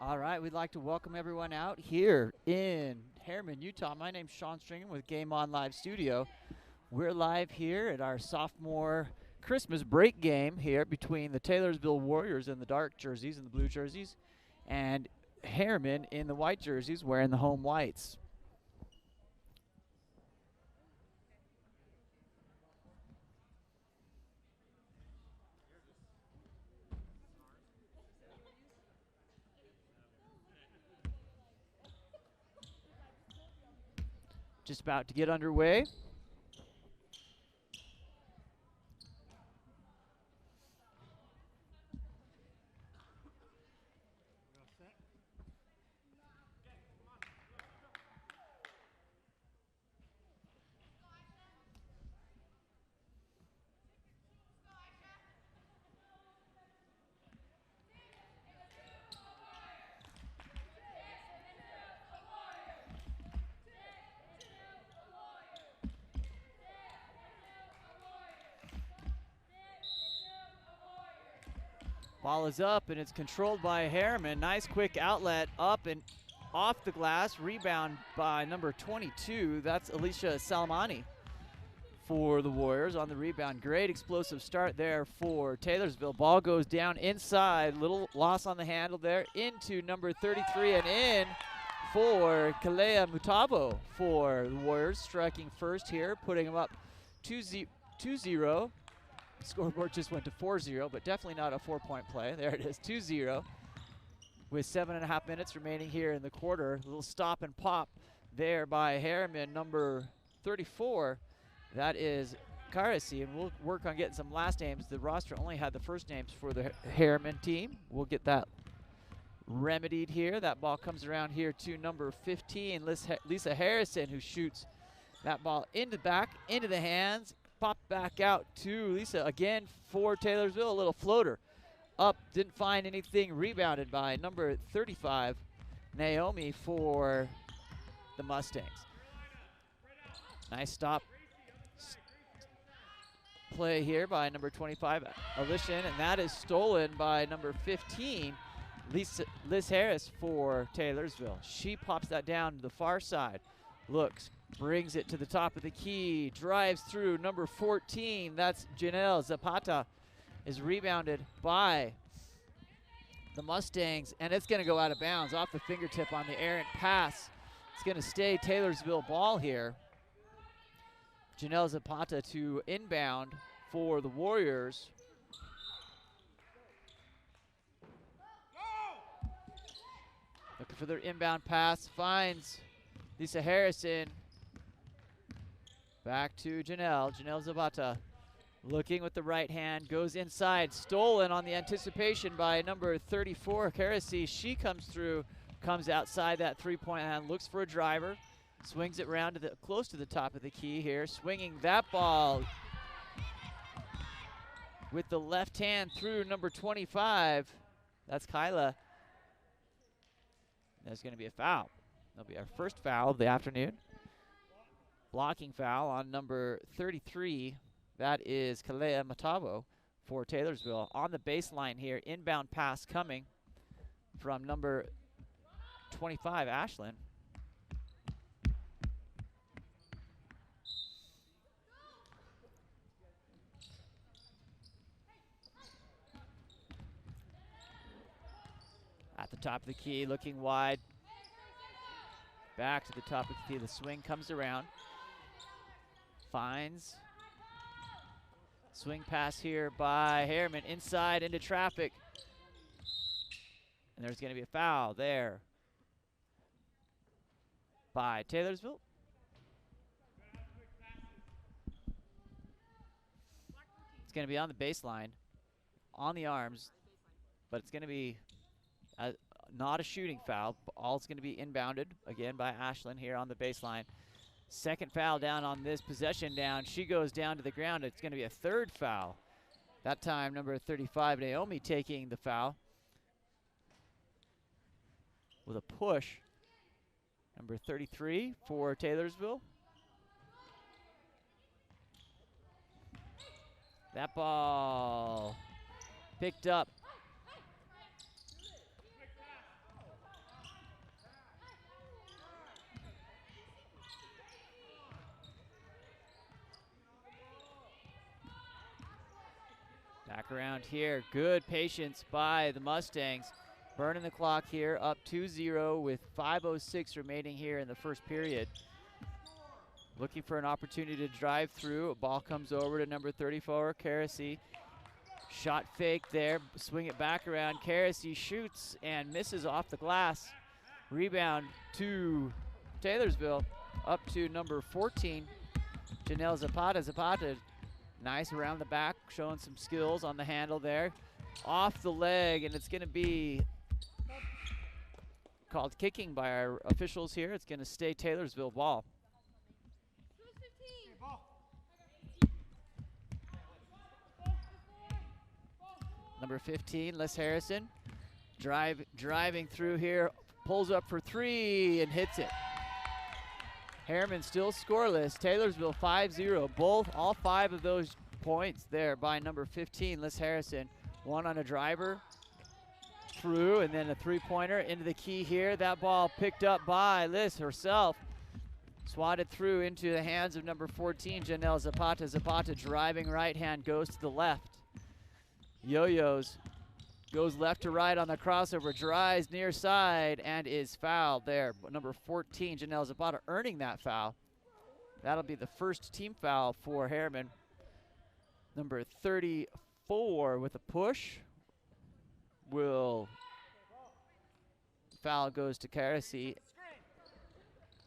All right, we'd like to welcome everyone out here in Herriman, Utah. My name's Sean Stringham with Game On Live Studio. We're live here at our sophomore Christmas break game here between the Taylorsville Warriors in the dark jerseys and the blue jerseys, and Herriman in the white jerseys wearing the home whites. Just about to get underway. Ball is up, and it's controlled by Herriman. Nice quick outlet up and off the glass. Rebound by number 22. That's Alicia Salamani for the Warriors on the rebound. Great explosive start there for Taylorsville. Ball goes down inside. Little loss on the handle there into number 33 and in for Kalea Mutavo for the Warriors. Striking first here, putting them up 2-0. Scoreboard just went to 4-0, but definitely not a 4-point play. There it is, 2-0 with 7.5 minutes remaining here in the quarter. A little stop and pop there by Herriman, number 34. That is Karasi, and we'll work on getting some last names. The roster only had the first names for the Herriman team. We'll get that remedied here. That ball comes around here to number 15, Lisa Harrison, who shoots that ball into the hands. Pop back out to Lisa again for Taylorsville. A little floater up, didn't find anything. Rebounded by number 35, Naomi for the Mustangs. Nice stop play here by number 25, Alishan, and that is stolen by number 15, Liz Harris for Taylorsville. She pops that down to the far side, looks, brings it to the top of the key, drives through number 14. That's Janelle Zapata, is rebounded by the Mustangs, and it's going to go out of bounds off the fingertip on the errant pass. It's going to stay Taylorsville ball here. Janelle Zapata to inbound for the Warriors. Looking for their inbound pass, finds Lisa Harrison. Back to Janelle Zapata, looking with the right hand, goes inside, stolen on the anticipation by number 34, Karasi. She comes through, comes outside that three-point line, looks for a driver, swings it round to close to the top of the key here, swinging that ball with the left hand through number 25. That's Kyla. There's going to be a foul. That'll be our first foul of the afternoon. Blocking foul on number 33. That is Kalea Matavo for Taylorsville. On the baseline here, inbound pass coming from number 25, Ashlyn. At the top of the key, looking wide. Back to the top of the key, the swing comes around. Finds. Swing pass here by Herriman, inside into traffic. And there's going to be a foul there by Taylorsville. It's going to be on the baseline, on the arms, but it's going to be not a shooting foul. All it's going to be inbounded again by Ashlyn here on the baseline. Second foul down on this possession down. She goes down to the ground. It's going to be a third foul. That time, number 35, Naomi, taking the foul with a push. Number 33 for Taylorsville. That ball picked up around here. Good patience by the Mustangs. Burning the clock here, up 2-0 with 5:06 remaining here in the first period. Looking for an opportunity to drive through. A ball comes over to number 34, Karasi. Shot fake there, swing it back around. Karasi shoots and misses off the glass. Rebound to Taylorsville, up to number 14, Janelle Zapata. Zapata, nice around the back, showing some skills on the handle there. Off the leg, and it's going to be called kicking by our officials here. It's going to stay Taylorsville ball. Number 15, Les Harrison, driving through here, pulls up for three and hits it. Herriman still scoreless. Taylorsville 5-0. All 5 of those points there by number 15, Les Harrison. One on a driver through, and then a three-pointer into the key here. That ball picked up by Liz herself. Swatted through into the hands of number 14, Janelle Zapata. Zapata driving right hand, goes to the left. Yo-yos, goes left to right on the crossover, drives near side, and is fouled there. Number 14, Janelle Zapata, earning that foul. That'll be the first team foul for Herriman. Number 34 with a push. Foul goes to Karasi.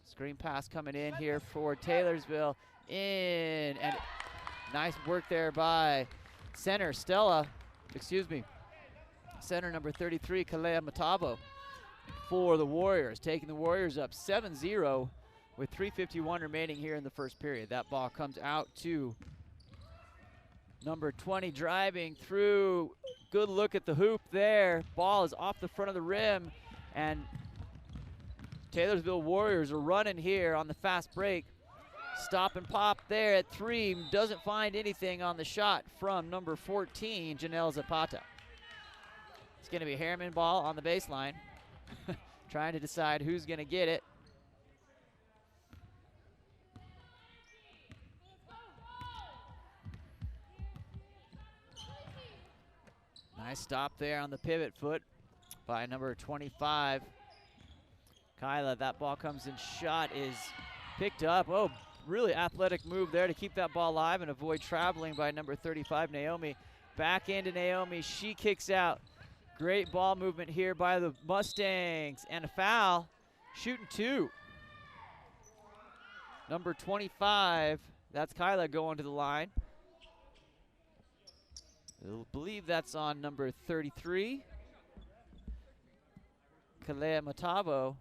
Screen pass coming in here for Taylorsville. In, and nice work there by center number 33, Kalea Matavo for the Warriors, taking the Warriors up 7-0 with 3:51 remaining here in the first period. That ball comes out to number 20, driving through. Good look at the hoop there. Ball is off the front of the rim, and Taylorsville Warriors are running here on the fast break. Stop and pop there at 3. Doesn't find anything on the shot from number 14, Janelle Zapata. It's going to be Herriman ball on the baseline. Trying to decide who's going to get it. Nice stop there on the pivot foot by number 25, Kyla. That ball comes in, shot is picked up. Oh, really athletic move there to keep that ball alive and avoid traveling by number 35, Naomi. Back into Naomi, she kicks out. Great ball movement here by the Mustangs, and a foul, shooting 2. Number 25, that's Kyla going to the line. I believe that's on number 33, Kalea Matavo.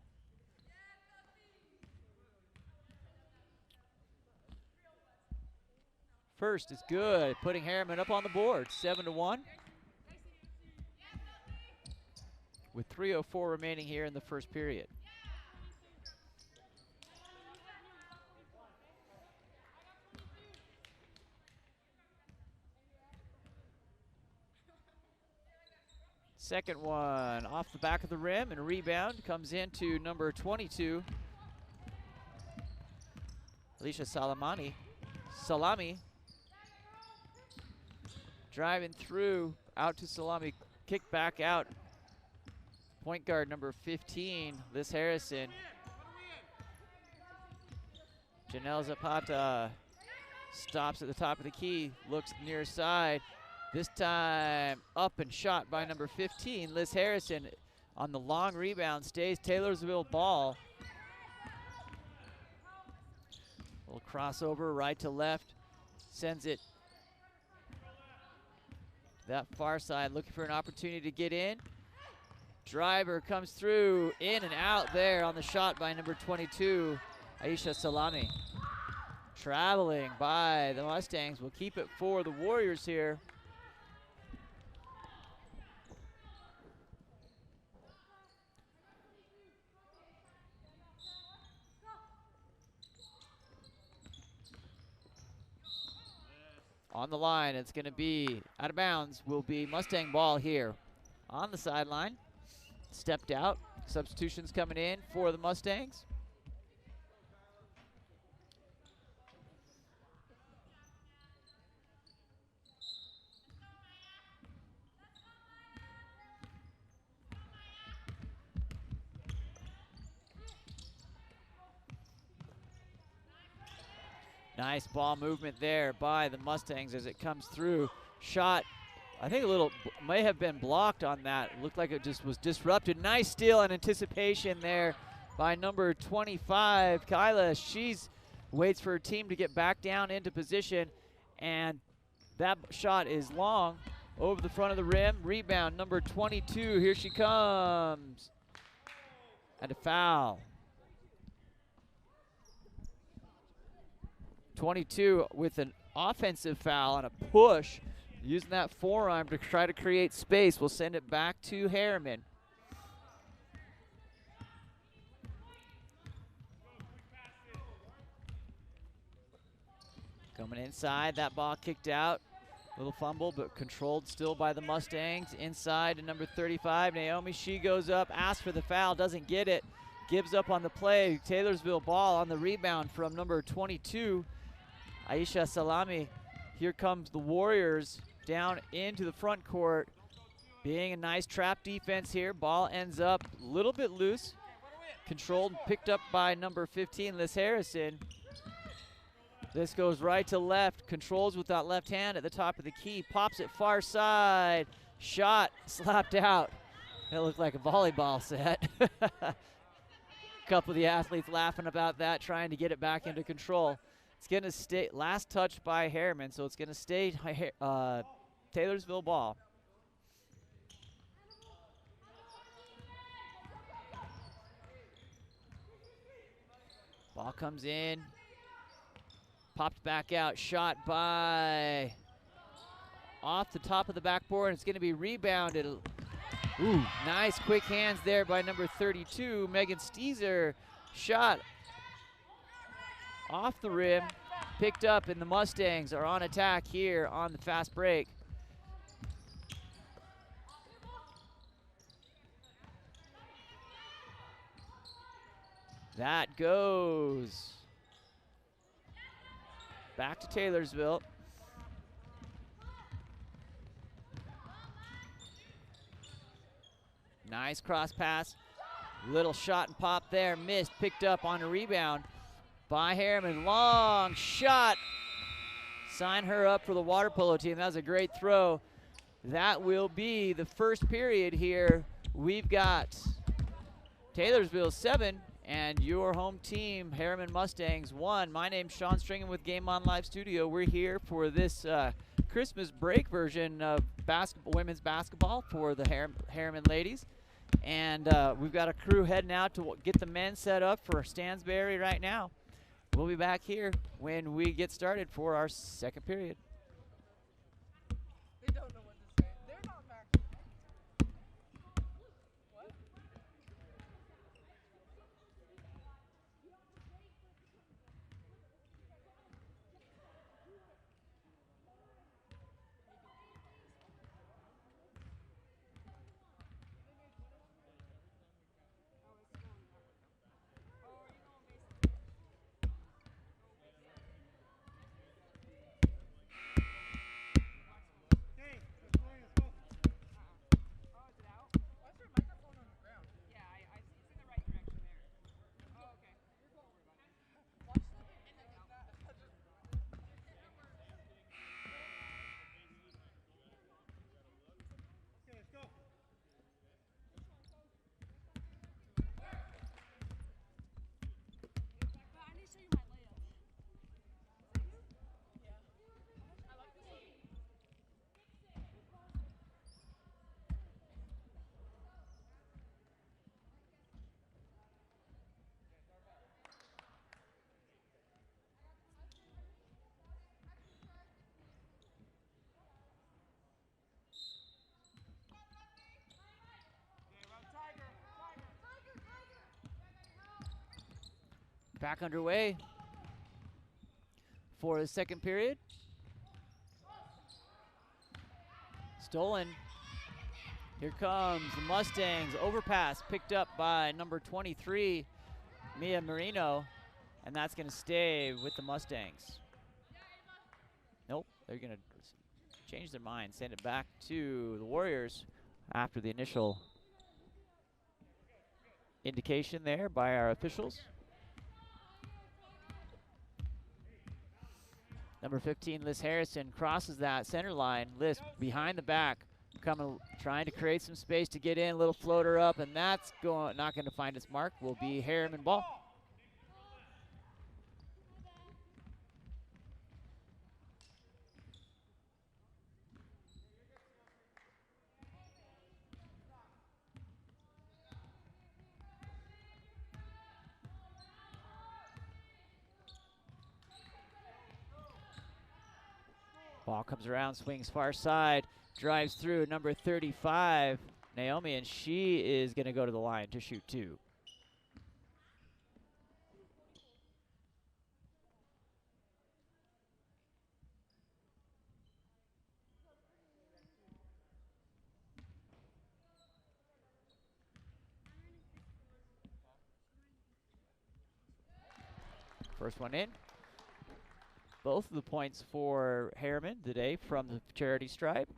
First is good, putting Herriman up on the board, 7-1. With 3:04 remaining here in the first period. Second one off the back of the rim, and a rebound comes into number 22, Alicia Salami. Driving through, out to Salami, kick back out. Point guard number 15, Liz Harrison. Janelle Zapata stops at the top of the key, looks near side. This time up and shot by number 15, Liz Harrison. On the long rebound, stays Taylorsville ball. Little crossover right to left, sends it that far side, looking for an opportunity to get in. Driver comes through, in and out there on the shot by number 22, Aisha Salami. Traveling by the Mustangs will keep it for the Warriors here. On the line, it's going to be out of bounds, will be Mustang ball here. On the sideline, stepped out. Substitutions coming in for the Mustangs. Nice ball movement there by the Mustangs as it comes through. Shot, I think a little, may have been blocked on that. Looked like it just was disrupted. Nice steal and anticipation there by number 25, Kyla. She's waits for her team to get back down into position, and that shot is long over the front of the rim. Rebound, number 22, here she comes. And a foul. 22 with an offensive foul and a push, using that forearm to try to create space. We'll send it back to Herriman. Coming inside, that ball kicked out. Little fumble, but controlled still by the Mustangs. Inside to number 35, Naomi. She goes up, asks for the foul, doesn't get it. Gives up on the play. Taylorsville ball on the rebound from number 22, Aisha Salami. Here comes the Warriors down into the front court. Being a nice trap defense here. Ball ends up a little bit loose. Controlled and picked up by number 15, Liz Harrison. This goes right to left, controls with that left hand at the top of the key, pops it far side, shot slapped out. It looked like a volleyball set. A couple of the athletes laughing about that, trying to get it back into control. It's gonna stay, last touch by Herriman, so it's gonna stay Taylorsville ball. Ball comes in. Popped back out, shot by off the top of the backboard. It's going to be rebounded. Ooh, nice quick hands there by number 32, Megan Steezer. Shot off the rim, picked up, and the Mustangs are on attack here on the fast break. That goes back to Taylorsville. Nice cross pass. Little shot and pop there. Missed. Picked up on a rebound by Herriman. Long shot. Sign her up for the water polo team. That was a great throw. That will be the first period here. We've got Taylorsville 7 and your home team, Herriman Mustangs, 1. My name's Sean Stringham with Game On Live Studio. We're here for this Christmas break version of women's basketball for the Herriman ladies. And we've got a crew heading out to get the men set up for Stansbury right now. We'll be back here when we get started for our second period. They don't know what to say. They're not back. What? Back underway for the second period. Stolen. Here comes the Mustangs. Overpass picked up by number 23, Mia Marino, and that's going to stay with the Mustangs. Nope, they're going to change their mind, send it back to the Warriors after the initial indication there by our officials. Number 15, Liz Harrison, crosses that center line. Liz behind the back, trying to create some space to get in. Little floater up, and that's not going to find its mark. Will be Herriman ball. Ball comes around, swings far side, drives through number 35, Naomi, and she is going to go to the line to shoot 2. First one in. Both of the points for Herriman today from the charity stripe.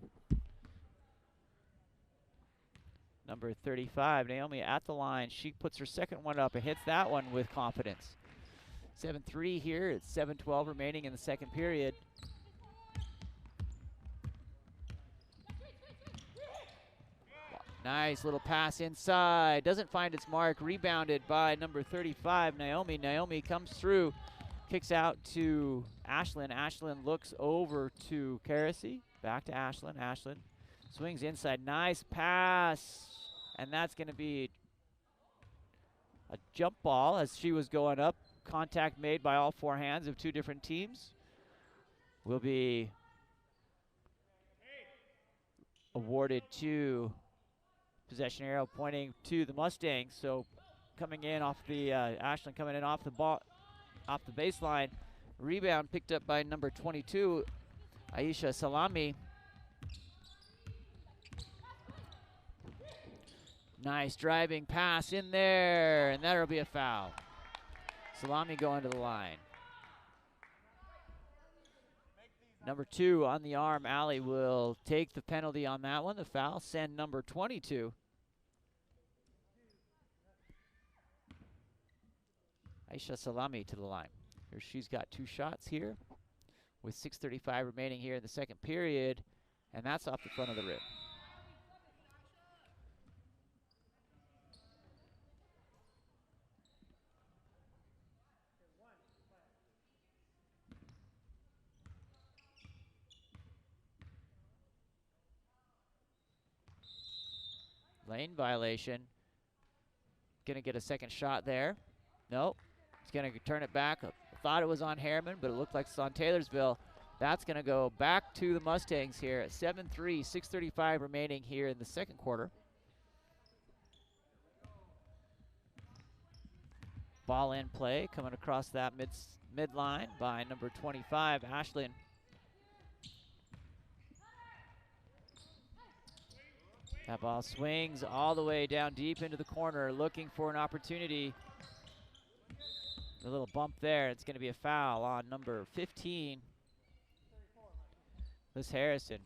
Number 35, Naomi at the line. She puts her second one up and hits that one with confidence. 7-3 here. It's 7:12 remaining in the second period. Nice little pass inside. Doesn't find its mark. Rebounded by number 35, Naomi. Naomi comes through. Kicks out to Ashlyn. Ashlyn looks over to Karasi. Back to Ashlyn. Ashlyn swings inside. Nice pass. And that's going to be a jump ball as she was going up. Contact made by all 4 hands of 2 different teams. Will be awarded to possession arrow pointing to the Mustangs. So coming in off the, Ashlyn coming in off the ball. Off the baseline. Rebound picked up by number 22, Aisha Salami. Nice driving pass in there, and that'll be a foul. Salami going to the line. Number 2 on the arm, Allie will take the penalty on that one. The foul, send number 22. Aisha Salami to the line. Here she's got 2 shots here with 6:35 remaining here in the second period, and that's off the front of the rim. Lane violation. Gonna get a second shot there. Nope. It's going to turn it back. I thought it was on Herriman, but it looked like it's on Taylorsville. That's going to go back to the Mustangs here at 7-3, 6:35 remaining here in the second quarter. Ball in play, coming across that midline by number 25, Ashlyn. That ball swings all the way down deep into the corner, looking for an opportunity. A little bump there. It's going to be a foul on number 15, Liz Harrison.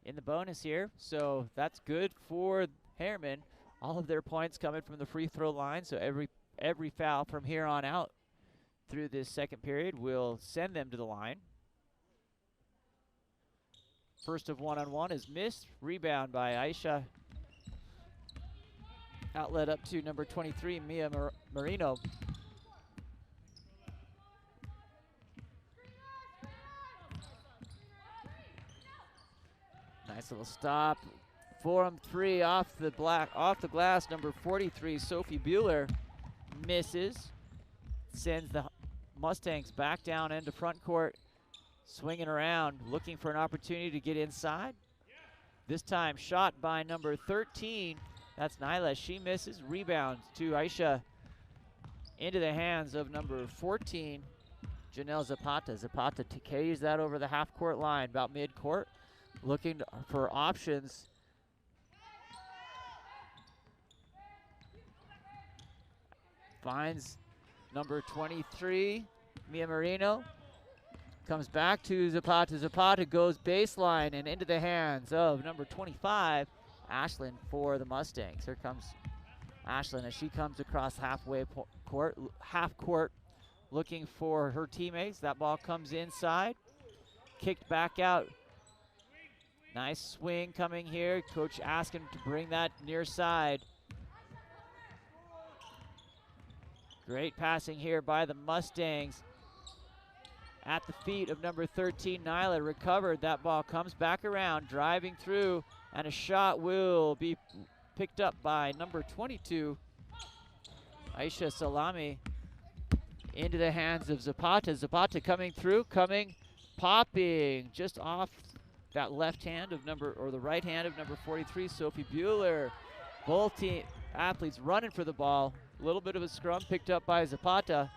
In the bonus here, so that's good for Herriman. All of their points coming from the free throw line, so every foul from here on out through this second period will send them to the line. First of one-on-one is missed. Rebound by Aisha. Outlet up to number 23, Mia Marino. Nice little stop. 4-on-3 off the glass. Number 43, Sophie Bueller, misses. Sends the Mustangs back down into front court. Swinging around, looking for an opportunity to get inside. This time shot by number 13. That's Nyla. She misses. Rebound to Aisha. Into the hands of number 14, Janelle Zapata. Zapata carries that over the half-court line, about mid-court. Looking for options. Finds number 23, Mia Marino. Comes back to Zapata. Zapata goes baseline and into the hands of number 25, Ashlyn for the Mustangs. Here comes Ashlyn as she comes across half court, looking for her teammates. That ball comes inside, kicked back out. Nice swing coming here. Coach asking to bring that near side. Great passing here by the Mustangs. At the feet of number 13, Nyla, recovered. That ball comes back around, driving through, and a shot will be picked up by number 22, Aisha Salami, into the hands of Zapata. Zapata coming through, popping just off that left hand of the right hand of number 43, Sophie Bueller. Both team athletes running for the ball. A little bit of a scrum picked up by Zapata,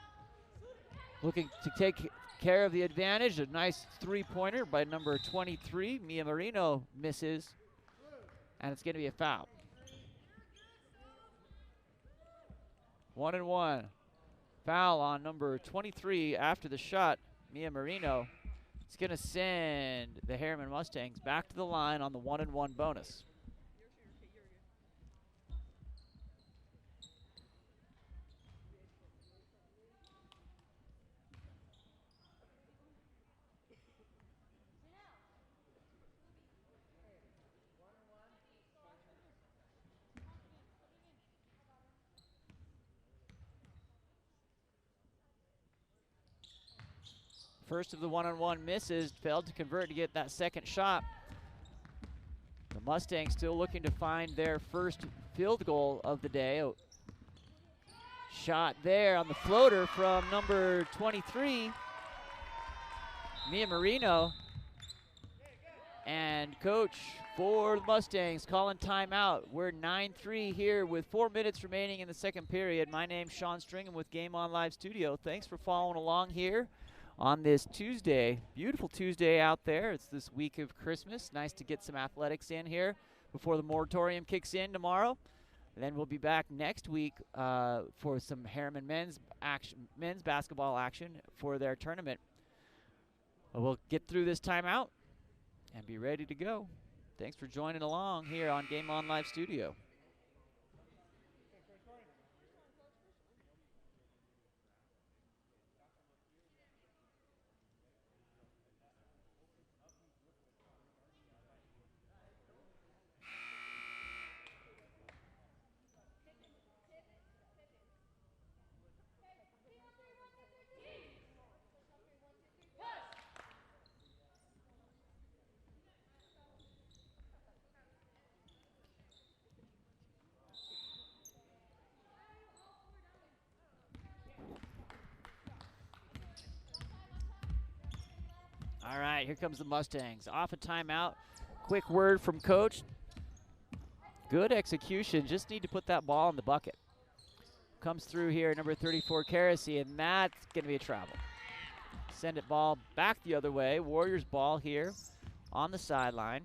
looking to take care of the advantage. A nice three-pointer by number 23. Mia Marino misses, and it's going to be a foul. 1-1. Foul on number 23 after the shot, Mia Marino. It's going to send the Herriman Mustangs back to the line on the 1-1 bonus. First of the 1-on-1 misses, failed to convert to get that second shot. The Mustangs still looking to find their first field goal of the day. Shot there on the floater from number 23, Mia Marino. And coach for the Mustangs calling timeout. We're 9-3 here with 4 minutes remaining in the second period. My name's Sean Stringham with Game On Live Studio. Thanks for following along here on this Tuesday. Beautiful Tuesday out there. It's this week of Christmas. Nice to get some athletics in here before the moratorium kicks in tomorrow. And then we'll be back next week for some Herriman men's basketball action for their tournament. We'll get through this timeout and be ready to go. Thanks for joining along here on Game On Live Studio. All right, here comes the Mustangs. Off a timeout. Quick word from coach. Good execution. Just need to put that ball in the bucket. Comes through here, number 34, Karasi, and that's going to be a travel. Send it ball back the other way. Warriors ball here on the sideline.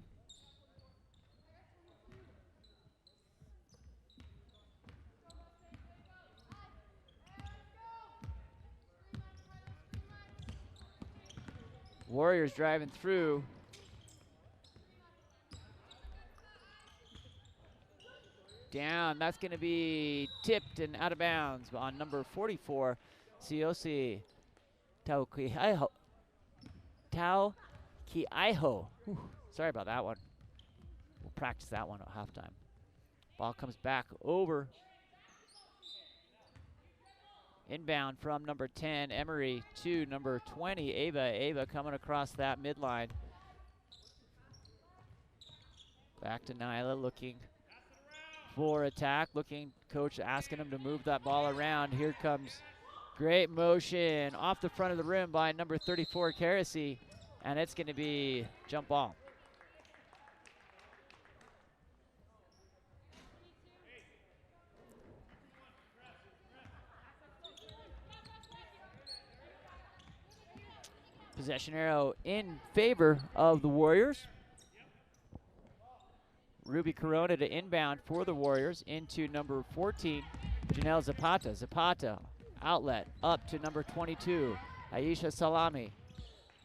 Warriors driving through. Down, that's going to be tipped and out of bounds on number 44, Siosi Taukiaiho. Sorry about that one. We'll practice that one at halftime. Ball comes back over. Inbound from number 10, Emery, to number 20, Ava. Ava coming across that midline. Back to Nyla, looking for attack. Coach asking him to move that ball around. Here comes great motion off the front of the rim by number 34, Karasi, and it's going to be jump ball. Possession arrow in favor of the Warriors. Ruby Corona to inbound for the Warriors into number 14, Janelle Zapata. Zapata, outlet, up to number 22, Aisha Salami.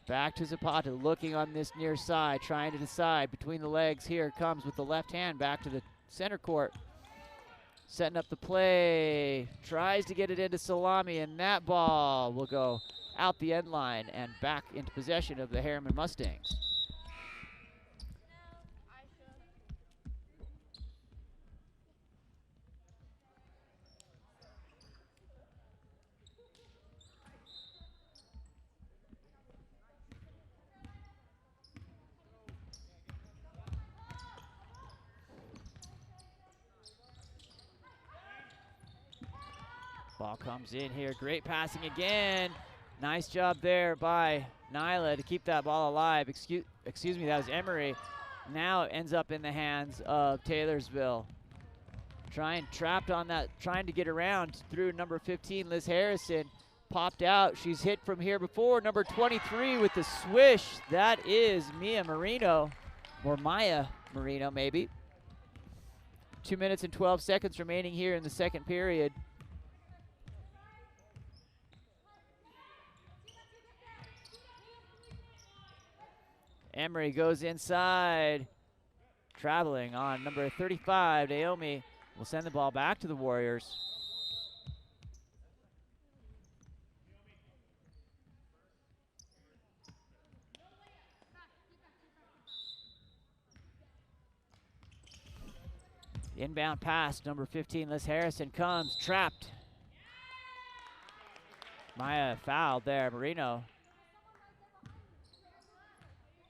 Back to Zapata, looking on this near side, trying to decide between the legs. Here it comes with the left hand back to the center court. Setting up the play, tries to get it into Salami, and that ball will go out the end line and back into possession of the Herriman Mustangs. Ball comes in here, great passing again. Nice job there by Nyla to keep that ball alive. Excuse me, that was Emery. Now it ends up in the hands of Taylorsville. Trapped on that, trying to get around through number 15, Liz Harrison. Popped out, she's hit from here before. Number 23 with the swish, that is Mia Marino, or Maya Marino maybe. 2 minutes and 12 seconds remaining here in the second period. Emery goes inside, traveling on number 35, Naomi will send the ball back to the Warriors. The inbound pass, number 15, Liz Harrison comes, trapped. Maya fouled there, Marino.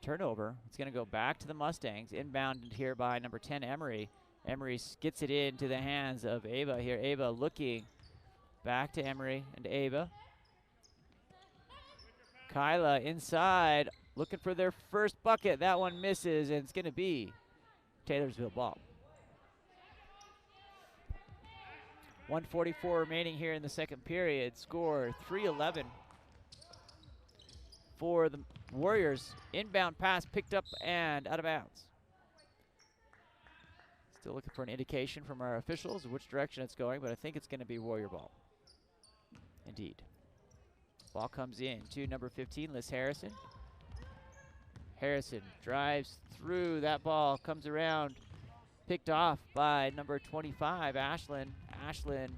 Turnover. It's going to go back to the Mustangs. Inbounded here by number 10, Emery. Emery gets it into the hands of Ava here. Ava looking back to Emery and Ava. Kyla inside, looking for their first bucket. That one misses, and it's going to be Taylorsville ball. 1:44 remaining here in the second period. Score 3-11 for the Warriors. Inbound pass picked up and out of bounds. Still looking for an indication from our officials of which direction it's going, but I think it's going to be Warrior ball. Indeed. Ball comes in to number 15, Liz Harrison. Harrison drives through. That ball comes around, picked off by number 25, Ashlyn. Ashlyn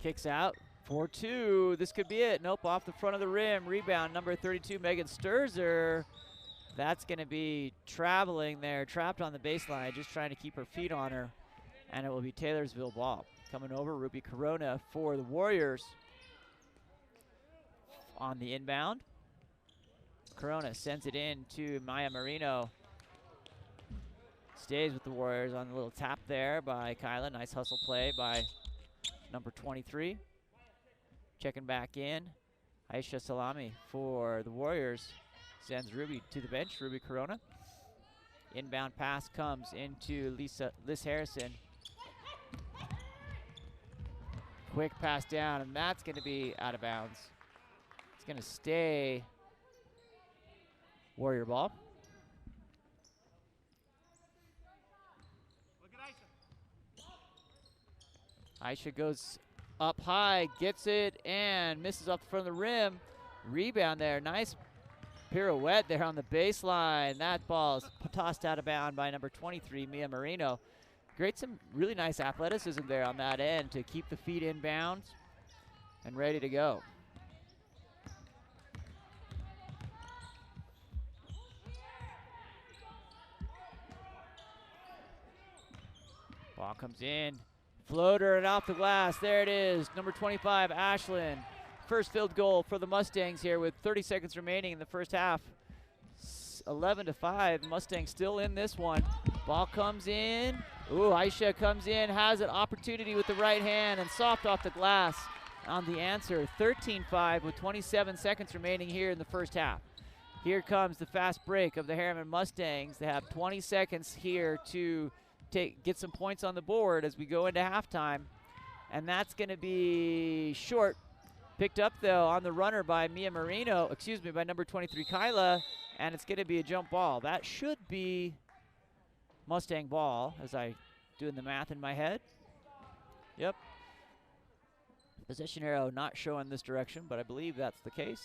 kicks out. 4-2, this could be it. Nope, off the front of the rim. Rebound, number 32, Megan Sturzer. That's going to be traveling there, trapped on the baseline, just trying to keep her feet on her. And it will be Taylorsville ball. Coming over, Ruby Corona for the Warriors. On the inbound. Corona sends it in to Maya Marino. Stays with the Warriors on the little tap there by Kyla. Nice hustle play by number 23. Checking back in, Aisha Salami for the Warriors. Sends Ruby to the bench, Ruby Corona. Inbound pass comes into Liz Harrison. Quick pass down, and that's going to be out of bounds. It's going to stay Warrior ball. Aisha goes up high, gets it, and misses off the front of the rim. Rebound there, nice pirouette there on the baseline. That ball is tossed out of bounds by number 23, Mia Marino. Some really nice athleticism there on that end to keep the feet inbound and ready to go. Ball comes in. Floater and off the glass. There it is. Number 25, Ashlyn. First field goal for the Mustangs here with 30 seconds remaining in the first half. 11-5. Mustangs still in this one. Ball comes in. Ooh, Aisha comes in, has an opportunity with the right hand and soft off the glass on the answer. 13-5 with 27 seconds remaining here in the first half. Here comes the fast break of the Herriman Mustangs. They have 20 seconds here to get some points on the board as we go into halftime. And that's going to be short. Picked up, though, on the runner by Mia Marino, by number 23, Kyla, and it's going to be a jump ball. That should be Mustang ball, as I doing the math in my head. Yep. Position arrow not showing this direction, but I believe that's the case.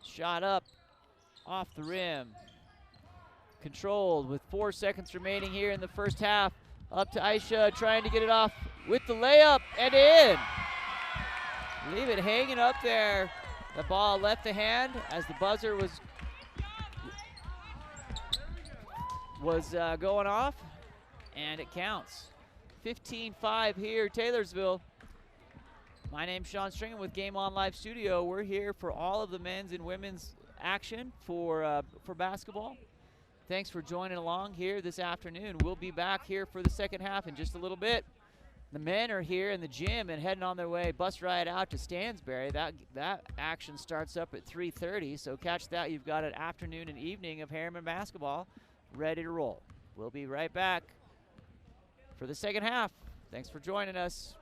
Shot up off the rim. Controlled with 4 seconds remaining here in the first half. Up to Aisha, trying to get it off with the layup and in. Leave it hanging up there. The ball left the hand as the buzzer was going off, and it counts. 15-5 here, Taylorsville. My name's Sean Stringham with Game On Live Studio. We're here for all of the men's and women's action for basketball. Thanks for joining along here this afternoon. We'll be back here for the second half in just a little bit. The men are here in the gym and heading on their way, bus ride out to Stansbury. That action starts up at 3:30, so catch that. You've got an afternoon and evening of Herriman basketball ready to roll. We'll be right back for the second half. Thanks for joining us.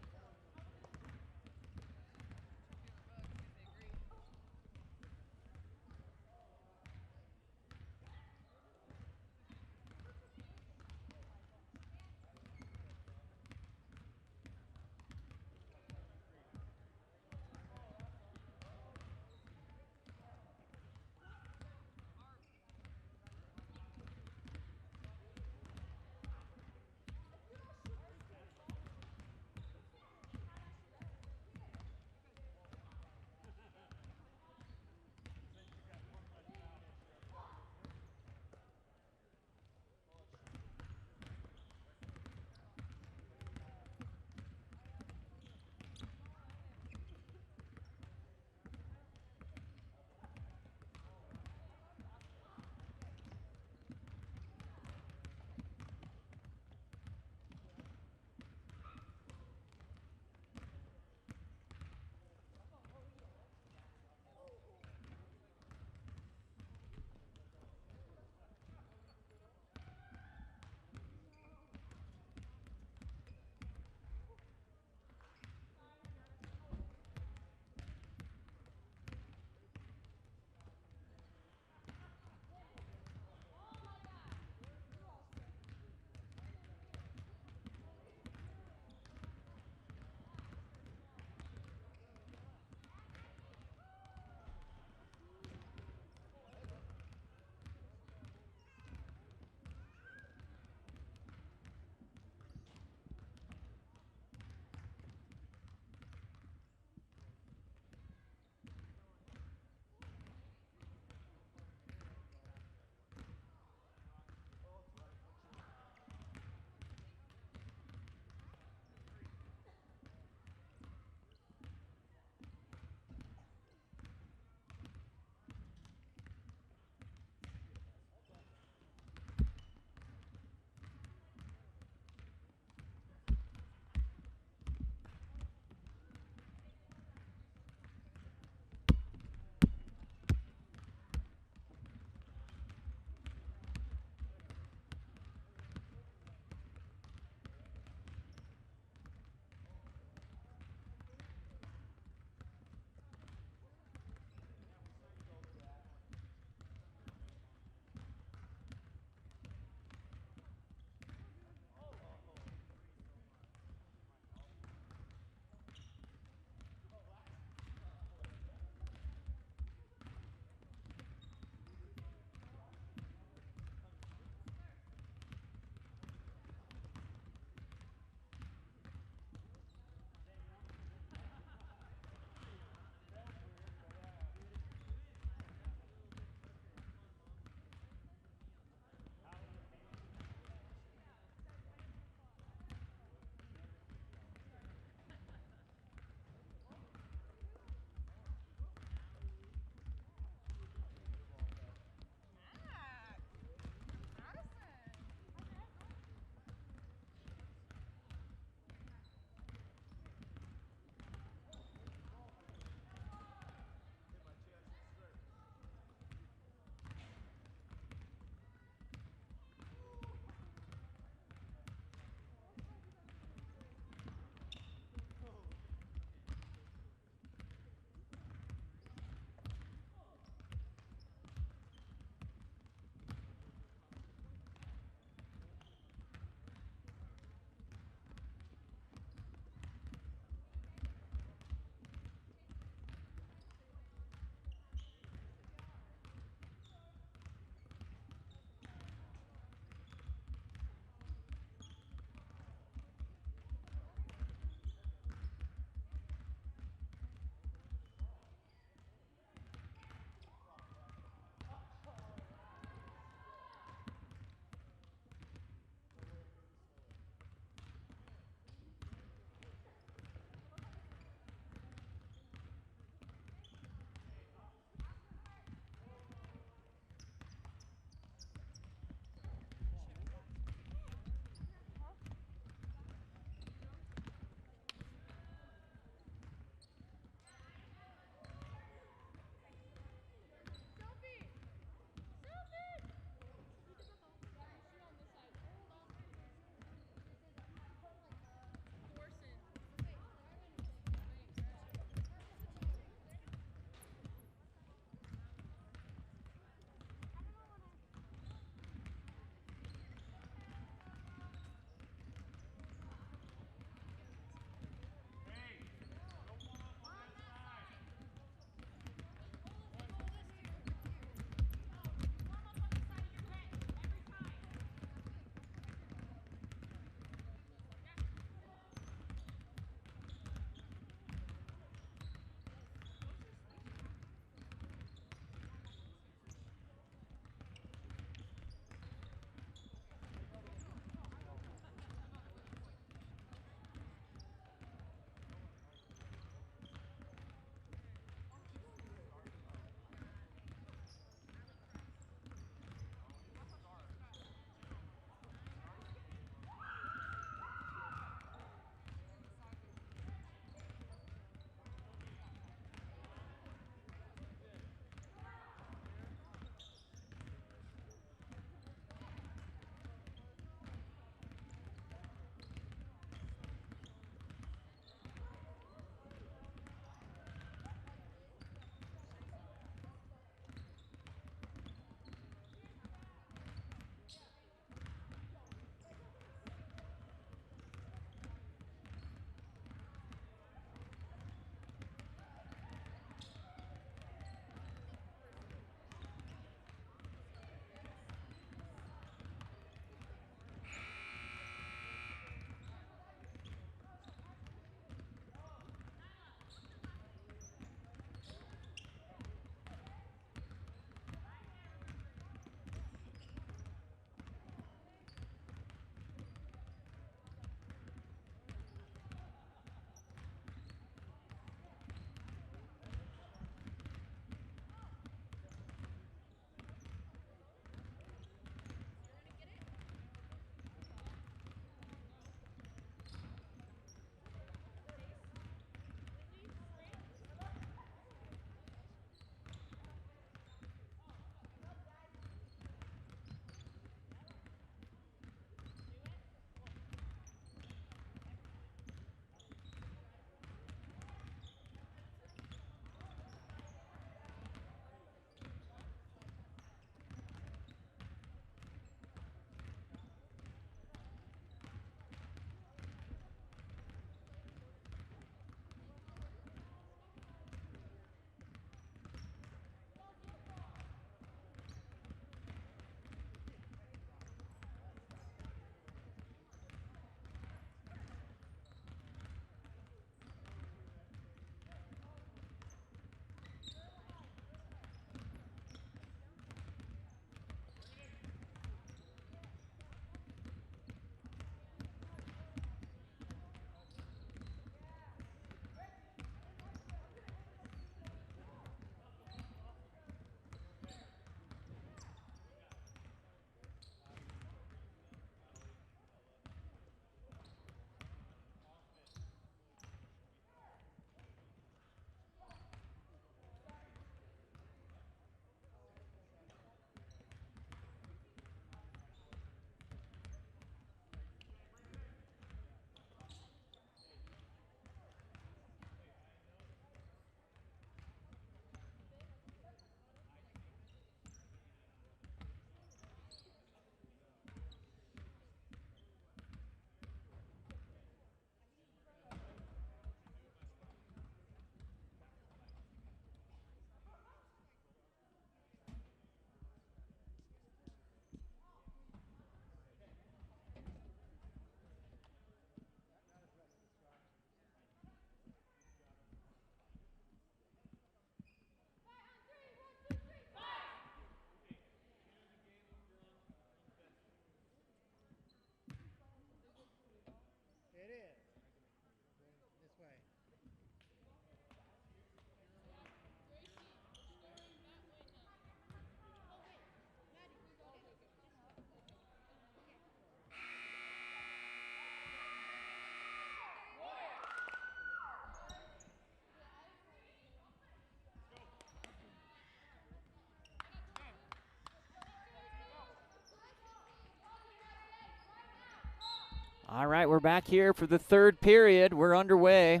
All right, we're back here for the third period. We're underway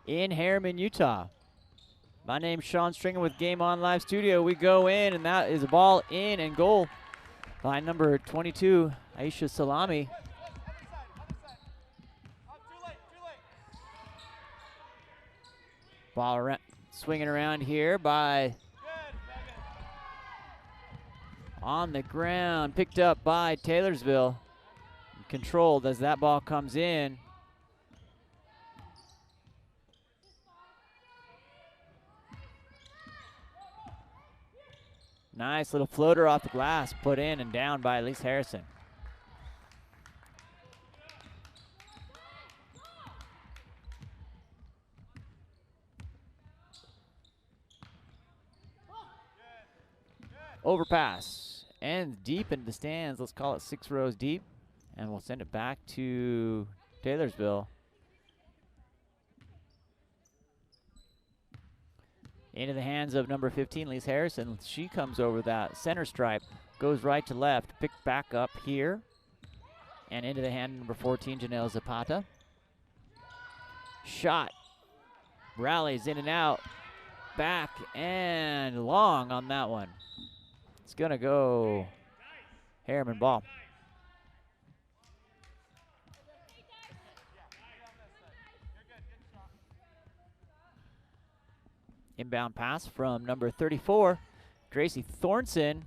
in Herriman, Utah. My name's Sean Stringer with Game On Live Studio. We go in, and that is a ball in and goal by number 22, Aisha Salami. Ball around, swinging around here by on the ground, picked up by Taylorsville. Controlled as that ball comes in. Nice little floater off the glass, put in and down by Elise Harrison. Overpass and deep into the stands. Let's call it 6 rows deep. And we'll send it back to Taylorsville. Into the hands of number 15, Elise Harrison. She comes over that center stripe, goes right to left, picked back up here. And into the hand of number 14, Janelle Zapata. Shot. Rallies in and out. Back and long on that one. It's going to go Herriman ball. Inbound pass from number 34, Gracie Thornton.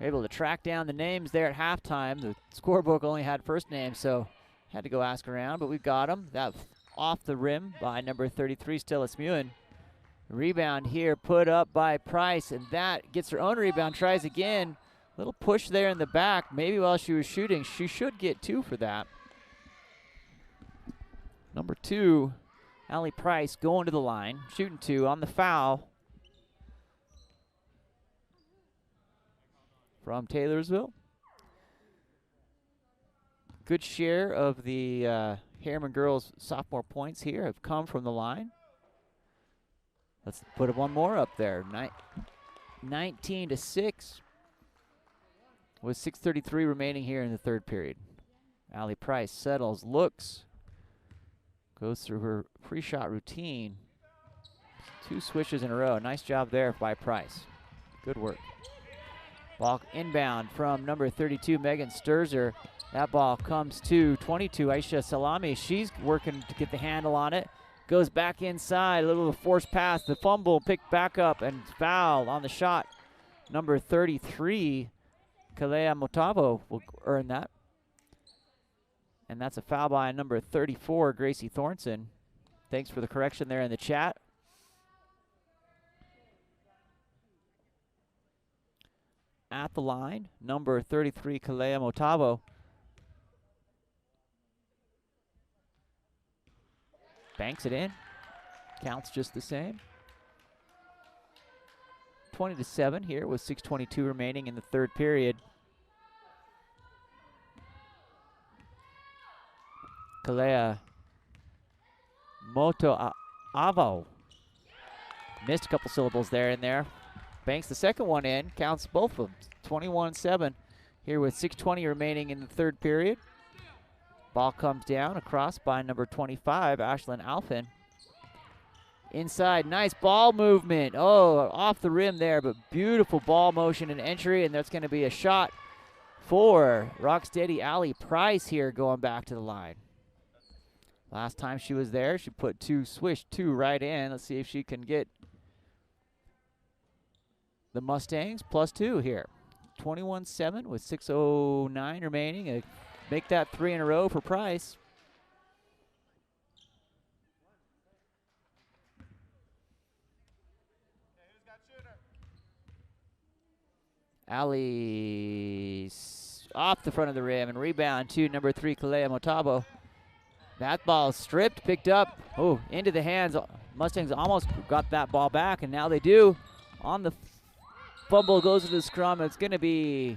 Able to track down the names there at halftime. The scorebook only had first names, so had to go ask around, but we got them. That off the rim by number 33, Stella Smuin. Rebound here put up by Price, and that gets her own rebound, tries again. Little push there in the back, maybe while she was shooting. She should get 2 for that. Number 2, Allie Price going to the line, shooting 2 on the foul from Taylorsville. Good share of the Herriman girls' sophomore points here have come from the line. Let's put one more up there. 19-6 with 6:33 remaining here in the third period. Allie Price settles, looks, goes through her pre-shot routine. 2 swishes in a row. Nice job there by Price. Good work. Ball inbound from number 32, Megan Sturzer. That ball comes to 22, Aisha Salami. She's working to get the handle on it. Goes back inside, a little force pass. The fumble picked back up and foul on the shot. Number 33, Kalea Motavo will earn that. And that's a foul by number 34, Gracie Thornton. Thanks for the correction there in the chat. At the line, number 33, Kalea Motavo. Banks it in. Counts just the same. 20-7 here with 6:22 remaining in the third period. Kalea Moto Avo. Missed a couple syllables there and there. Banks the second one in. Counts both of them. 21-7 here with 6:20 remaining in the third period. Ball comes down across by number 25, Ashlyn Alphin. Inside, nice ball movement. Oh, off the rim there, but beautiful ball motion and entry, and that's going to be a shot for Rocksteady Allie Price here going back to the line. Last time she was there, she put 2 right in. Let's see if she can get the Mustangs +2 here. 21-7 with 6:09 remaining. Make that 3 in a row for Price. Allie off the front of the rim and rebound to number 3, Kalea Motabo. That ball stripped, picked up, into the hands. Mustangs almost got that ball back, and now they do. On the fumble, goes to the scrum. It's going to be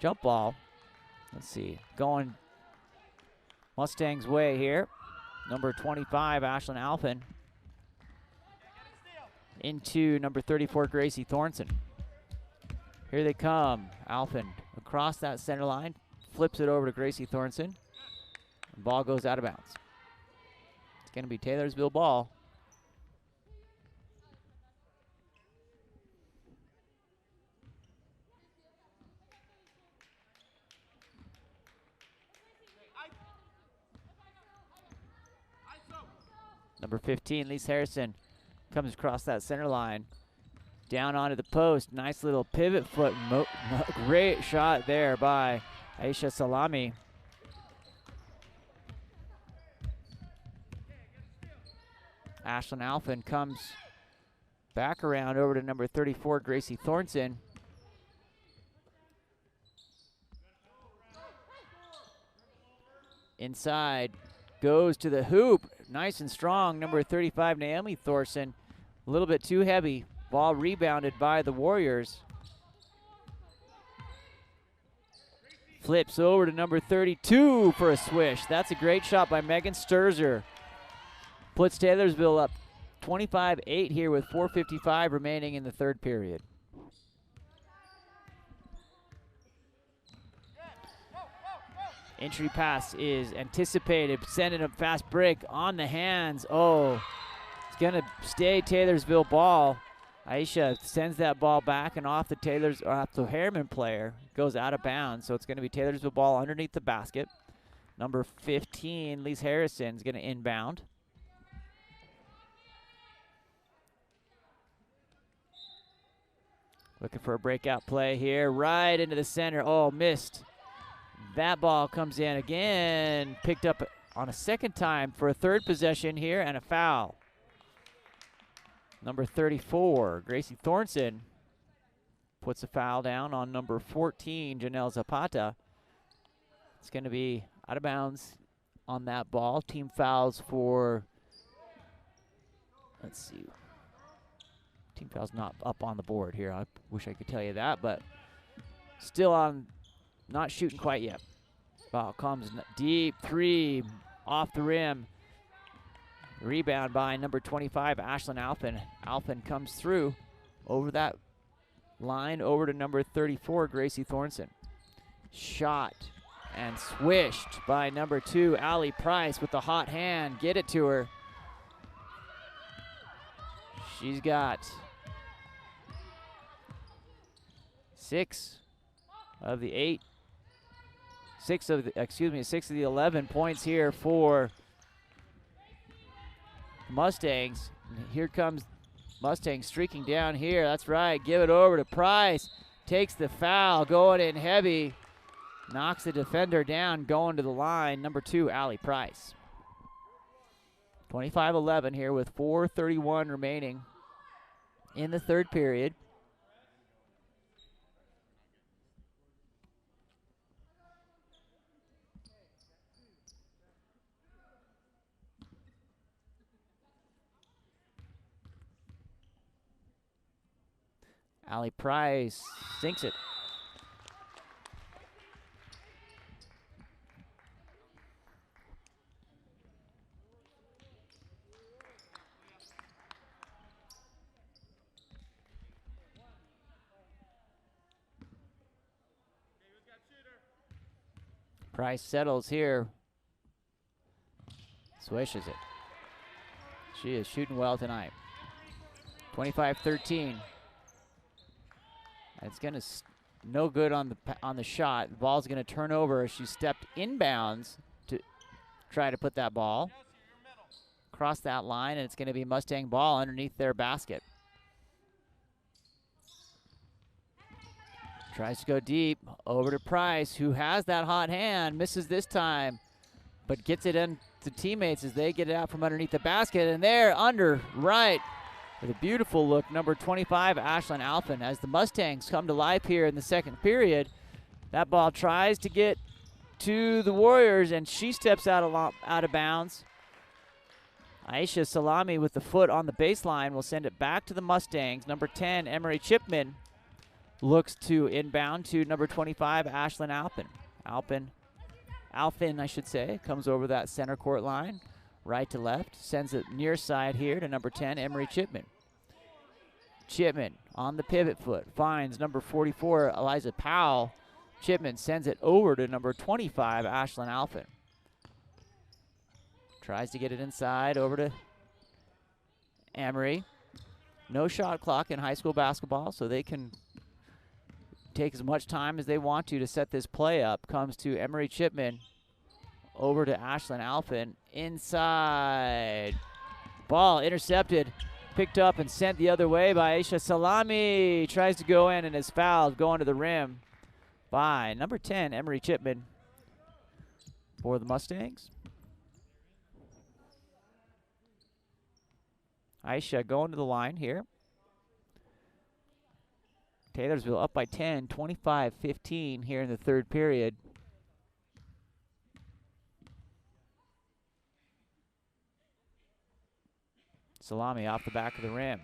jump ball. Let's see, going Mustangs' way here. Number 25, Ashlyn Alphin. Into number 34, Gracie Thornton. Here they come. Alphin across that center line. flips it over to Gracie Thornton. The ball goes out of bounds. It's going to be Taylorsville ball. Number 15, Lise Harrison, comes across that center line. Down onto the post. Nice little pivot foot. Great shot there by Aisha Salami. Ashlyn Alphen comes back around over to number 34, Gracie Thornton. Inside, goes to the hoop. Nice and strong, number 35, Naomi Thorson. A little bit too heavy. Ball rebounded by the Warriors. Flips over to number 32 for a swish. That's a great shot by Megan Sturzer. Puts Taylorsville up 25-8 here with 4:55 remaining in the third period. Entry pass is anticipated, sending a fast break on the hands. Oh, it's going to stay Taylorsville ball. Aisha sends that ball back and off the Herriman player. Goes out of bounds, so it's going to be Taylorsville ball underneath the basket. Number 15, Lise Harrison, is going to inbound. Looking for a breakout play here, right into the center. Oh, missed. That ball comes in again, picked up on a second time for a third possession here, and a foul. Number 34, Gracie Thornton, puts a foul down on number 14, Janelle Zapata. It's going to be out of bounds on that ball. Team fouls for, let's see. Team foul's not up on the board here. I wish I could tell you that, but still on, not shooting quite yet. Ball comes deep, three, off the rim. Rebound by number 25, Ashlyn Alphen. Alphen comes through over that line over to number 34, Gracie Thornton. Shot and swished by number 2, Allie Price with the hot hand. Get it to her. She's got 6 of the 11 points here for Mustangs. And here comes Mustangs streaking down here. That's right. Give it over to Price. Takes the foul, going in heavy. Knocks the defender down, going to the line. Number 2, Allie Price. 25-11 here with 4:31 remaining in the third period. Allie Price sinks it. Price settles here. Swishes it. She is shooting well tonight. 25-13. It's going to no good on the shot. The ball's going to turn over as she stepped inbounds to try to put that ball across that line, and it's going to be Mustang ball underneath their basket. Tries to go deep over to Price, who has that hot hand, misses this time, but gets it in to teammates as they get it out from underneath the basket, and they're under right. With a beautiful look, number 25, Ashlyn Alphen. As the Mustangs come to life here in the second period, that ball tries to get to the Warriors, and she steps out of bounds. Aisha Salami with the foot on the baseline will send it back to the Mustangs. Number 10, Emery Chipman, looks to inbound to number 25, Ashlyn Alphen. Alphen, I should say, comes over that center court line. Right to left, sends it near side here to number 10, Emery Chipman. Chipman on the pivot foot, finds number 44, Eliza Powell. Chipman sends it over to number 25, Ashlyn Alphen. Tries to get it inside, over to Emery. No shot clock in high school basketball, so they can take as much time as they want to set this play up. Comes to Emery Chipman, over to Ashlyn Alphen, inside. Ball intercepted, picked up and sent the other way by Aisha Salami. Tries to go in and is fouled going to the rim by number 10, Emery Chipman, for the Mustangs. Aisha going to the line here. Taylorsville up by 10, 25-15 here in the third period. Salami off the back of the rim.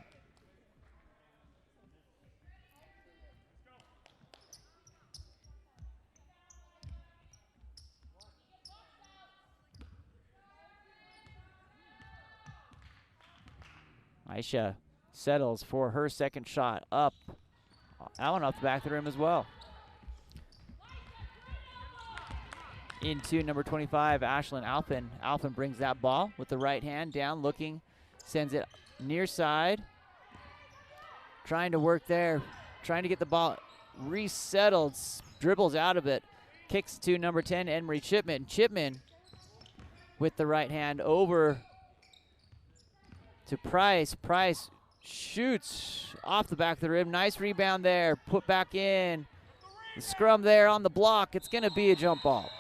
Aisha settles for her second shot up. That one off the back of the rim as well. Into number 25, Ashlyn Alphen. Alphen brings that ball with the right hand down, looking, sends it near side. Trying to work there, trying to get the ball resettled, dribbles out of it, kicks to number 10, Emery Chipman. Chipman with the right hand over to Price. Price shoots off the back of the rim. Nice rebound there. Put back in. The scrum there on the block. It's going to be a jump ball,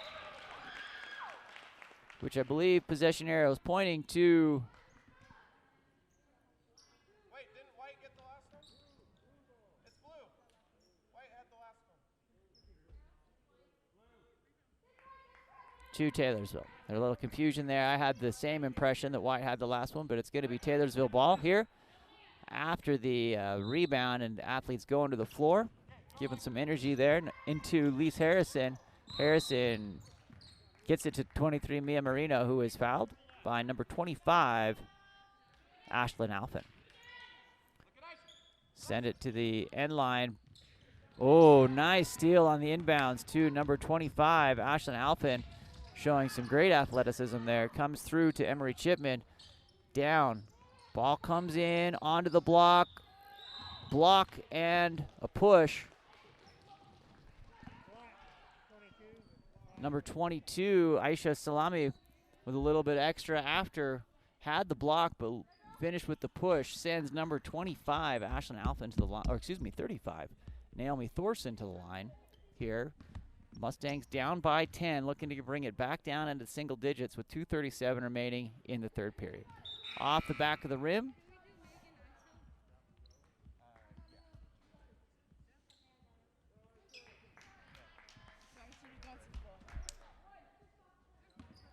which I believe possession arrow is pointing to. Wait, didn't White get the last one? It's blue. White had the last one. To Taylorsville. There's a little confusion there. I had the same impression that White had the last one, but it's going to be Taylorsville ball here after the rebound, and the athletes going to the floor, giving some energy there into Lise Harrison. Harrison gets it to 23, Mia Marino, who is fouled by number 25, Ashlyn Alphen. Send it to the end line. Oh, nice steal on the inbounds to number 25, Ashlyn Alphen, showing some great athleticism there. Comes through to Emery Chipman. Down. Ball comes in onto the block. Block and a push. Number 22, Aisha Salami, with a little bit extra after. Had the block, but finished with the push. Sends number 25, Ashlyn Alphen, to the line. Or excuse me, 35, Naomi Thorson, to the line here. Mustangs down by 10, looking to bring it back down into single digits with 2:37 remaining in the third period. Off the back of the rim.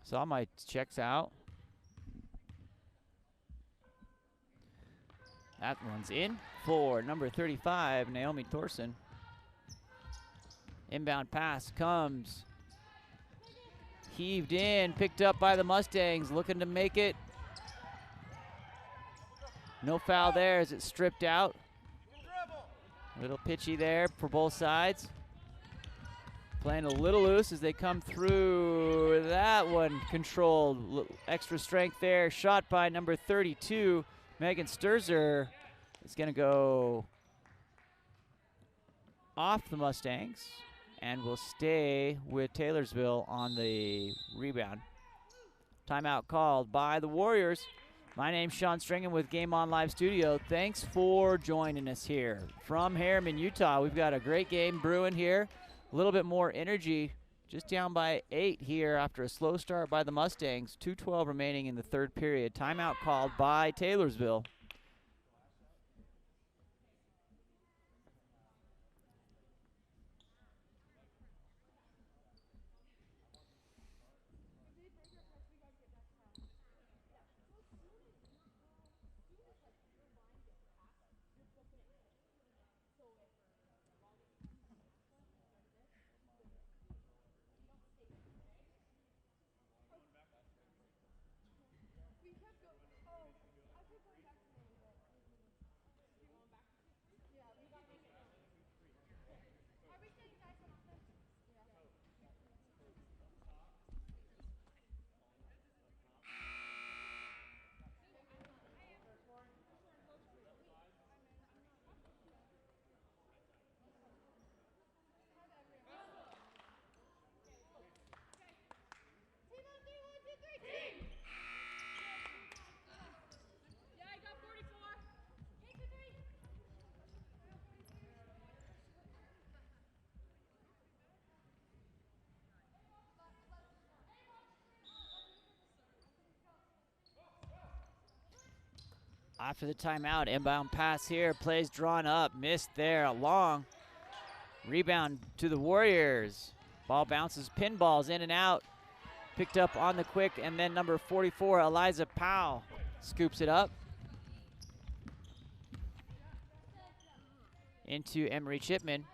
Saw my checks out. That one's in for number 35, Naomi Thorson. Inbound pass comes. Heaved in, picked up by the Mustangs, looking to make it. No foul there as it's stripped out. A little pitchy there for both sides. Playing a little loose as they come through. That one controlled. Extra strength there. Shot by number 32, Megan Sturzer. It's going to go off the Mustangs and will stay with Taylorsville on the rebound. Timeout called by the Warriors. My name's Sean Stringham with Game On Live Studio. Thanks for joining us here from Herriman, Utah. We've got a great game brewing here. A little bit more energy, just down by 8 here after a slow start by the Mustangs. 2:12 remaining in the third period. Timeout called by Taylorsville. After the timeout, inbound pass here, plays drawn up, missed there, long. Rebound to the Warriors. Ball bounces, pinballs in and out. Picked up on the quick, and then number 44, Eliza Powell, scoops it up. Into Emery Chipman.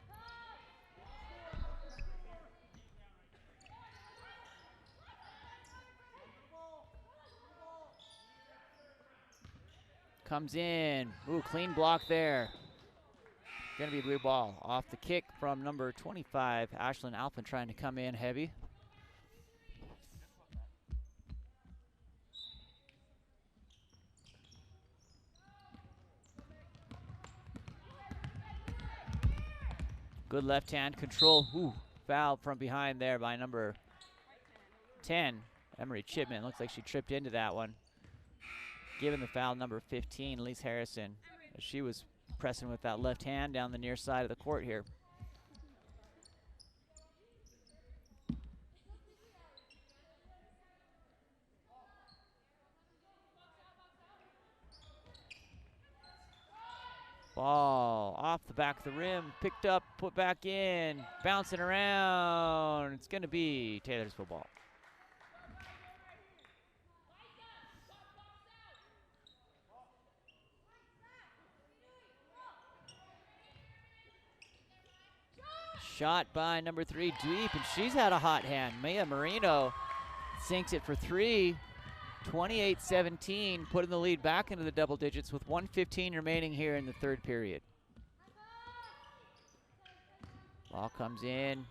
Comes in. Ooh, clean block there. Gonna be blue ball. Off the kick from number 25, Ashlyn Alphen, trying to come in heavy. Good left hand control. Ooh, foul from behind there by number 10, Emery Chipman. Looks like she tripped into that one. Given the foul, number 15, Elise Harrison, as she was pressing with that left hand down the near side of the court here. Ball off the back of the rim, picked up, put back in, bouncing around. It's going to be Taylorsville ball. Shot by number 3, deep, and she's had a hot hand. Maya Marino sinks it for 3. 28-17, putting the lead back into the double digits with 1:15 remaining here in the third period. Ball comes in.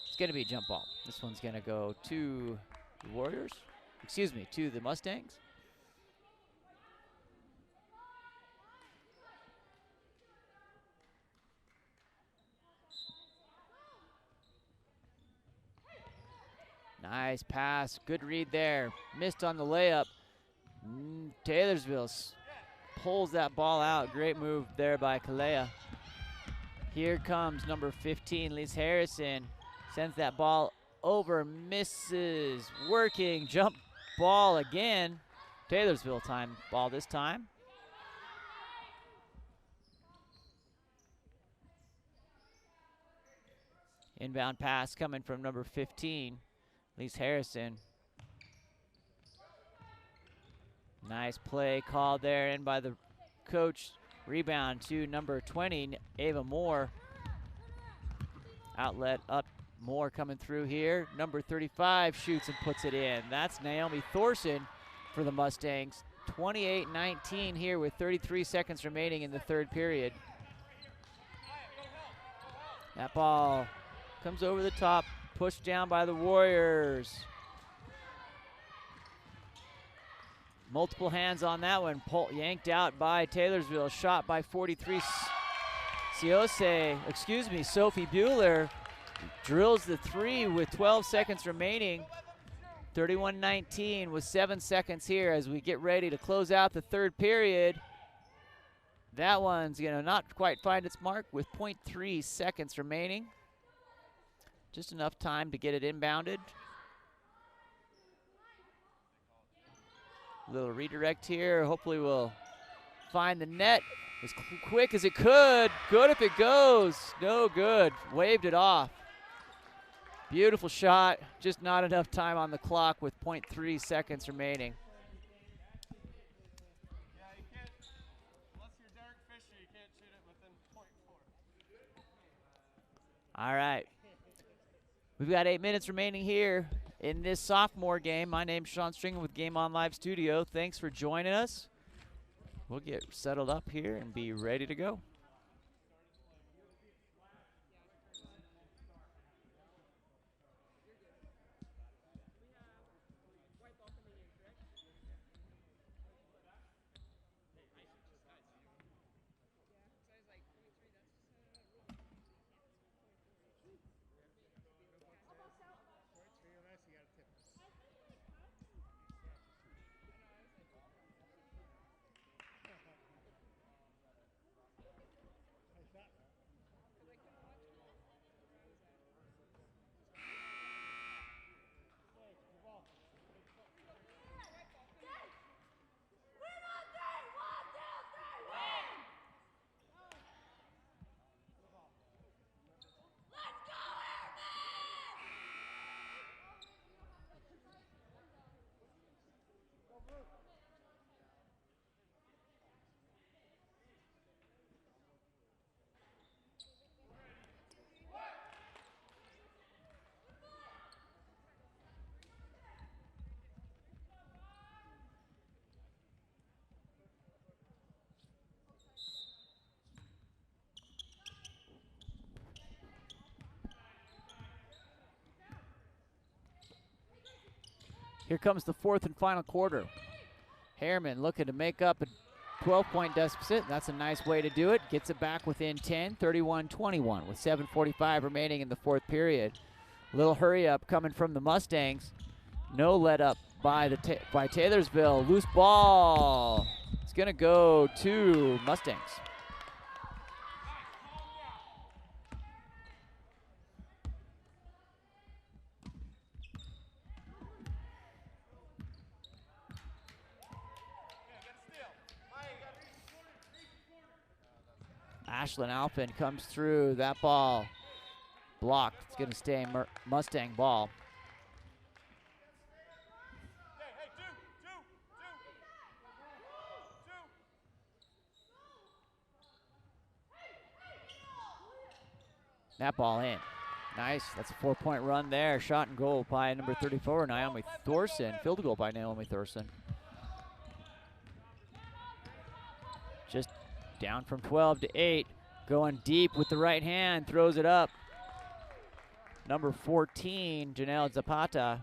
It's going to be a jump ball. This one's going to go to the Warriors. Excuse me, to the Mustangs. Nice pass, good read there. Missed on the layup. Taylorsville pulls that ball out. Great move there by Kalea. Here comes number 15, Lise Harrison. Sends that ball over, misses. Working, jump ball again. Taylorsville time, ball this time. Inbound pass coming from number 15. Lise Harrison. Nice play called there in by the coach. Rebound to number 20, Ava Moore. Outlet up, Moore coming through here. Number 35 shoots and puts it in. That's Naomi Thorson for the Mustangs. 28-19 here with 33 seconds remaining in the third period. That ball comes over the top. Pushed down by the Warriors. Multiple hands on that one. Yanked out by Taylorsville. Shot by 43. Sophie Bueller drills the 3 with 12 seconds remaining. 31-19 with 7 seconds here as we get ready to close out the third period. That one's gonna not quite find its mark with 0.3 seconds remaining. Just enough time to get it inbounded. Little redirect here. Hopefully we'll find the net as quick as it could. Good if it goes. No good. Waved it off. Beautiful shot. Just not enough time on the clock with 0.3 seconds remaining. Yeah, you can't, unless you're Derek Fisher, you can't shoot it within 0.4. All right. We've got 8 minutes remaining here in this sophomore game. My name's Sean Stringer with Game On Live Studio. Thanks for joining us. We'll get settled up here and be ready to go. Here comes the fourth and final quarter. Herriman looking to make up a 12-point deficit. That's a nice way to do it. Gets it back within 10, 31-21 with 7:45 remaining in the fourth period. Little hurry up coming from the Mustangs. No let up by Taylorsville. Loose ball. It's going to go to Mustangs. Ashlyn Alpin comes through. That ball blocked. It's going to stay Mustang ball. That ball in. Nice. That's a 4-point run there. Shot and goal by number 34, Naomi Thorson. Field goal by Naomi Thorson. Just down from 12 to 8. Going deep with the right hand. Throws it up. Number 14, Janelle Zapata.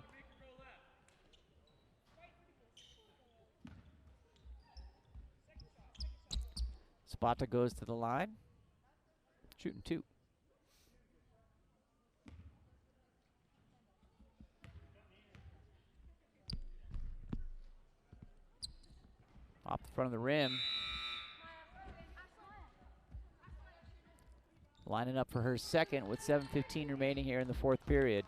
Zapata goes to the line. Shooting 2. Off the front of the rim. Lining up for her second with 7:15 remaining here in the fourth period.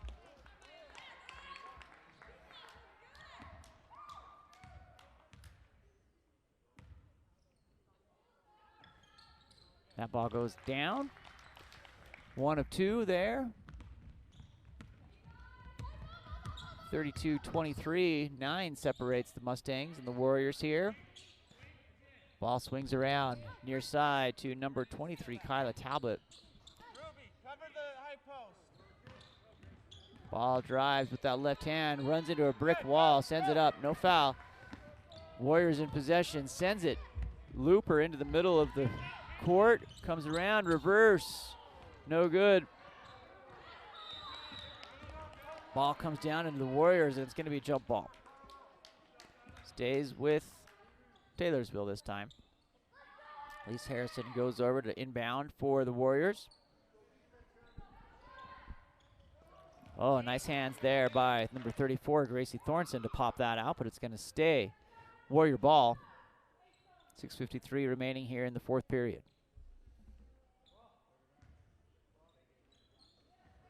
That ball goes down. 1 of 2 there. 32-23. 9 separates the Mustangs and the Warriors here. Ball swings around near side to number 23, Kyla Talbot. Ruby, cover the high post. Ball drives with that left hand, runs into a brick wall, sends it up, no foul. Warriors in possession, sends it. Looper into the middle of the court, comes around, reverse, no good. Ball comes down into the Warriors, and it's going to be a jump ball. Stays with Taylorsville this time. Elise Harrison goes over to inbound for the Warriors. Oh, nice hands there by number 34, Gracie Thornton, to pop that out, but it's going to stay Warrior ball. 6:53 remaining here in the fourth period.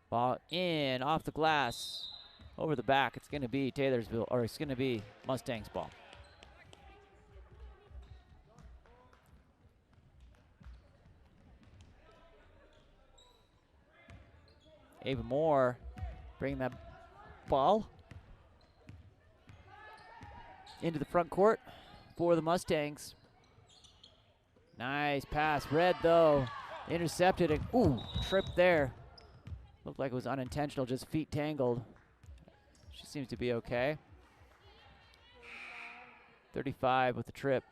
Ball in, off the glass, over the back. It's going to be Taylorsville, or it's going to be Mustangs ball. Ava Moore bringing that ball into the front court for the Mustangs. Nice pass. Red, though, intercepted. And, ooh, tripped there. Looked like it was unintentional, just feet tangled. She seems to be okay. 35 with the trip.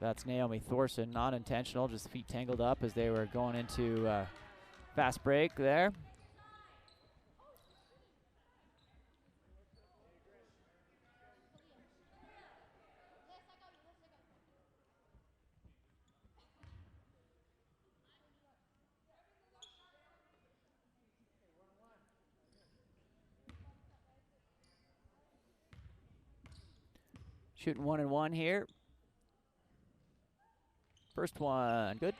That's Naomi Thorson. Not intentional, just feet tangled up as they were going into fast break there. Shooting 1 and 1 here. First one, good.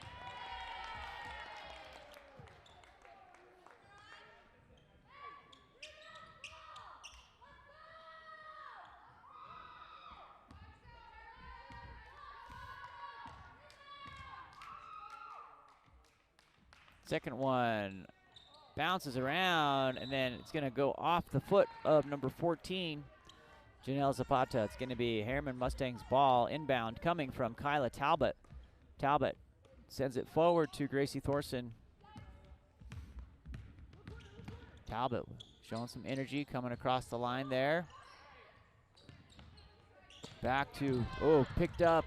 Second one bounces around, and then it's going to go off the foot of number 14, Janelle Zapata. It's going to be Herriman Mustangs ball inbound coming from Kyla Talbot. Talbot sends it forward to Gracie Thorson. Talbot showing some energy coming across the line there. Back to, oh, picked up.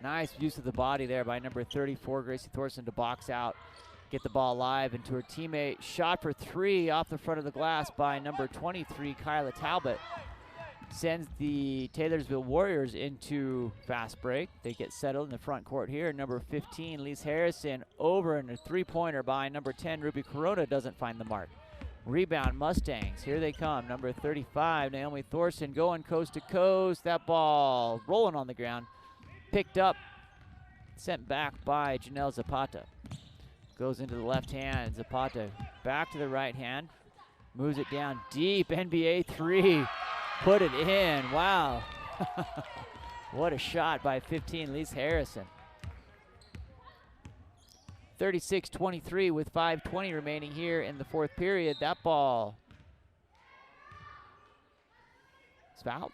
Nice use of the body there by number 34, Gracie Thorson, to box out. Get the ball live into her teammate. Shot for 3 off the front of the glass by number 23, Kyla Talbot. sends the Taylorsville Warriors into fast break. They get settled in the front court here. Number 15, Lise Harrison, over and a three-pointer by number 10, Ruby Corona, doesn't find the mark. Rebound, Mustangs. Here they come. Number 35, Naomi Thorson, going coast to coast. That ball rolling on the ground. Picked up, sent back by Janelle Zapata. Goes into the left hand. Zapata back to the right hand. Moves it down deep. NBA three. Put it in. Wow. What a shot by 15, Lise Harrison. 36-23 with 5:20 remaining here in the fourth period. That ball is fouled.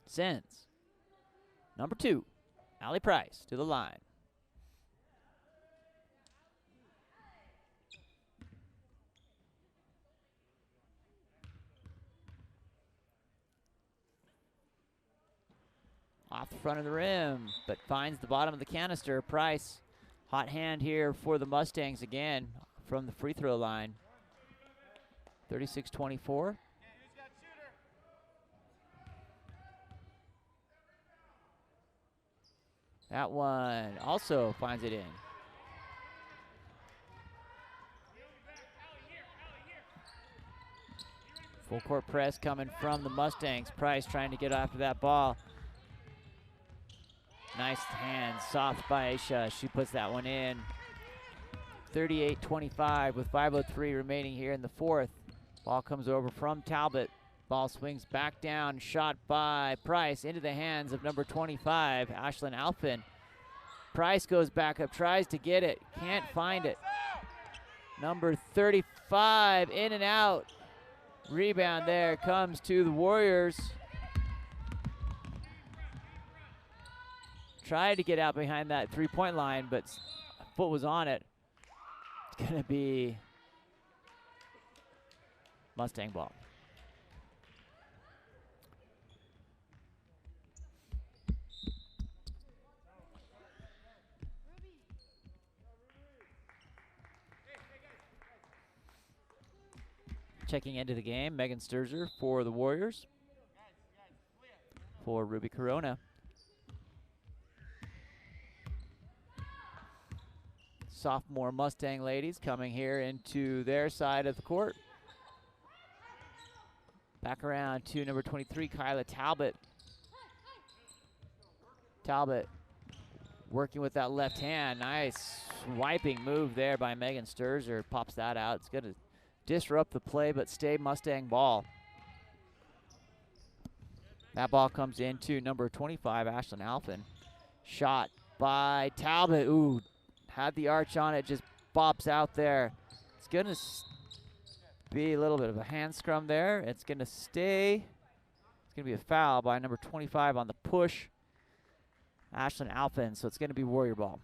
Sends number 2, Allie Price, to the line. Off the front of the rim, but finds the bottom of the canister. Price, hot hand here for the Mustangs again from the free throw line. 36-24. That one also finds it in. Full court press coming from the Mustangs. Price trying to get after that ball. Nice hand, soft by Aisha. She puts that one in. 38-25 with 5:03 remaining here in the fourth. Ball comes over from Talbot. Ball swings back down, shot by Price into the hands of number 25, Ashlyn Alphin. Price goes back up, tries to get it, can't find it. Number 35, in and out. Rebound there comes to the Warriors. Tried to get out behind that three-point line, but foot was on it. It's gonna be Mustang ball. Checking into the game, Megan Sturzer for the Warriors. For Ruby Corona. Sophomore Mustang ladies coming here into their side of the court. Back around to number 23, Kyla Talbot. Talbot working with that left hand. Nice swiping move there by Megan Sturzer. Pops that out. It's going to disrupt the play, but stay Mustang ball. That ball comes into number 25, Ashlyn Alphin. Shot by Talbot. Ooh. Had the arch on it, just bops out there. It's going to be a little bit of a hand scrum there. It's going to stay. It's going to be a foul by number 25 on the push, Ashlyn Alphin. So it's going to be Warrior ball.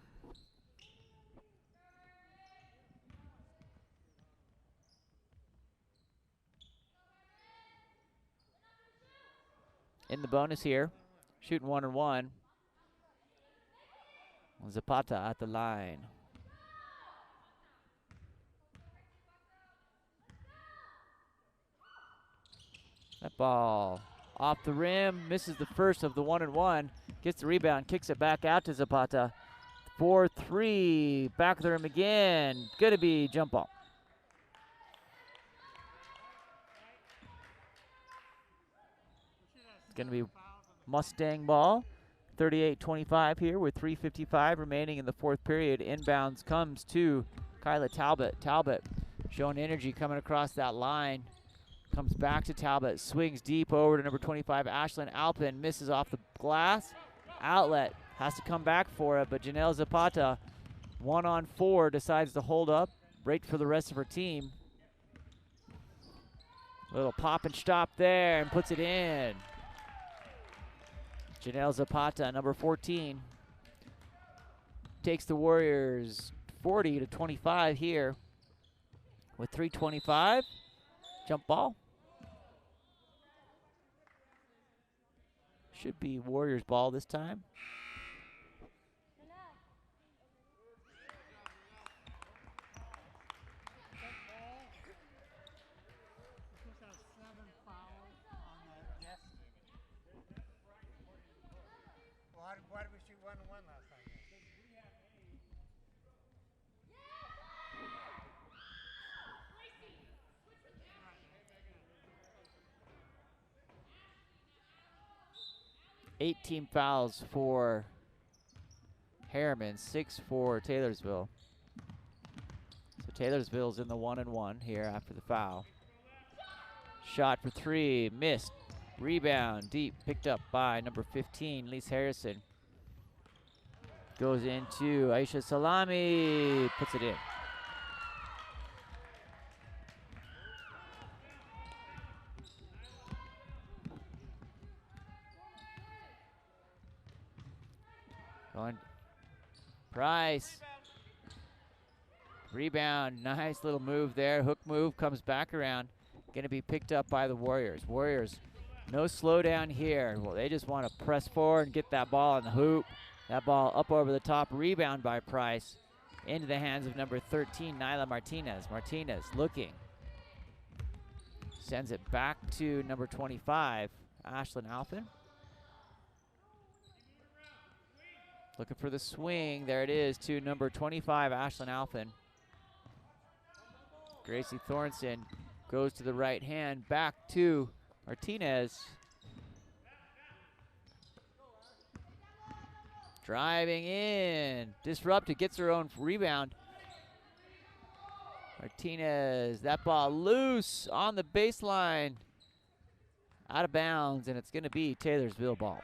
In the bonus here, shooting 1-on-1. Zapata at the line. That ball off the rim, misses the first of the 1-and-1, gets the rebound, kicks it back out to Zapata. 4-3, back of the rim again, gonna be jump ball. It's gonna be Mustang ball. 38-25 here with 3:55 remaining in the fourth period. Inbounds comes to Kyla Talbot. Talbot showing energy coming across that line. Comes back to Talbot, swings deep over to number 25, Ashlyn Alpin. Misses off the glass. Outlet, has to come back for it, but Janelle Zapata, 1-on-4, decides to hold up, break for the rest of her team. Little pop and stop there and puts it in. Janelle Zapata, number 14, takes the Warriors 40-25 here with 3:25. Jump ball. Should be Warriors ball this time. 8 team fouls for Herriman, 6 for Taylorsville. So Taylorsville's in the 1-1 here after the foul. Shot for 3, missed. Rebound, deep, picked up by number 15, Lise Harrison. Goes into Aisha Salami, puts it in. Going Price. Rebound, nice little move there. Hook move, comes back around. Gonna be picked up by the Warriors. Warriors, no slowdown here. Well, they just want to press forward and get that ball in the hoop. That ball up over the top, rebound by Price. Into the hands of number 13, Nyla Martinez. Martinez looking. Sends it back to number 25, Ashlyn Alphen. Looking for the swing. There it is to number 25, Ashlyn Alphen. Gracie Thornton goes to the right hand, back to Martinez. Driving in, disrupted, gets her own rebound. Martinez, that ball loose on the baseline. Out of bounds, and it's gonna be Taylorsville ball.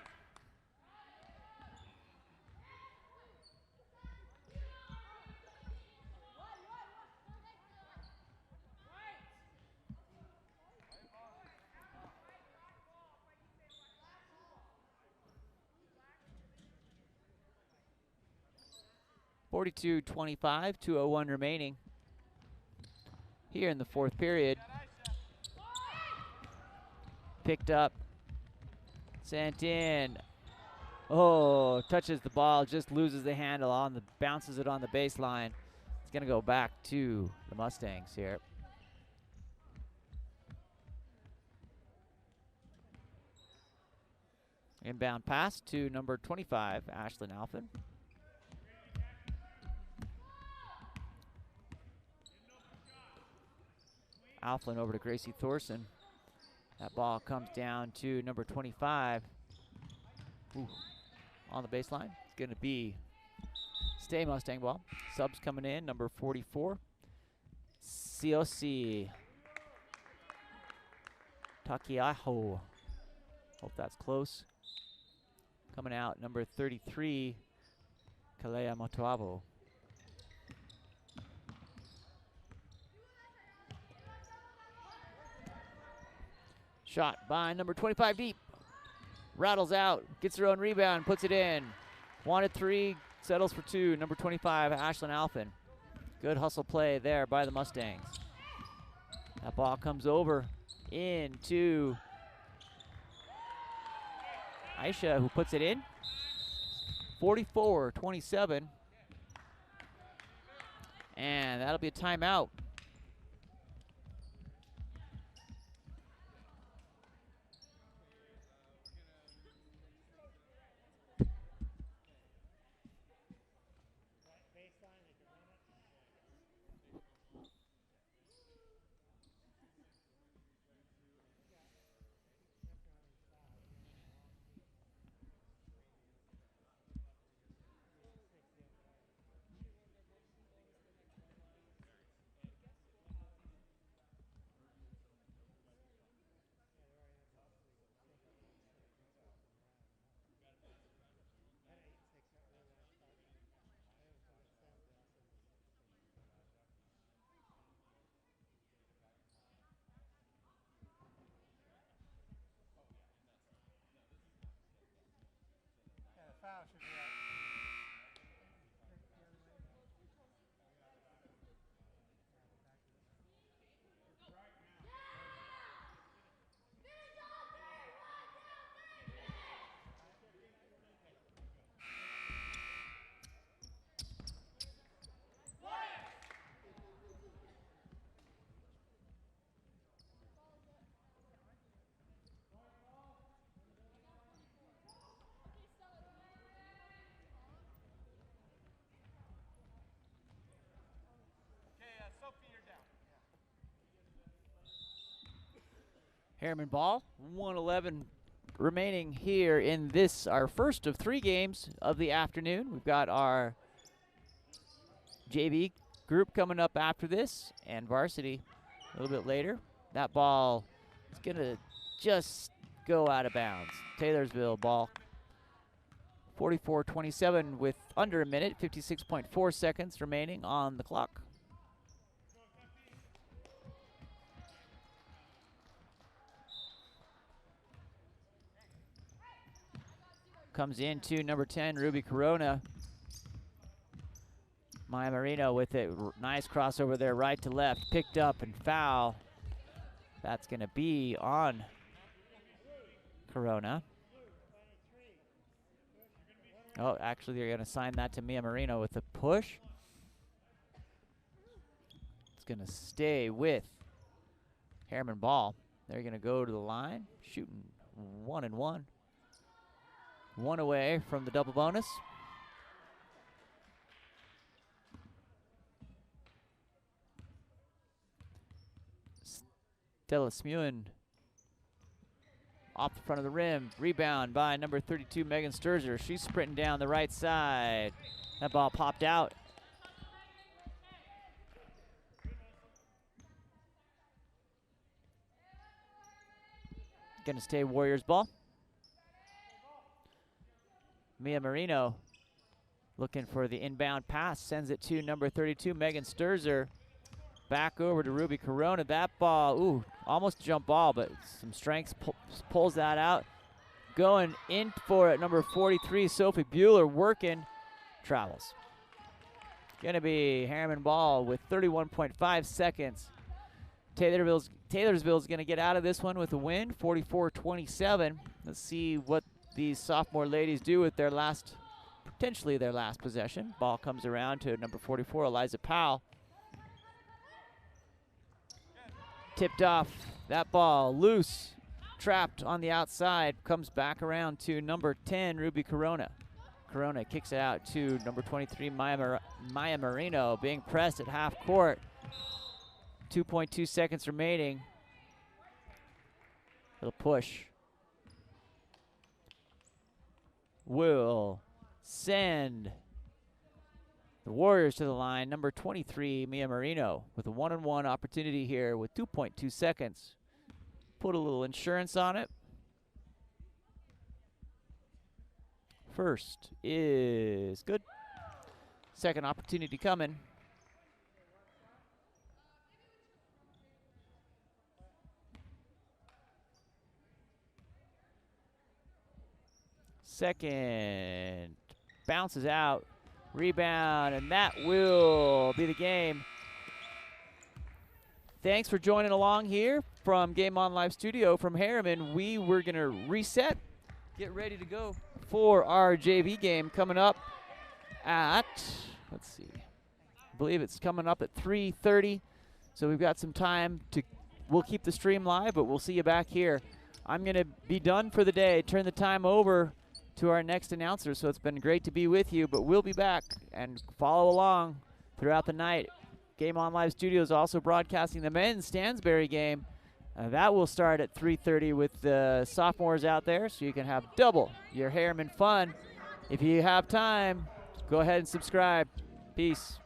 .42-25, 2:01 remaining here in the fourth period. Picked up, sent in. Oh, touches the ball, just loses the handle on the, bounces it on the baseline. It's gonna go back to the Mustangs here. Inbound pass to number 25, Ashlyn Alphen. Alphen over to Gracie Thorson. That ball comes down to number 25. Ooh, on the baseline. It's going to be stay Mustang ball. Subs coming in, number 44. Siosi Takiaho. Hope that's close. Coming out, number 33, Kalea Motuavo. Shot by number 25 deep. Rattles out, gets her own rebound, puts it in. Wanted 3, settles for 2. Number 25, Ashlyn Alphen. Good hustle play there by the Mustangs. That ball comes over into Aisha, who puts it in. 44-27. And that'll be a timeout. Foul should be out. Herriman ball, 1:11 remaining here in this, our first of 3 games of the afternoon. We've got our JV group coming up after this, and varsity a little bit later. That ball is going to just go out of bounds. Taylorsville ball. 44-27 with under a minute, 56.4 seconds remaining on the clock. Comes into number 10, Ruby Corona. Maya Marino with it. Nice crossover there, right to left. Picked up and foul. That's going to be on Corona. Oh, actually, they're going to sign that to Mia Marino with a push. It's going to stay with Herriman ball. They're going to go to the line, shooting 1 and 1. 1 away from the double bonus. Stella Smewen off the front of the rim. Rebound by number 32, Megan Sturzer. She's sprinting down the right side. That ball popped out. Gonna stay Warriors ball. Mia Marino looking for the inbound pass. Sends it to number 32, Megan Sturzer. Back over to Ruby Corona. That ball, ooh, almost a jump ball, but some strength pulls that out. Going in for it, number 43, Sophie Bueller working. Travels. Gonna be Herriman ball with 31.5 seconds. Taylorsville's gonna get out of this one with a win, 44-27. Let's see what these sophomore ladies do with their last, potentially their last possession. Ball comes around to number 44, Eliza Powell. Tipped off, that ball loose, trapped on the outside, comes back around to number 10, Ruby Corona. Corona kicks it out to number 23, Maya Marino, being pressed at half court. 2.2 seconds remaining. Little push. Will send the Warriors to the line. Number 23, Mia Marino, with a one-on-one opportunity here with 2.2 seconds. Put a little insurance on it. First is good. Second opportunity coming. Second bounces out. Rebound, and that will be the game. Thanks for joining along here from Game On Live Studio from Herriman. We were going to reset, get ready to go for our JV game coming up at, let's see, I believe it's coming up at 3:30. So we've got some time to, we'll keep the stream live, but we'll see you back here. I'm going to be done for the day, turn the time over to our next announcer. So it's been great to be with you, but we'll be back and follow along throughout the night. Game On Live Studios also broadcasting the men's Stansbury game. That will start at 3:30 with the sophomores out there, so you can have double your Herriman fun. If you have time, go ahead and subscribe. Peace.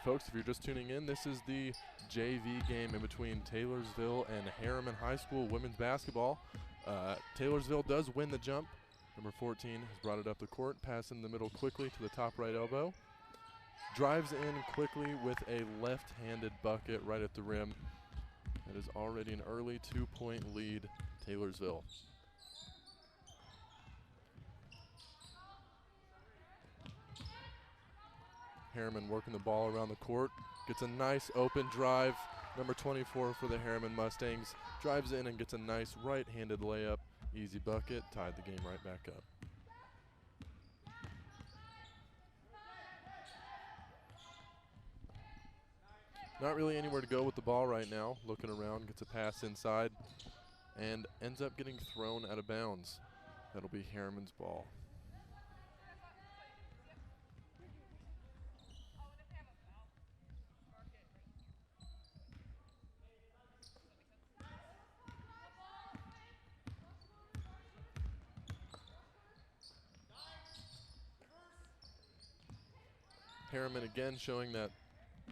right, folks, if you're just tuning in, this is the JV game in between Taylorsville and Herriman High School women's basketball. Taylorsville does win the jump. Number 14 has brought it up the court, pass in the middle quickly to the top right elbow. Drives in quickly with a left-handed bucket right at the rim. That is already an early 2-point lead, Taylorsville. Herriman working the ball around the court. Gets a nice open drive. Number 24 for the Herriman Mustangs. Drives in and gets a nice right-handed layup. Easy bucket. Tied the game right back up. Not really anywhere to go with the ball right now. Looking around, gets a pass inside, and ends up getting thrown out of bounds. That'll be Herriman's ball. Herriman again showing that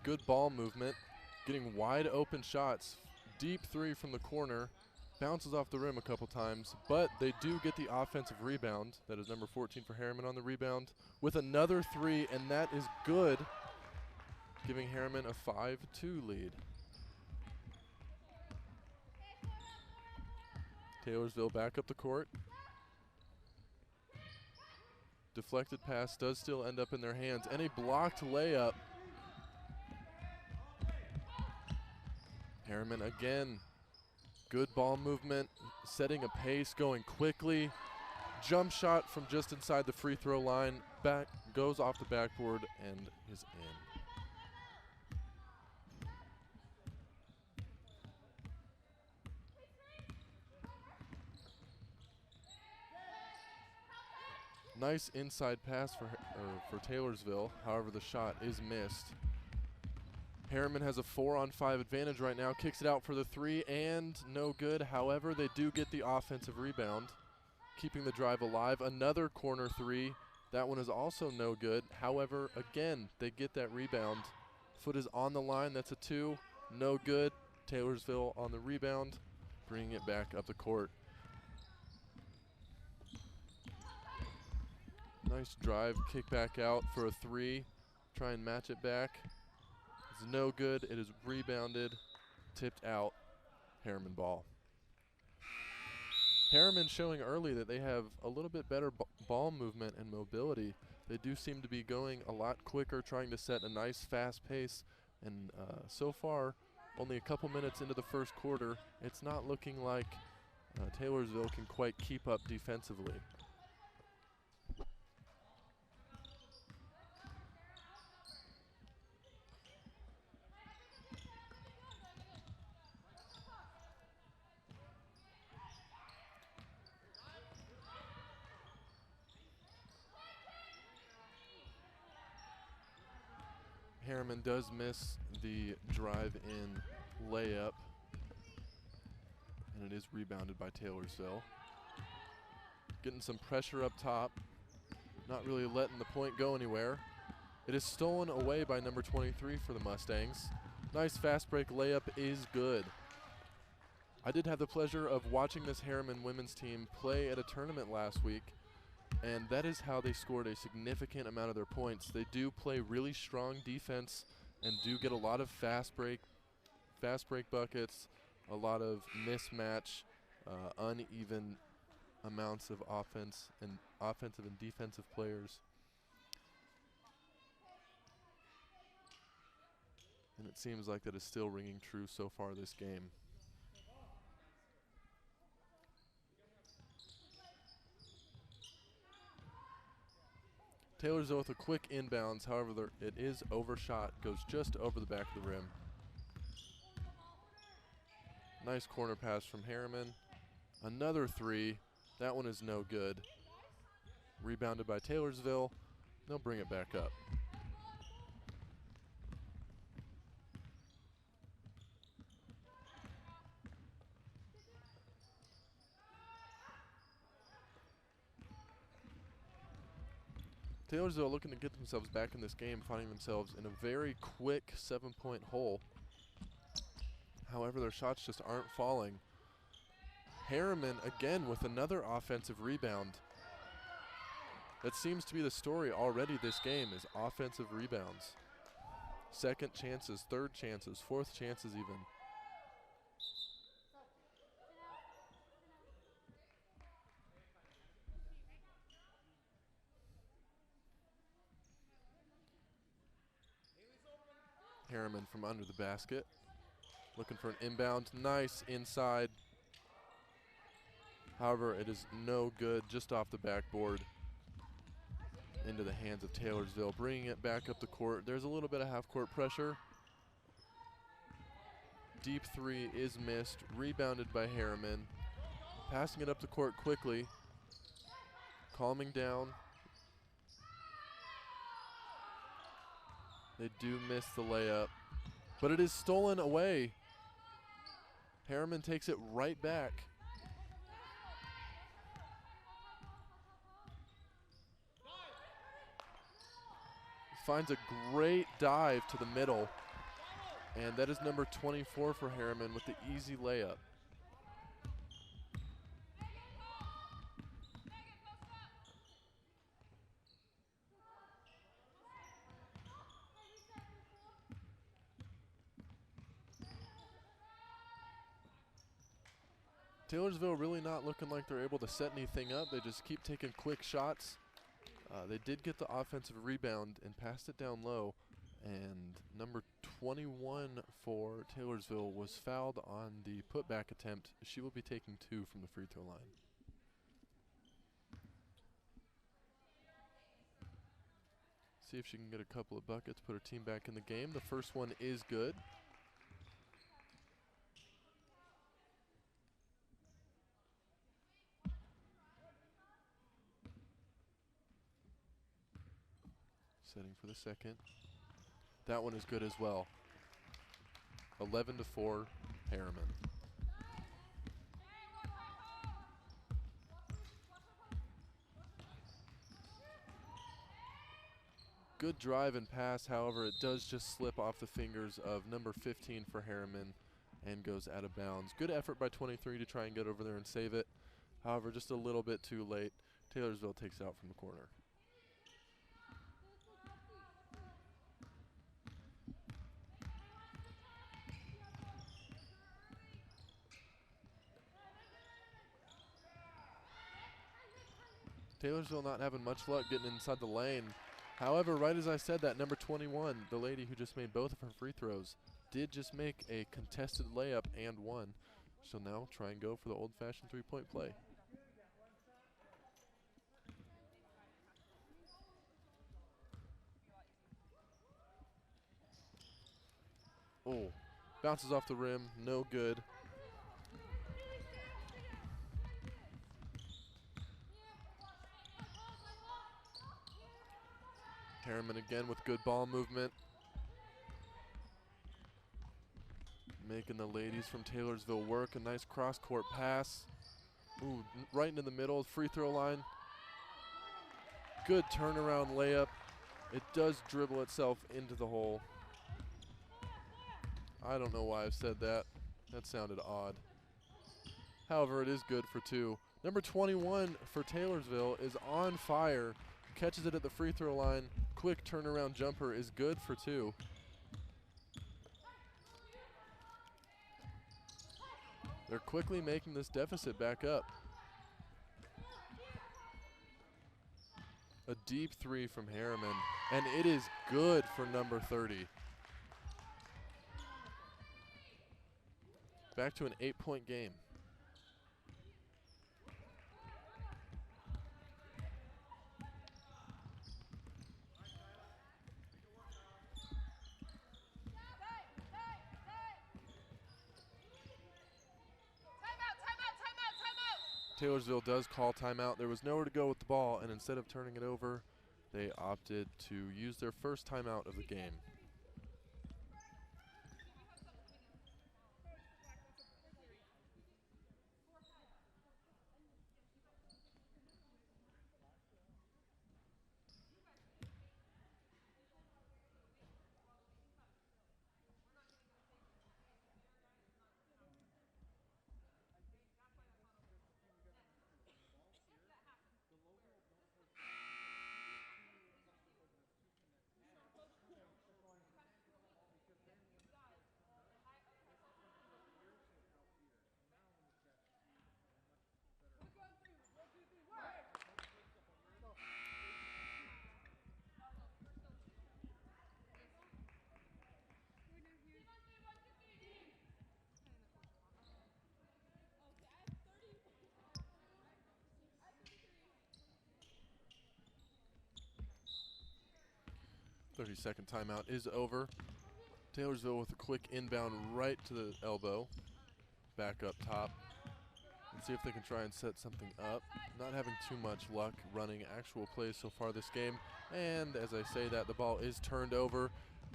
good ball movement, getting wide open shots. Deep three from the corner, bounces off the rim a couple times, but they do get the offensive rebound. That is number 14 for Herriman on the rebound with another three, and that is good, giving Herriman a 5-2 lead. Taylorsville back up the court. Deflected pass does still end up in their hands, and a blocked layup. Herriman again, good ball movement, setting a pace, going quickly. Jump shot from just inside the free throw line, back goes off the backboard and is in. Nice inside pass for Taylorsville. However, the shot is missed. Herriman has a 4-on-5 advantage right now. Kicks it out for the three and no good. However, they do get the offensive rebound, keeping the drive alive. Another corner three. That one is also no good. However, again, they get that rebound. Foot is on the line. That's a 2. No good. Taylorsville on the rebound, bringing it back up the court. Nice drive, kick back out for a 3. Try and match it back. It's no good. It is rebounded, tipped out. Herriman ball. Herriman showing early that they have a little bit better ball movement and mobility. They do seem to be going a lot quicker, trying to set a nice fast pace. And so far, only a couple minutes into the first quarter, it's not looking like Taylorsville can quite keep up defensively. Herriman does miss the drive-in layup, and it is rebounded by Taylorsville. Getting some pressure up top, not really letting the point go anywhere. It is stolen away by number 23 for the Mustangs. Nice fast break layup is good. I did have the pleasure of watching this Herriman women's team play at a tournament last week, and that is how they scored a significant amount of their points. They do play really strong defense and do get a lot of fast break buckets, a lot of mismatch, uneven amounts of offensive and defensive players. And it seems like that is still ringing true so far this game. Taylorsville with a quick inbounds, however, it is overshot, goes just over the back of the rim. Nice corner pass from Herriman. Another 3, that one is no good. Rebounded by Taylorsville, they'll bring it back up. Taylorsville looking to get themselves back in this game, finding themselves in a very quick 7-point hole. However, their shots just aren't falling. Herriman again with another offensive rebound. That seems to be the story already this game, is offensive rebounds. Second chances, third chances, fourth chances even. Herriman from under the basket. Looking for an inbound. Nice inside. However, it is no good, just off the backboard. Into the hands of Taylorsville, bringing it back up the court. There's a little bit of half-court pressure. Deep three is missed, rebounded by Herriman. Passing it up the court quickly. Calming down. They do miss the layup, but it is stolen away. Herriman takes it right back. Finds a great dive to the middle, and that is number 24 for Herriman with the easy layup. Taylorsville really not looking like they're able to set anything up. They just keep taking quick shots. They did get the offensive rebound and passed it down low. And number 21 for Taylorsville was fouled on the putback attempt. She will be taking 2 from the free throw line. See if she can get a couple of buckets, put her team back in the game. The first one is good. Setting for the second. That one is good as well. 11-4, Herriman. Good drive and pass, however, it does just slip off the fingers of number 15 for Herriman and goes out of bounds. Good effort by 23 to try and get over there and save it. However, just a little bit too late. Taylorsville takes out from the corner. Taylorsville not having much luck getting inside the lane. However, right as I said that, number 21, the lady who just made both of her free throws, did just make a contested layup and one. So now try and go for the old-fashioned three-point play. Oh, bounces off the rim, no good. Herriman again with good ball movement. Making the ladies from Taylorsville work. A nice cross-court pass. Ooh, right into the middle, free throw line. Good turnaround layup. It does dribble itself into the hole. I don't know why I said that. That sounded odd. However, it is good for 2. Number 21 for Taylorsville is on fire. Catches it at the free throw line. Quick turnaround jumper is good for 2. They're quickly making this deficit back up. A deep 3 from Herriman, and it is good for number 30. Back to an 8-point game. Taylorsville does call timeout. There was nowhere to go with the ball, and instead of turning it over, they opted to use their first timeout of the game. 30-second timeout is over. Taylorsville with a quick inbound right to the elbow. Back up top. Let's see if they can try and set something up. Not having too much luck running actual plays so far this game. And as I say that, the ball is turned over.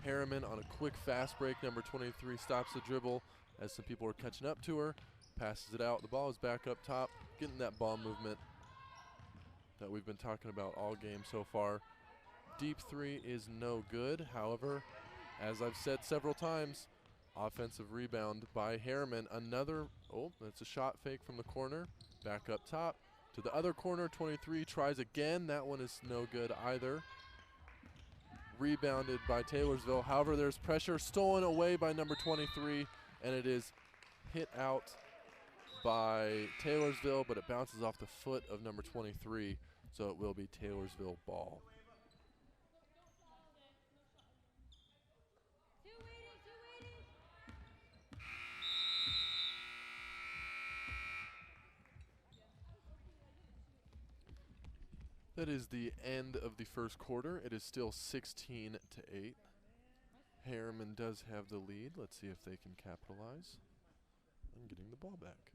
Herriman on a quick fast break. Number 23 stops the dribble as some people are catching up to her. Passes it out. The ball is back up top. Getting that ball movement that we've been talking about all game so far. Deep three is no good. However, as I've said several times, offensive rebound by Herriman. Another, oh, that's a shot fake from the corner. Back up top to the other corner. 23 tries again. That one is no good either. Rebounded by Taylorsville. However, there's pressure stolen away by number 23, and it is hit out by Taylorsville, but it bounces off the foot of number 23, so it will be Taylorsville ball. That is the end of the first quarter. It is still 16-8. Herriman does have the lead. Let's see if they can capitalize on getting the ball back.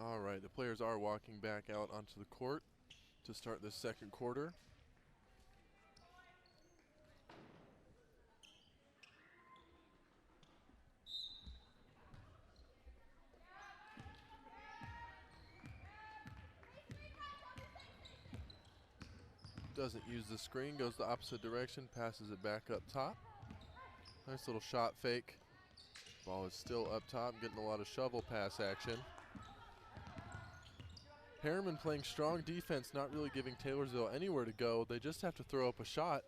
All right, the players are walking back out onto the court to start the second quarter. Doesn't use the screen, goes the opposite direction, passes it back up top. Nice little shot fake. Ball is still up top, getting a lot of shovel pass action. Herriman playing strong defense, not really giving Taylorsville anywhere to go. They just have to throw up a shot,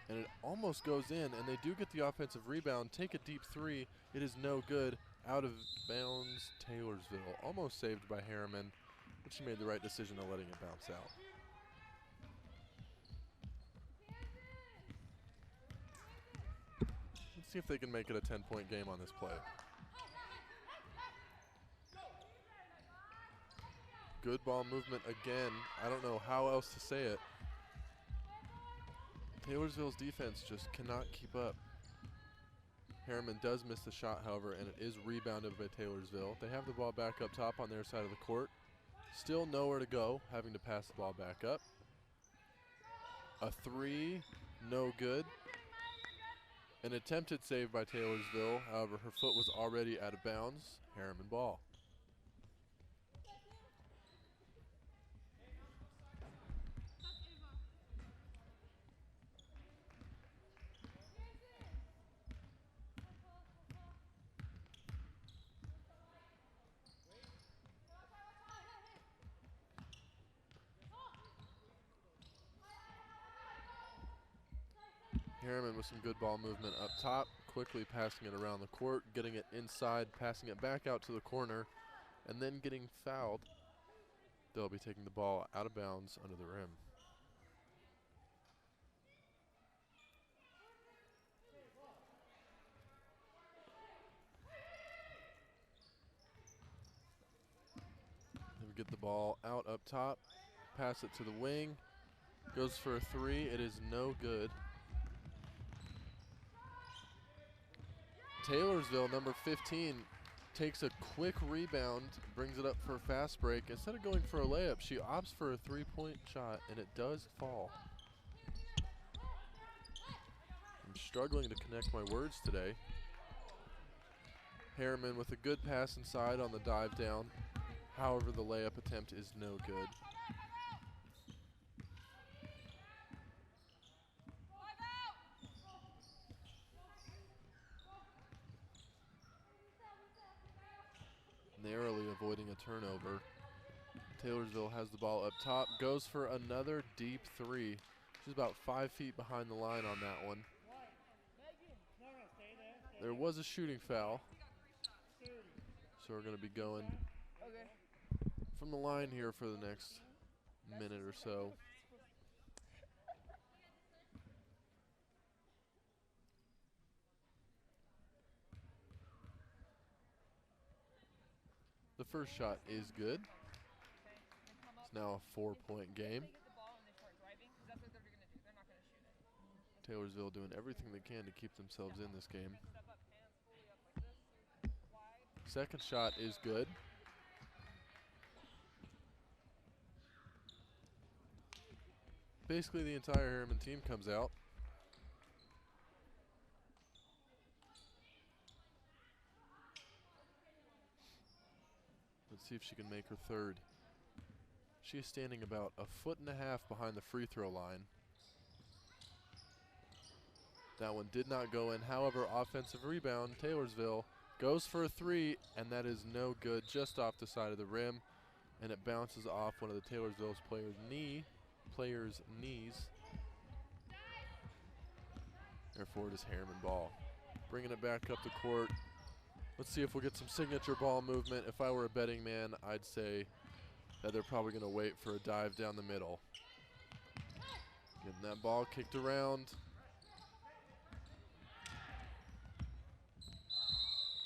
and it almost goes in, and they do get the offensive rebound, take a deep three. It is no good. Out of bounds, Taylorsville. Almost saved by Herriman, but she made the right decision of letting it bounce out. Let's see if they can make it a 10-point game on this play. Good ball movement again. I don't know how else to say it. Taylorsville's defense just cannot keep up. Herriman does miss the shot, however, and it is rebounded by Taylorsville. They have the ball back up top on their side of the court. Still nowhere to go, having to pass the ball back up. A three, no good. An attempted save by Taylorsville, however, her foot was already out of bounds. Herriman ball. Herriman with some good ball movement up top, quickly passing it around the court, getting it inside, passing it back out to the corner, and then getting fouled. They'll be taking the ball out of bounds under the rim. They get the ball out up top, pass it to the wing, goes for a three, it is no good. Taylorsville, number 15, takes a quick rebound, brings it up for a fast break. Instead of going for a layup, she opts for a three-point shot, and it does fall. I'm struggling to connect my words today. Herriman with a good pass inside on the dive down. However, the layup attempt is no good. Narrowly avoiding a turnover. Taylorsville has the ball up top, goes for another deep three. She's about 5 feet behind the line on that one. There was a shooting foul, so we're going to be going from the line here for the next minute or so. The first shot is good. It's now a 4-point game. Taylorsville doing everything they can to keep themselves in this game. Second shot is good. Basically, the entire Herriman team comes out. Let's see if she can make her third. She is standing about 1.5 feet behind the free throw line. That one did not go in. However, offensive rebound, Taylorsville goes for a three, and that is no good, just off the side of the rim, and it bounces off one of the Taylorsville's players' knees. Therefore, it is Herriman ball. Bringing it back up the court. Let's see if we'll get some signature ball movement. If I were a betting man, I'd say that they're probably going to wait for a dive down the middle. Getting that ball kicked around.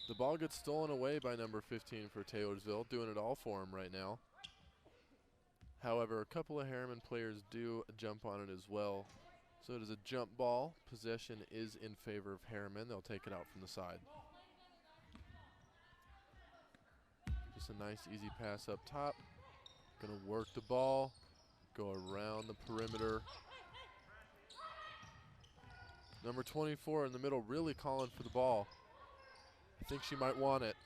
The ball gets stolen away by number 15 for Taylorsville, doing it all for him right now. However, a couple of Herriman players do jump on it as well. So it is a jump ball. Possession is in favor of Herriman. They'll take it out from the side. Just a nice easy pass up top. Gonna work the ball, go around the perimeter. Number 24 in the middle really calling for the ball. I think she might want it.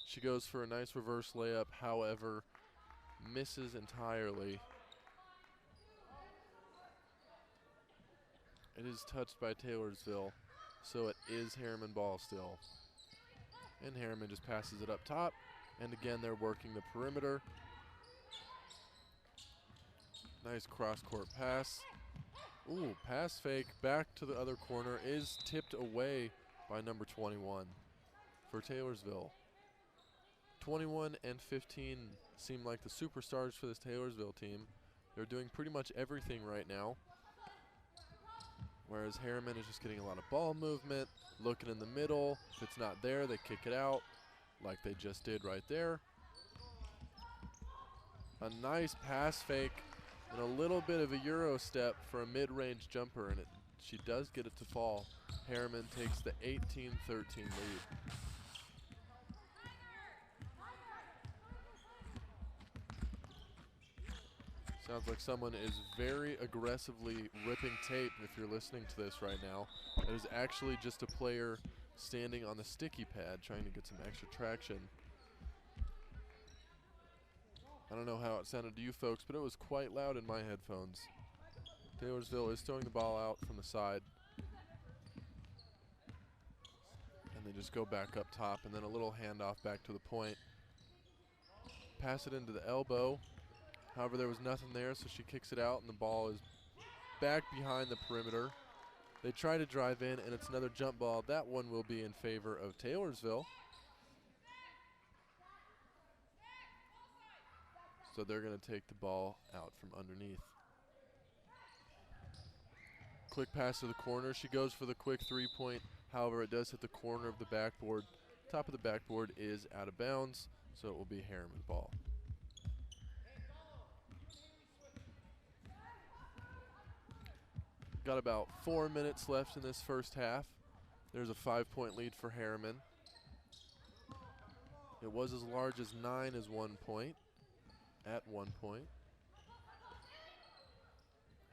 She goes for a nice reverse layup, however, misses entirely. It is touched by Taylorsville, so it is Herriman ball still. And Herriman just passes it up top, and again they're working the perimeter. Nice cross-court pass. Ooh, pass fake back to the other corner is tipped away by number 21 for Taylorsville. 21 and 15 seem like the superstars for this Taylorsville team. They're doing pretty much everything right now. Whereas Herriman is just getting a lot of ball movement, looking in the middle. If it's not there, they kick it out like they just did right there. A nice pass fake and a little bit of a Euro step for a mid-range jumper, and she does get it to fall. Herriman takes the 18-13 lead. Sounds like someone is very aggressively ripping tape if you're listening to this right now. It is actually just a player standing on the sticky pad trying to get some extra traction. I don't know how it sounded to you folks, but it was quite loud in my headphones. Taylorsville is throwing the ball out from the side. And they just go back up top, and then a little handoff back to the point. Pass it into the elbow. However, there was nothing there, so she kicks it out, and the ball is back behind the perimeter. They try to drive in, and it's another jump ball. That one will be in favor of Taylorsville. So they're going to take the ball out from underneath. Quick pass to the corner. She goes for the quick three-point. However, it does hit the corner of the backboard. Top of the backboard is out of bounds, so it will be Herriman ball. Got about 4 minutes left in this first half. There's a 5-point lead for Herriman. It was as large as 9 as 1 point, at 1 point.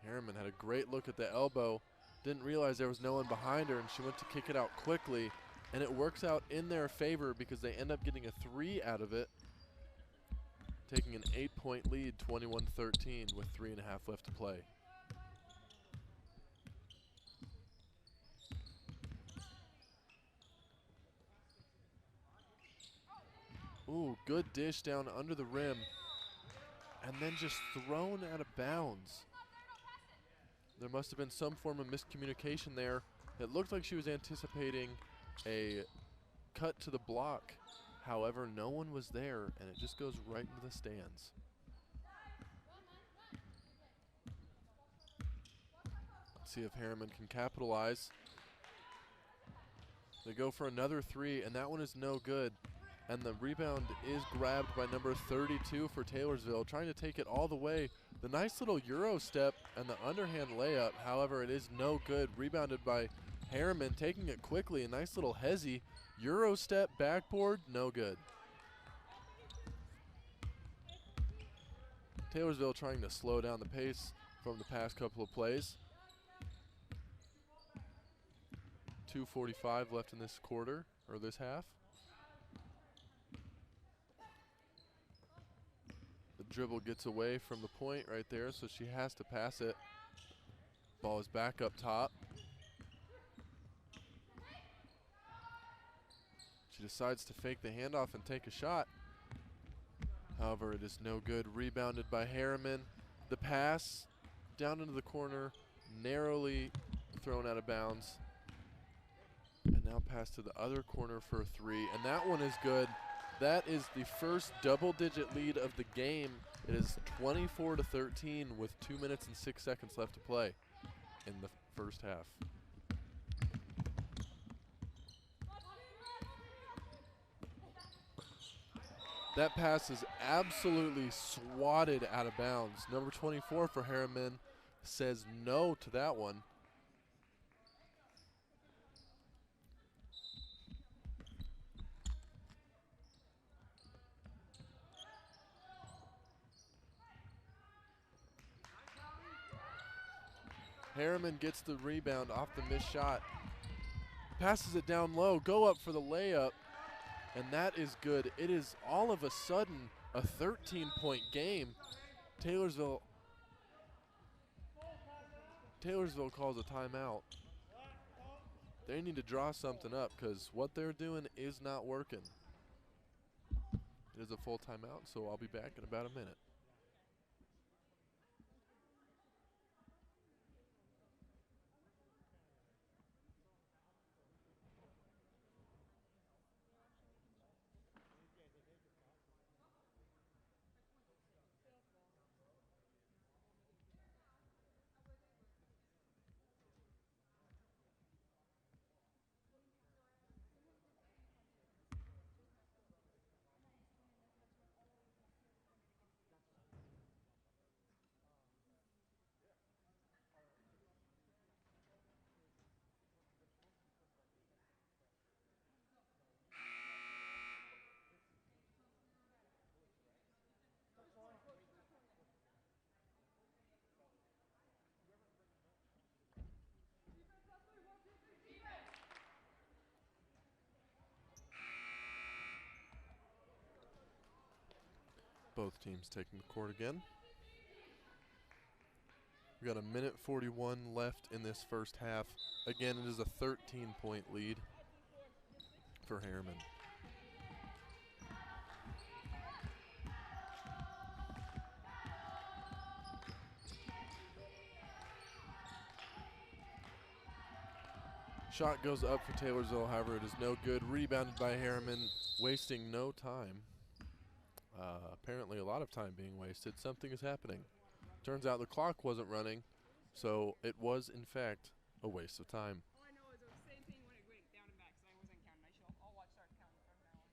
Herriman had a great look at the elbow, didn't realize there was no one behind her, and she went to kick it out quickly, and it works out in their favor because they end up getting a 3 out of it, taking an 8-point lead, 21-13, with 3.5 left to play. Ooh, good dish down under the rim, and then just thrown out of bounds. There must have been some form of miscommunication there. It looked like she was anticipating a cut to the block. However, no one was there, and it just goes right into the stands. Let's see if Herriman can capitalize. They go for another 3, and that one is no good. And the rebound is grabbed by number 32 for Taylorsville, trying to take it all the way. The nice little Euro step and the underhand layup, however, it is no good. Rebounded by Herriman, taking it quickly. A nice little hezzy. Euro step, backboard, no good. Taylorsville trying to slow down the pace from the past couple of plays. 2:45 left in this quarter, or this half. The dribble gets away from the point right there, so she has to pass it. Ball is back up top. She decides to fake the handoff and take a shot. However, it is no good. Rebounded by Herriman. The pass down into the corner, narrowly thrown out of bounds. And now pass to the other corner for a 3, and that one is good. That is the first double-digit lead of the game. It is 24-13 with 2 minutes and 6 seconds left to play in the first half. That pass is absolutely swatted out of bounds. Number 24 for Herriman says no to that one. Herriman gets the rebound off the missed shot. Passes it down low, go up for the layup, and that is good. It is all of a sudden a 13-point game. Taylorsville calls a timeout. They need to draw something up because what they're doing is not working. It is a full timeout, so I'll be back in about a minute. Both teams taking the court again. We got a minute 41 left in this first half. Again, it is a 13-point lead for Herriman. Shot goes up for Taylorsville, however, it is no good. Rebounded by Herriman, wasting no time. Apparently a lot of time being wasted. Something is happening. Turns out the clock wasn't running, so it was, in fact, a waste of time. All I know is it was the same thing when it went down and back, so I wasn't counting. I'll watch start counting from now on.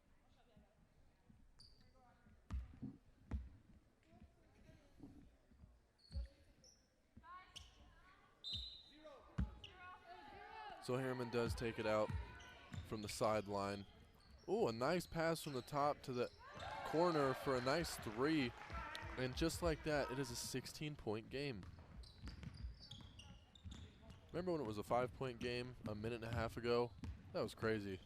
So Herriman does take it out from the sideline. Ooh, a nice pass from the top to the corner for a nice 3. And just like that, it is a 16-point game. Remember when it was a 5-point game a minute and a half ago? That was crazy.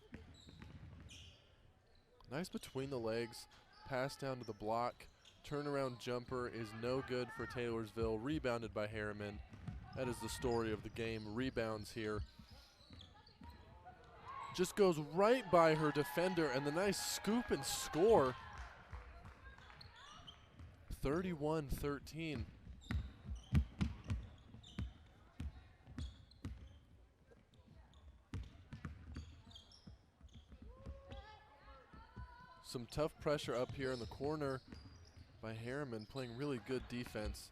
Nice between the legs, pass down to the block. Turnaround jumper is no good for Taylorsville. Rebounded by Herriman. That is the story of the game. Rebounds here. Just goes right by her defender, and the nice scoop and score. 31-13. Some tough pressure up here in the corner by Herriman, playing really good defense.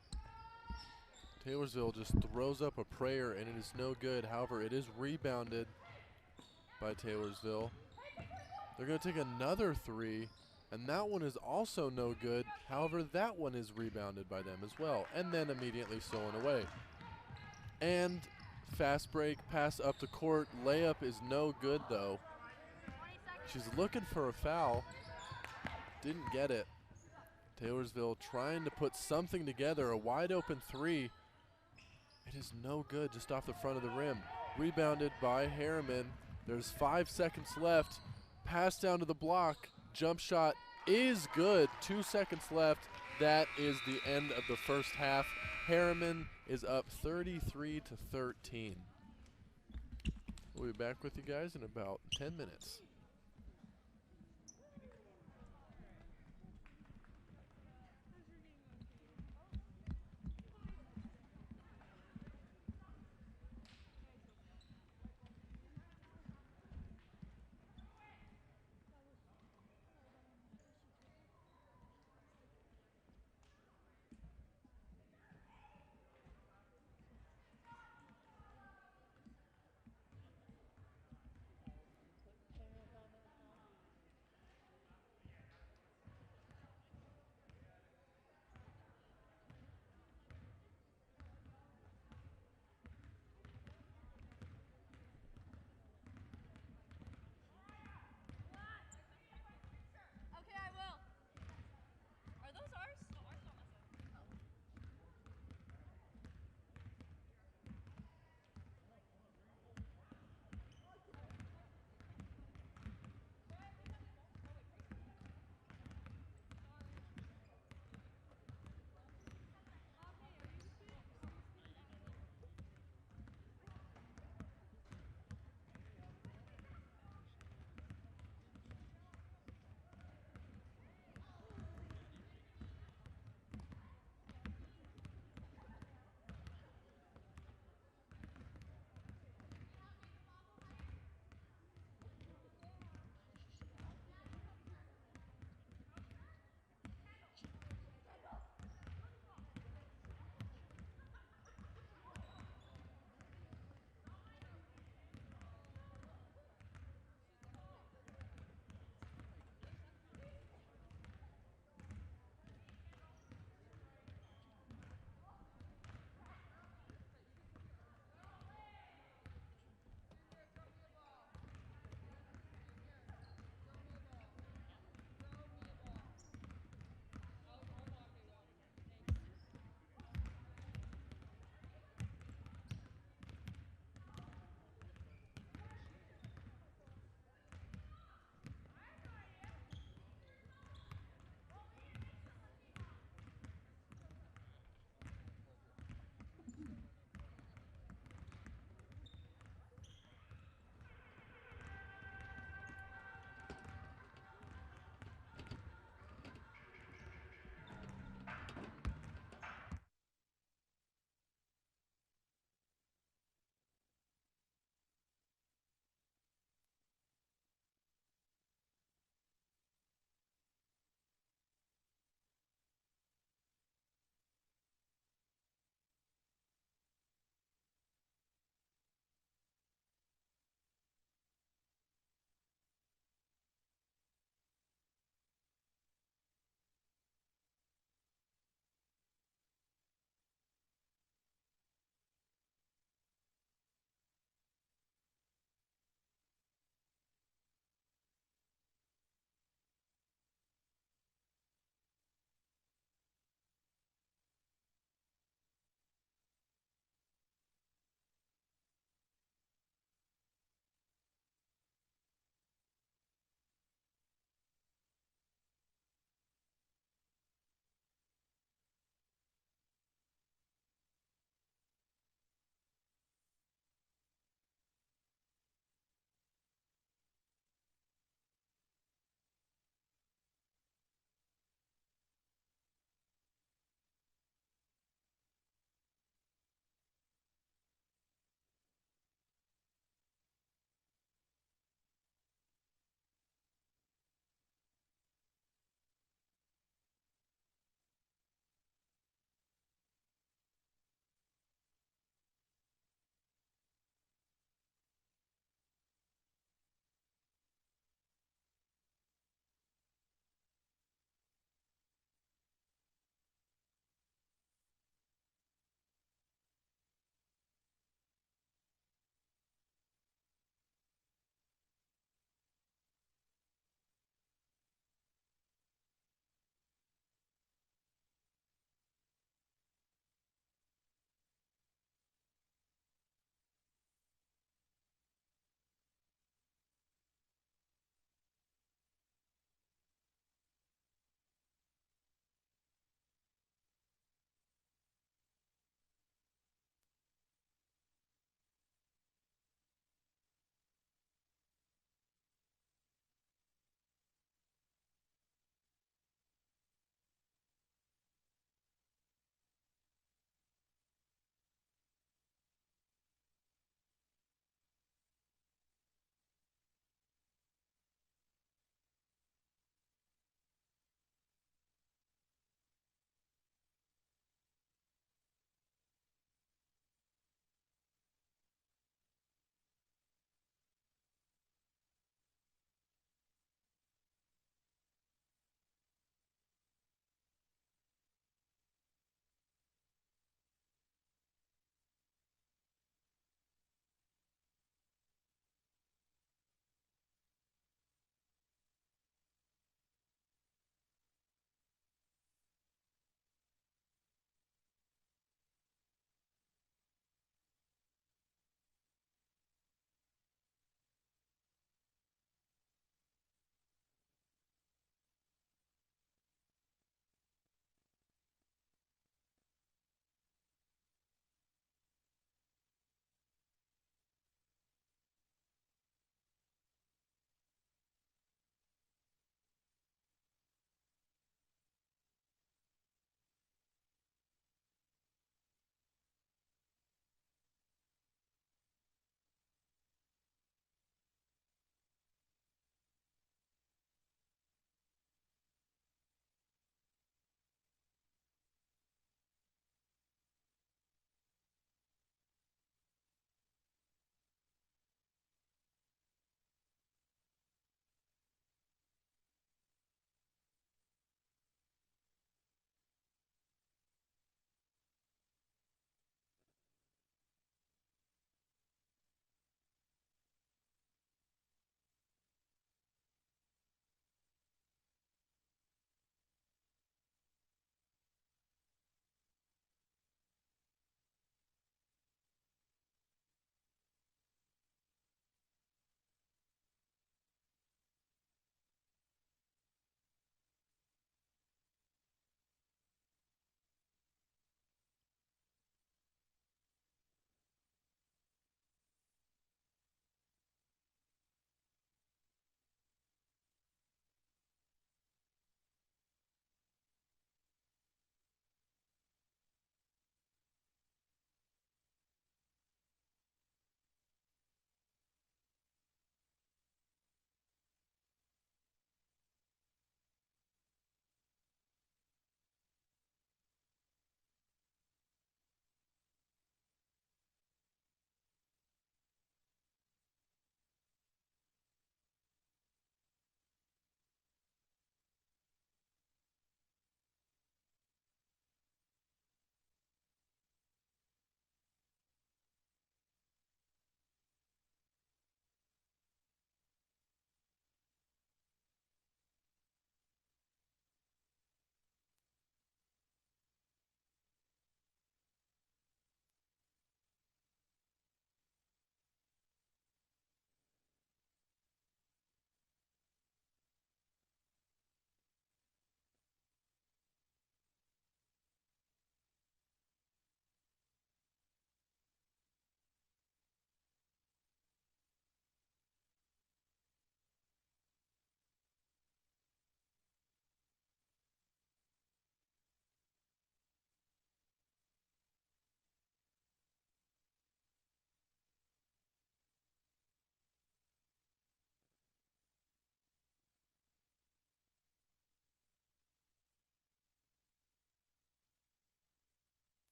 Taylorsville just throws up a prayer, and it is no good. However, it is rebounded by Taylorsville. They're going to take another 3, and that one is also no good. However, that one is rebounded by them as well, and then immediately stolen away. And fast break, pass up the court. Layup is no good, though. She's looking for a foul. Didn't get it. Taylorsville trying to put something together, a wide open 3. It is no good, just off the front of the rim. Rebounded by Herriman. There's 5 seconds left. Pass down to the block. Jump shot is good. 2 seconds left. That is the end of the first half. Herriman is up 33-13. We'll be back with you guys in about 10 minutes.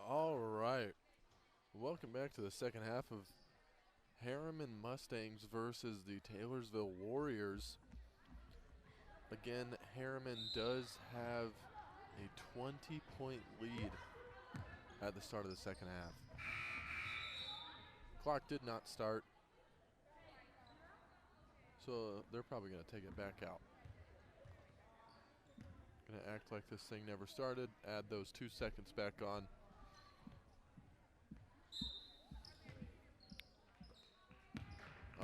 All right. Welcome back to the second half of Herriman Mustangs versus the Taylorsville Warriors. Again, Herriman does have a 20-point lead at the start of the second half. Clock did not start, so they're probably going to take it back out. Going to act like this thing never started, add those 2 seconds back on.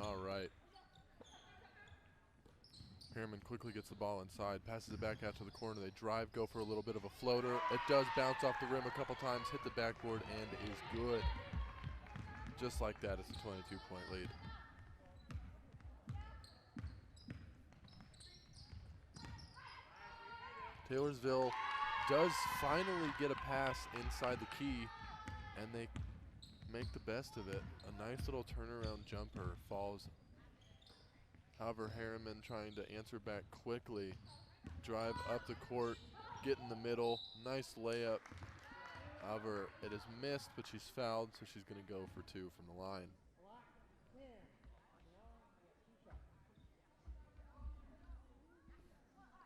All right. Herriman quickly gets the ball inside, passes it back out to the corner. They drive, go for a little bit of a floater. It does bounce off the rim a couple times, hit the backboard, and is good. Just like that, it's a 22-point lead. Taylorsville does finally get a pass inside the key, and they make the best of it. A nice little turnaround jumper falls. However, Herriman trying to answer back quickly. Drive up the court, get in the middle, nice layup. However, it is missed, but she's fouled, so she's going to go for 2 from the line.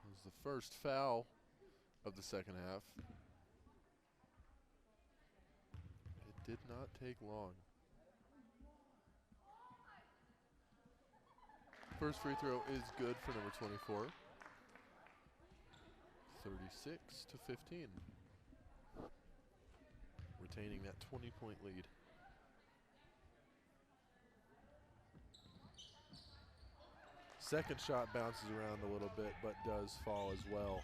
This is the first foul of the second half. It did not take long. First free throw is good for number 24. 36-15. Retaining that 20-point lead. Second shot bounces around a little bit, but does fall as well.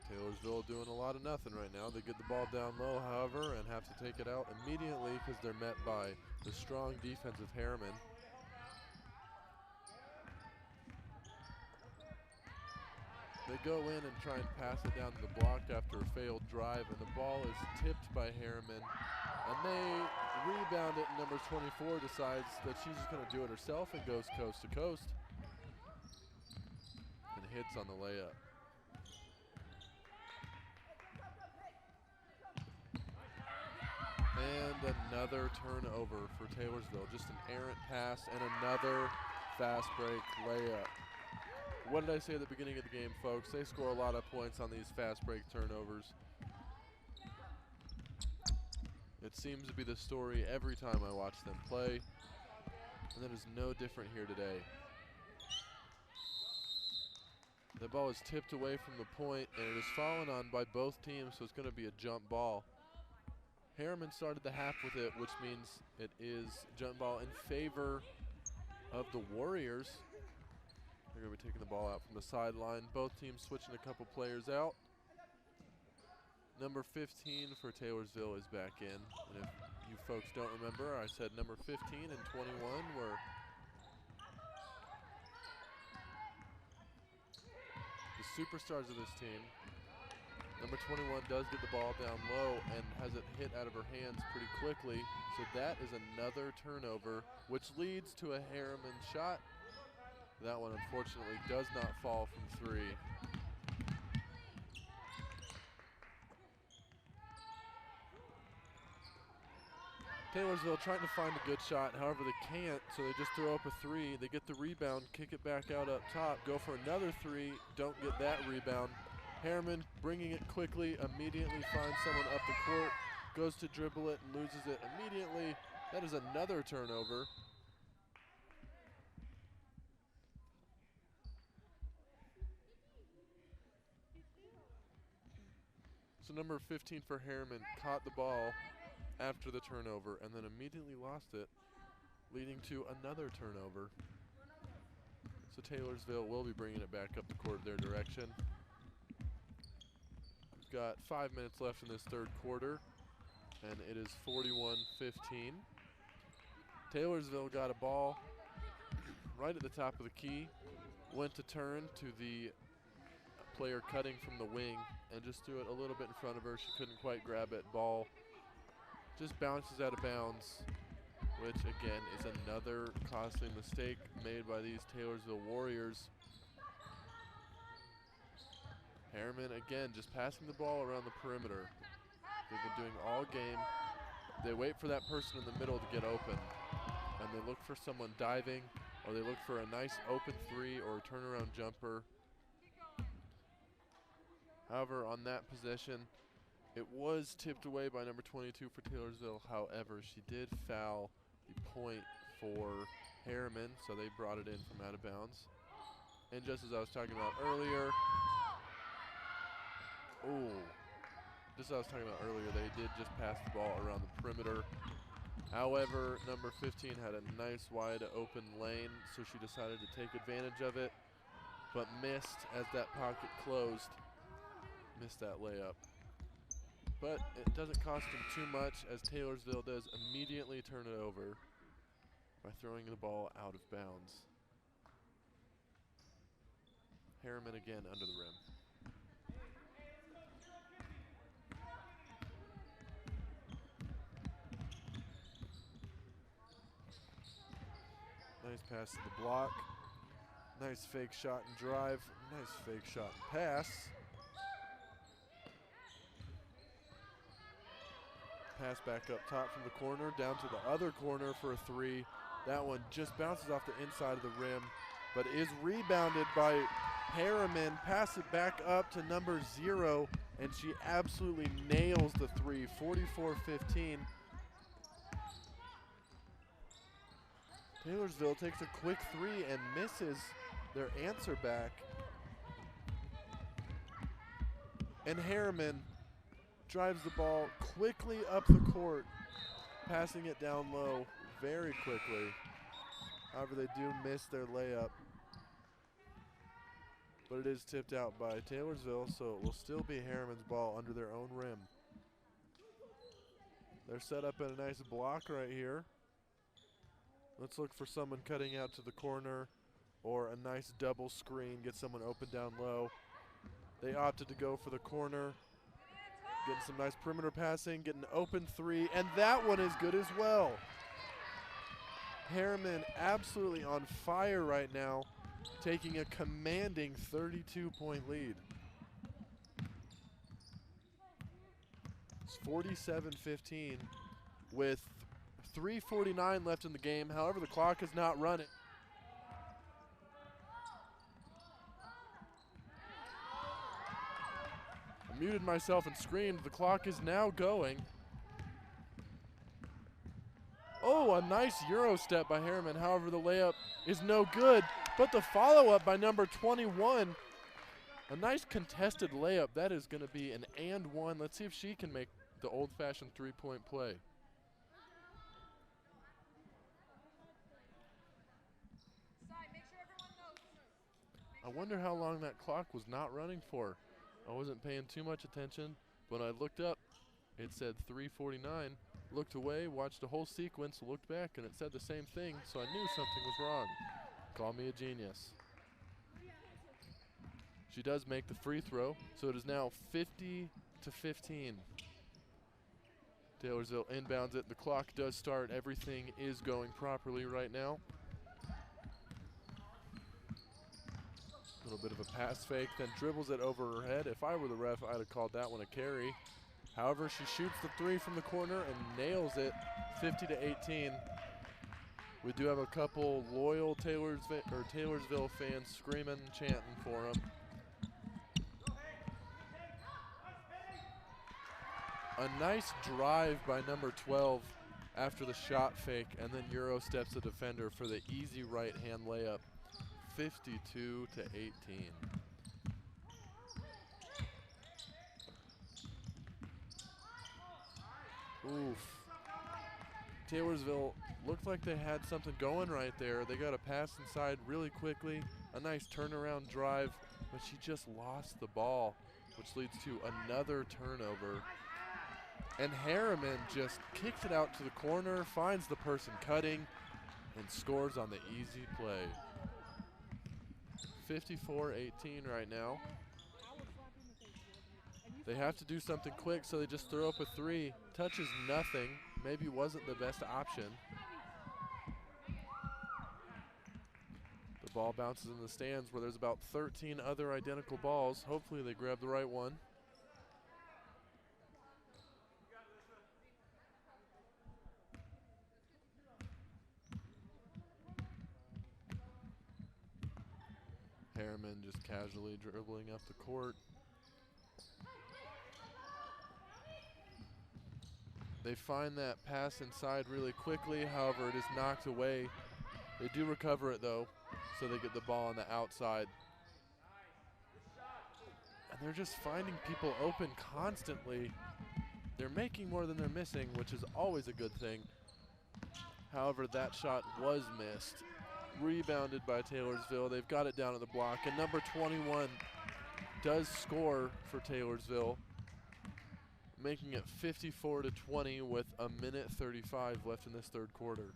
Taylorsville doing a lot of nothing right now. They get the ball down low, however, and have to take it out immediately because they're met by the strong defense of Herriman. They go in and try and pass it down to the block after a failed drive, and the ball is tipped by Herriman. And they rebound it, and number 24 decides that she's just going to do it herself and goes coast to coast. And hits on the layup. And another turnover for Taylorsville. Just an errant pass and another fast break layup. What did I say at the beginning of the game, folks? They score a lot of points on these fast break turnovers. It seems to be the story every time I watch them play, and that is no different here today. The ball is tipped away from the point, and it is fallen on by both teams, so it's going to be a jump ball. Herriman started the half with it, which means it is jump ball in favor of the Warriors. They're going to be taking the ball out from the sideline. Both teams switching a couple players out. Number 15 for Taylorsville is back in. And if you folks don't remember, I said number 15 and 21 were the superstars of this team. Number 21 does get the ball down low and has it hit out of her hands pretty quickly. So that is another turnover, which leads to a Herriman shot. That one unfortunately does not fall from 3. Taylorsville trying to find a good shot, however they can't, so they just throw up a 3. They get the rebound, kick it back out up top, go for another 3, don't get that rebound. Herriman bringing it quickly, immediately finds someone up the court, goes to dribble it and loses it immediately. That is another turnover. So number 15 for Herriman caught the ball after the turnover and then immediately lost it, leading to another turnover. So Taylorsville will be bringing it back up the court their direction. We've got 5 minutes left in this third quarter, and it is 41-15. Taylorsville got a ball right at the top of the key, went to turn to the player cutting from the wing and just threw it a little bit in front of her. She couldn't quite grab it. Ball just bounces out of bounds which again is another costly mistake made by these Taylorsville Warriors. Herriman again just passing the ball around the perimeter. They've been doing all game. They wait for that person in the middle to get open, and they look for someone diving, or they look for a nice open three or a turnaround jumper. However, on that possession, it was tipped away by number 22 for Taylorsville. However, she did foul the point for Herriman, so they brought it in from out of bounds. And just as I was talking about earlier, they did just pass the ball around the perimeter. However, number 15 had a nice wide open lane, so she decided to take advantage of it, but missed as that pocket closed. Missed that layup. But it doesn't cost them too much, as Taylorsville does immediately turn it over by throwing the ball out of bounds. Herriman again under the rim. Nice pass to the block. Nice fake shot and drive. Nice fake shot and pass. Pass back up top from the corner, down to the other corner for a three. That one just bounces off the inside of the rim, but is rebounded by Herriman. Pass it back up to number 0, and she absolutely nails the three, 44-15. Taylorsville takes a quick three and misses their answer back. And Herriman drives the ball quickly up the court, passing it down low very quickly. However, they do miss their layup. But it is tipped out by Taylorsville, so it will still be Herriman's ball under their own rim. They're set up in a nice block right here. Let's look for someone cutting out to the corner, or a nice double screen, get someone open down low. They opted to go for the corner. Getting some nice perimeter passing, getting an open three, and that one is good as well. Herriman absolutely on fire right now, taking a commanding 32-point lead. It's 47-15 with 3:49 left in the game. However, the clock is not running. I muted myself and screamed. The clock is now going. Oh, a nice Euro step by Herriman. However, the layup is no good, but the follow-up by number 21, a nice contested layup. That is going to be an and one. Let's see if she can make the old-fashioned three-point play. I wonder how long that clock was not running for. I wasn't paying too much attention. When I looked up, it said 3:49. Looked away, watched the whole sequence, looked back, and it said the same thing, so I knew something was wrong. Call me a genius. She does make the free throw, so it is now 50-15. Taylorsville inbounds it. The clock does start. Everything is going properly right now. A little bit of a pass fake, then dribbles it over her head. If I were the ref, I'd have called that one a carry. However, she shoots the three from the corner and nails it, 50-18. We do have a couple loyal Taylorsville fans screaming, chanting for them. A nice drive by number 12 after the shot fake, and then Euro steps the defender for the easy right-hand layup. 52-18. Oof. Taylorsville looked like they had something going right there. They got a pass inside really quickly, a nice turnaround drive, but she just lost the ball, which leads to another turnover. And Herriman just kicks it out to the corner, finds the person cutting, and scores on the easy play. 54-18 right now. They have to do something quick, so they just throw up a three. Touches nothing. Maybe wasn't the best option. ball bounces in the stands where there's about 13 other identical balls. Hopefully they grab the right one. Herriman just casually dribbling up the court. They find that pass inside really quickly, however it is knocked away. They do recover it though, so they get the ball on the outside. And they're just finding people open constantly. They're making more than they're missing, which is always a good thing. However, that shot was missed. Rebounded by Taylorsville. They've got it down at the block, and number 21 does score for Taylorsville, making it 54-20 with a minute 35 left in this third quarter.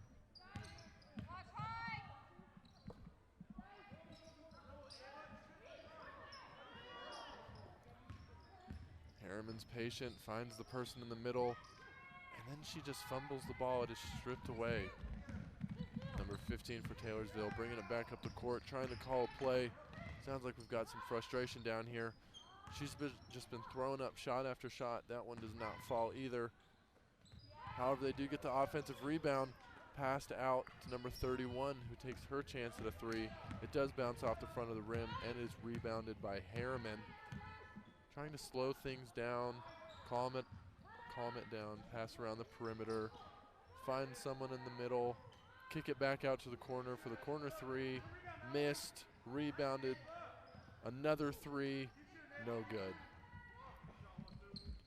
Herriman's patient, finds the person in the middle, and then she just fumbles the ball. It is stripped away. Number 15 for Taylorsville, bringing it back up the court, trying to call a play. Sounds like we've got some frustration down here. She's just been throwing up shot after shot. That one does not fall either. However, they do get the offensive rebound, passed out to number 31, who takes her chance at a three. It does bounce off the front of the rim and is rebounded by Herriman. Trying to slow things down, calm it down, pass around the perimeter, find someone in the middle, kick it back out to the corner for the corner three, missed, rebounded, another three, no good.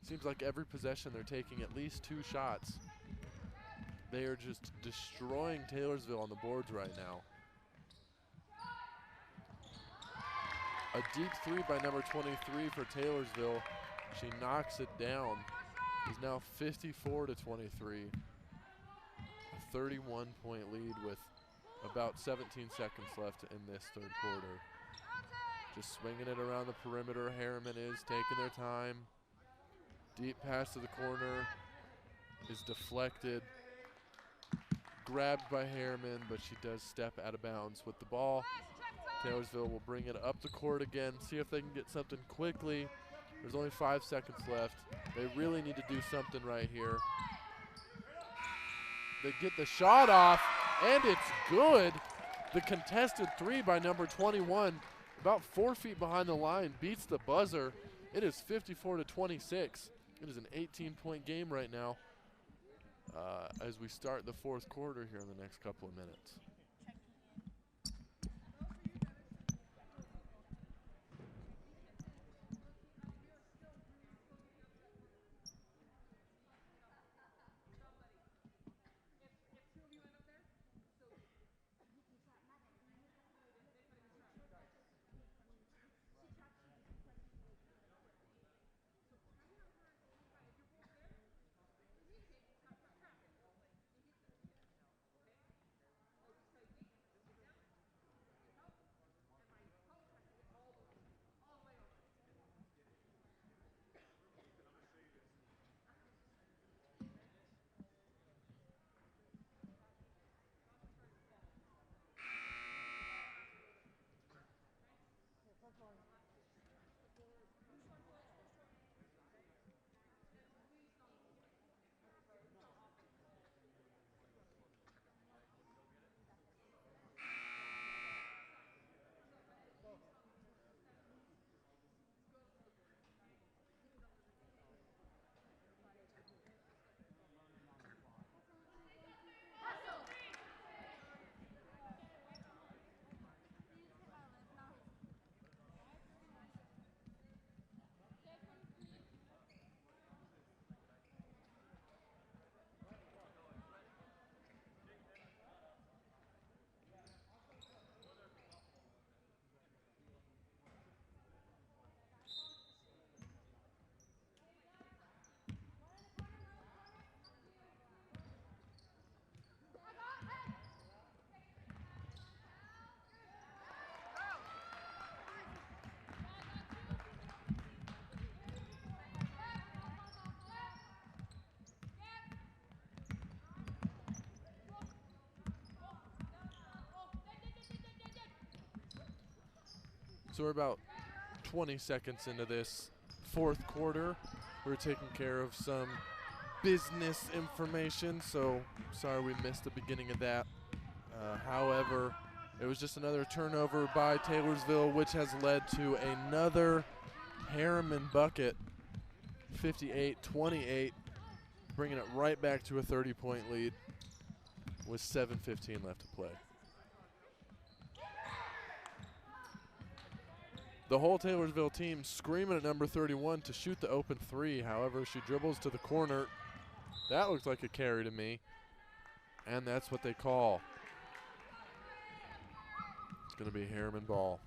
Seems like every possession they're taking at least 2 shots. They are just destroying Taylorsville on the boards right now. A deep three by number 23 for Taylorsville. She knocks it down. It's now 54-23. A 31-point lead with about 17 seconds left in this third quarter. Just swinging it around the perimeter. Herriman is taking their time. Deep pass to the corner is deflected. Grabbed by Herriman, but she does step out of bounds with the ball. Taylorsville will bring it up the court again, see if they can get something quickly. There's only 5 seconds left. They really need to do something right here. They get the shot off, and it's good. The contested three by number 21, about 4 feet behind the line, beats the buzzer. It is 54-26. It is an 18-point game right now as we start the fourth quarter here in the next couple of minutes. So we're about 20 seconds into this fourth quarter. We're taking care of some business information, so sorry we missed the beginning of that. However, it was just another turnover by Taylorsville, which has led to another Herriman bucket, 58-28, bringing it right back to a 30-point lead with 7:15 left to play. The whole Taylorsville team screaming at number 31 to shoot the open three. However, she dribbles to the corner. That looks like a carry to me, and that's what they call. It's going to be Herriman ball.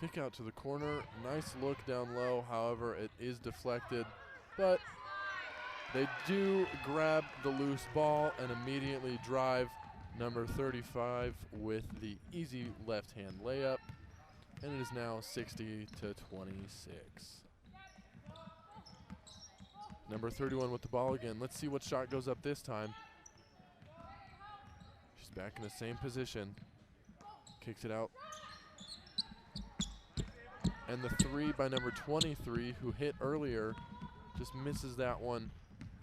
Kick out to the corner. Nice look down low. However, it is deflected, but they do grab the loose ball and immediately drive number 35 with the easy left-hand layup, and it is now 60-26. Number 31 with the ball again. Let's see what shot goes up this time. She's back in the same position. Kicks it out. And the three by number 23, who hit earlier, just misses that one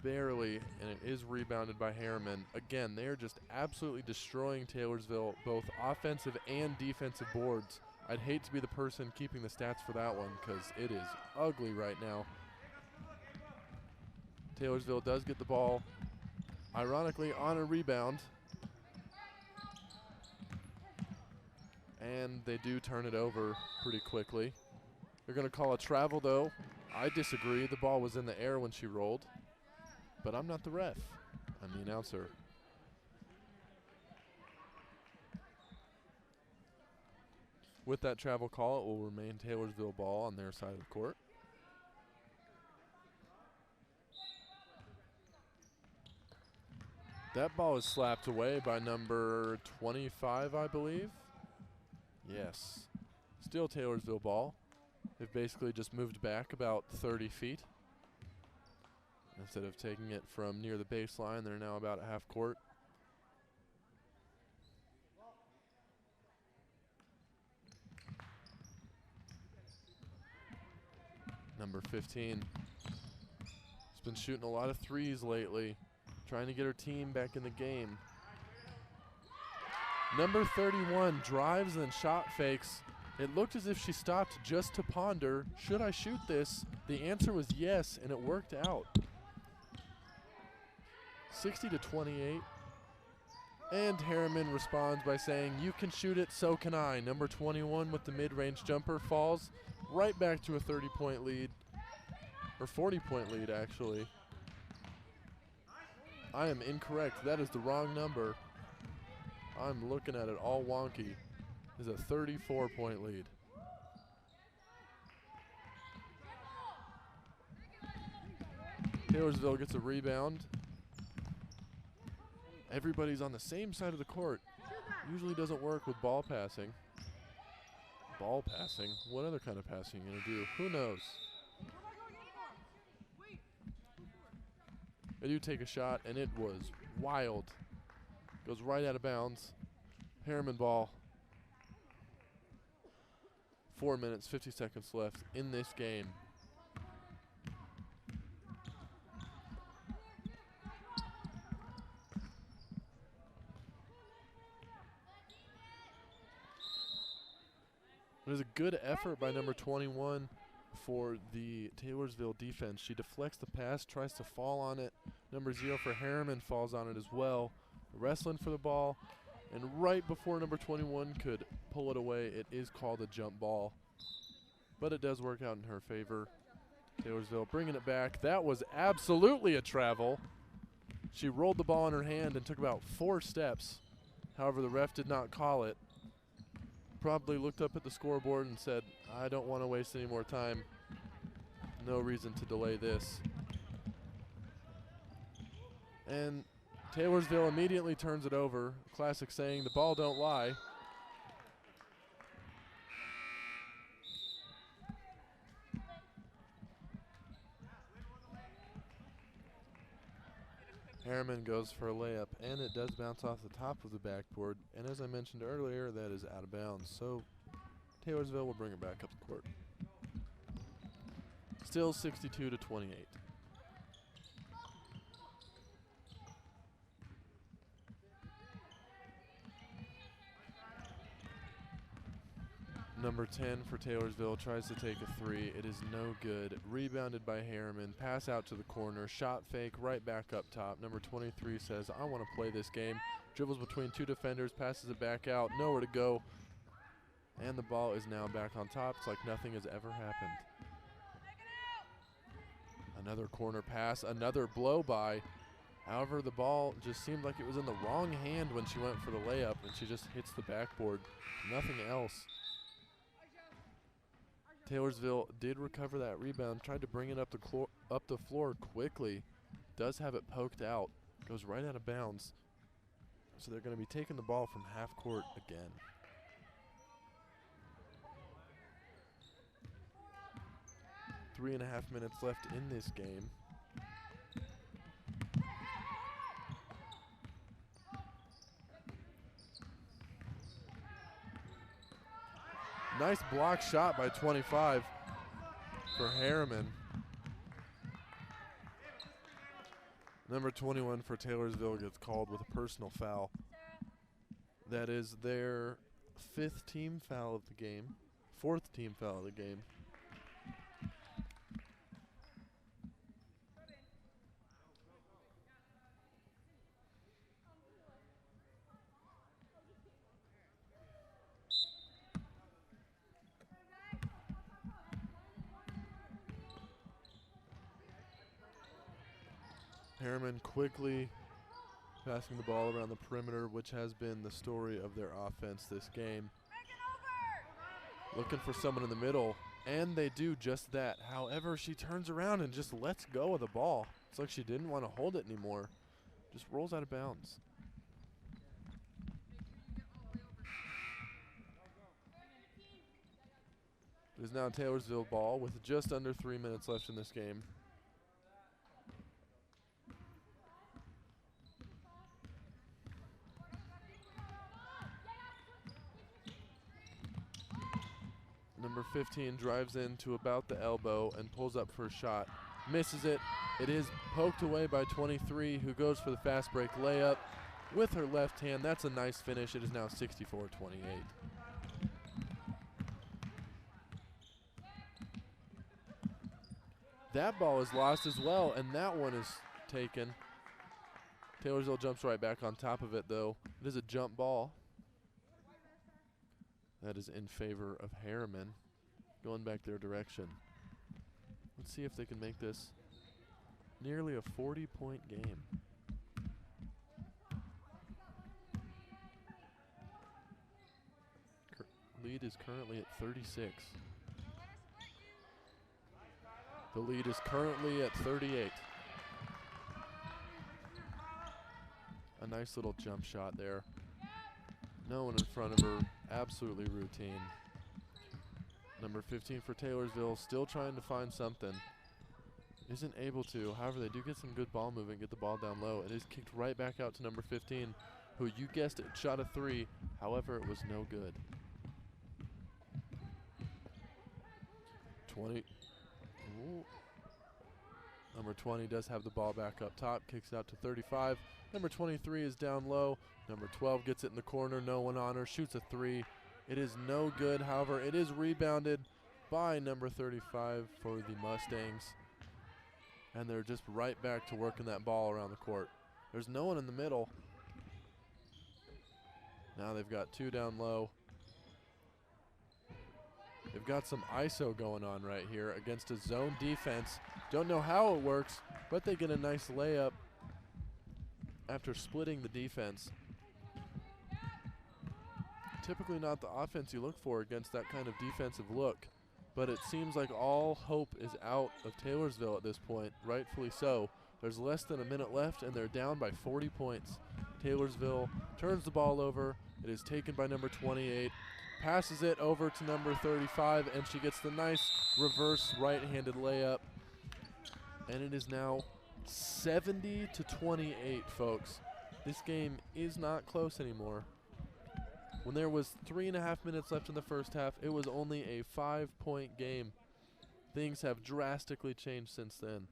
barely, and it is rebounded by Herriman. Again, they are just absolutely destroying Taylorsville, both offensive and defensive boards. I'd hate to be the person keeping the stats for that one because it is ugly right now. Taylorsville does get the ball, ironically, on a rebound. And they do turn it over pretty quickly. They're going to call a travel, though. I disagree. The ball was in the air when she rolled. But I'm not the ref. I'm the announcer. With that travel call, it will remain Taylorsville ball on their side of the court. That ball is slapped away by number 25, I believe. Yes. Still Taylorsville ball. They've basically just moved back about 30 feet. Instead of taking it from near the baseline, they're now about at half court. Number 15. She's been shooting a lot of threes lately, trying to get her team back in the game. Number 31 drives and shot fakes. It looked as if she stopped just to ponder, should I shoot this? The answer was yes, and it worked out. 60-28. And Herriman responds by saying, you can shoot it, so can I. Number 21 with the mid-range jumper falls right back to a 30-point lead, or 40-point lead, actually. I am incorrect. That is the wrong number. I'm looking at it all wonky. Is a 34-point lead. Taylorsville gets a rebound. Everybody's on the same side of the court. Usually doesn't work with ball passing. Ball passing? What other kind of passing are you gonna do? Who knows? They do take a shot, and it was wild. Goes right out of bounds. Herriman ball. 4 minutes, 50 seconds left in this game. It was a good effort by number 21 for the Taylorsville defense. She deflects the pass, tries to fall on it. Number 0 for Herriman falls on it as well. Wrestling for the ball. And right before number 21 could pull it away, it is called a jump ball. But it does work out in her favor. Taylorsville bringing it back. That was absolutely a travel. She rolled the ball in her hand and took about 4 steps. However, the ref did not call it. Probably looked up at the scoreboard and said, I don't want to waste any more time. No reason to delay this. And Taylorsville immediately turns it over. Classic saying, the ball don't lie. Herriman goes for a layup, and it does bounce off the top of the backboard. And as I mentioned earlier, that is out of bounds. So Taylorsville will bring it back up the court. Still 62-28. Number 10 for Taylorsville tries to take a three. It is no good. Rebounded by Herriman. Pass out to the corner. Shot fake right back up top. Number 23 says, I want to play this game. Dribbles between two defenders. Passes it back out. Nowhere to go. And the ball is now back on top. It's like nothing has ever happened. Another corner pass. Another blow by. However, the ball just seemed like it was in the wrong hand when she went for the layup, and she just hits the backboard. Nothing else. Taylorsville did recover that rebound, tried to bring it up the floor quickly. Does have it poked out, goes right out of bounds. So they're going to be taking the ball from half court again. Three and a half minutes left in this game. Nice block shot by 25 for Herriman. Number 21 for Taylorsville gets called with a personal foul. That is their fifth team foul of the game, fourth team foul of the game. Herriman quickly passing the ball around the perimeter, which has been the story of their offense this game. Looking for someone in the middle, and they do just that. However, she turns around and just lets go of the ball. It's like she didn't want to hold it anymore. Just rolls out of bounds. It is now Taylorsville ball with just under 3 minutes left in this game. Number 15 drives in to about the elbow and pulls up for a shot. Misses it. It is poked away by 23, who goes for the fast break layup with her left hand. That's a nice finish. It is now 64-28. That ball is lost as well, and that one is taken. Taylorsville jumps right back on top of it, though. It is a jump ball. That is in favor of Herriman, going back their direction. Let's see if they can make this nearly a 40-point game. Lead is currently at 36. The lead is currently at 38. A nice little jump shot there. No one in front of her. Absolutely routine. Number 15 for Taylorsville, still trying to find something. Isn't able to. However, they do get some good ball movement, get the ball down low. It is kicked right back out to number 15, who, you guessed it, shot a three. However, it was no good. 20. Ooh. Number 20 does have the ball back up top, kicks it out to 35. Number 23 is down low. Number 12 gets it in the corner, no one on her, shoots a three. It is no good. However, it is rebounded by number 35 for the Mustangs. And they're just right back to working that ball around the court. There's no one in the middle. Now they've got two down low. They've got some ISO going on right here against a zone defense. Don't know how it works, but they get a nice layup after splitting the defense. Typically not the offense you look for against that kind of defensive look, but it seems like all hope is out of Taylorsville at this point, rightfully so. There's less than a minute left, and they're down by 40 points. Taylorsville turns the ball over. It is taken by number 28, passes it over to number 35, and she gets the nice reverse right-handed layup. And it is now 70-28, folks. This game is not close anymore. When there was 3.5 minutes left in the first half, it was only a 5-point game. Things have drastically changed since then.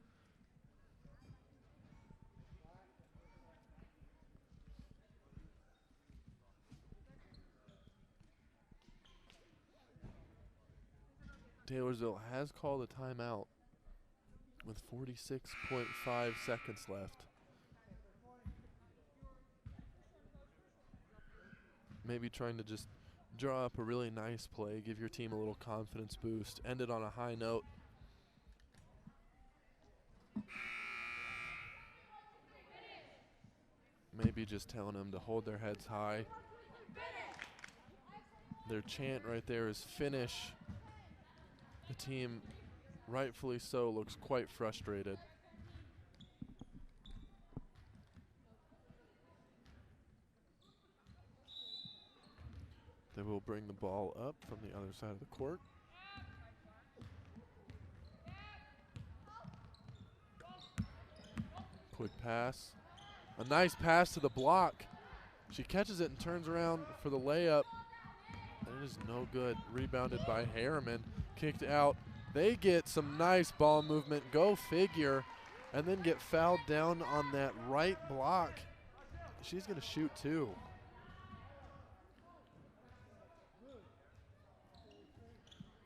Taylorsville has called a timeout with 46.5 seconds left. Maybe trying to just draw up a really nice play, give your team a little confidence boost, end it on a high note. Maybe just telling them to hold their heads high. Their chant right there is finish. The team, rightfully so, looks quite frustrated. They will bring the ball up from the other side of the court. Quick pass. A nice pass to the block. She catches it and turns around for the layup. And it is no good. Rebounded by Herriman. Kicked out. They get some nice ball movement. Go figure. And then get fouled down on that right block. She's going to shoot too.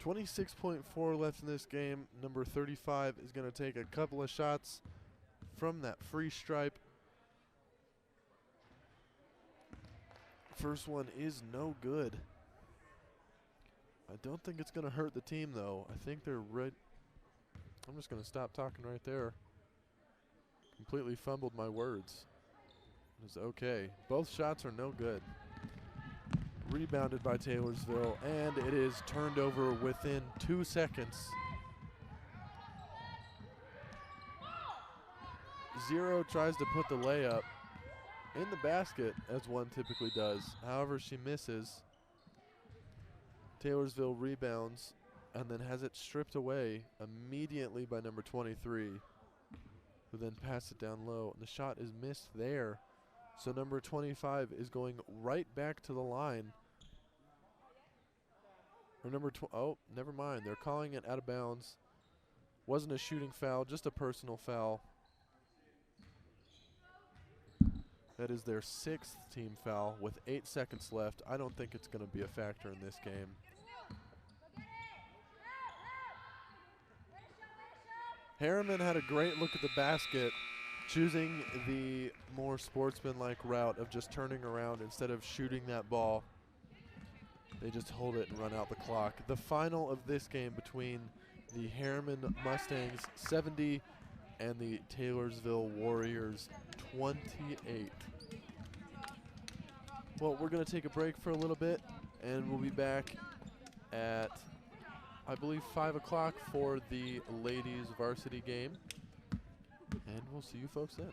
.4 left in this game. Number 35 is going to take a couple of shots from that free stripe. First one is no good. I don't think it's going to hurt the team, though. I think they're right. I'm just going to stop talking right there. Completely fumbled my words. It's okay. Both shots are no good. Rebounded by Taylorsville, and it is turned over within 2 seconds. Zero tries to put the layup in the basket, as one typically does. However, she misses. Taylorsville rebounds and then has it stripped away immediately by number 23, who then passed it down low. And the shot is missed there. So number 25 is going right back to the line. Or number oh, never mind. They're calling it out of bounds. Wasn't a shooting foul, just a personal foul. That is their 6th team foul with 8 seconds left. I don't think it's going to be a factor in this game. Herriman had a great look at the basket, choosing the more sportsmanlike route of just turning around instead of shooting that ball. They just hold it and run out the clock. The final of this game between the Herriman Mustangs 70 and the Taylorsville Warriors 28. Well, we're going to take a break for a little bit, and we'll be back at, I believe, 5 o'clock for the ladies varsity game. And we'll see you folks then.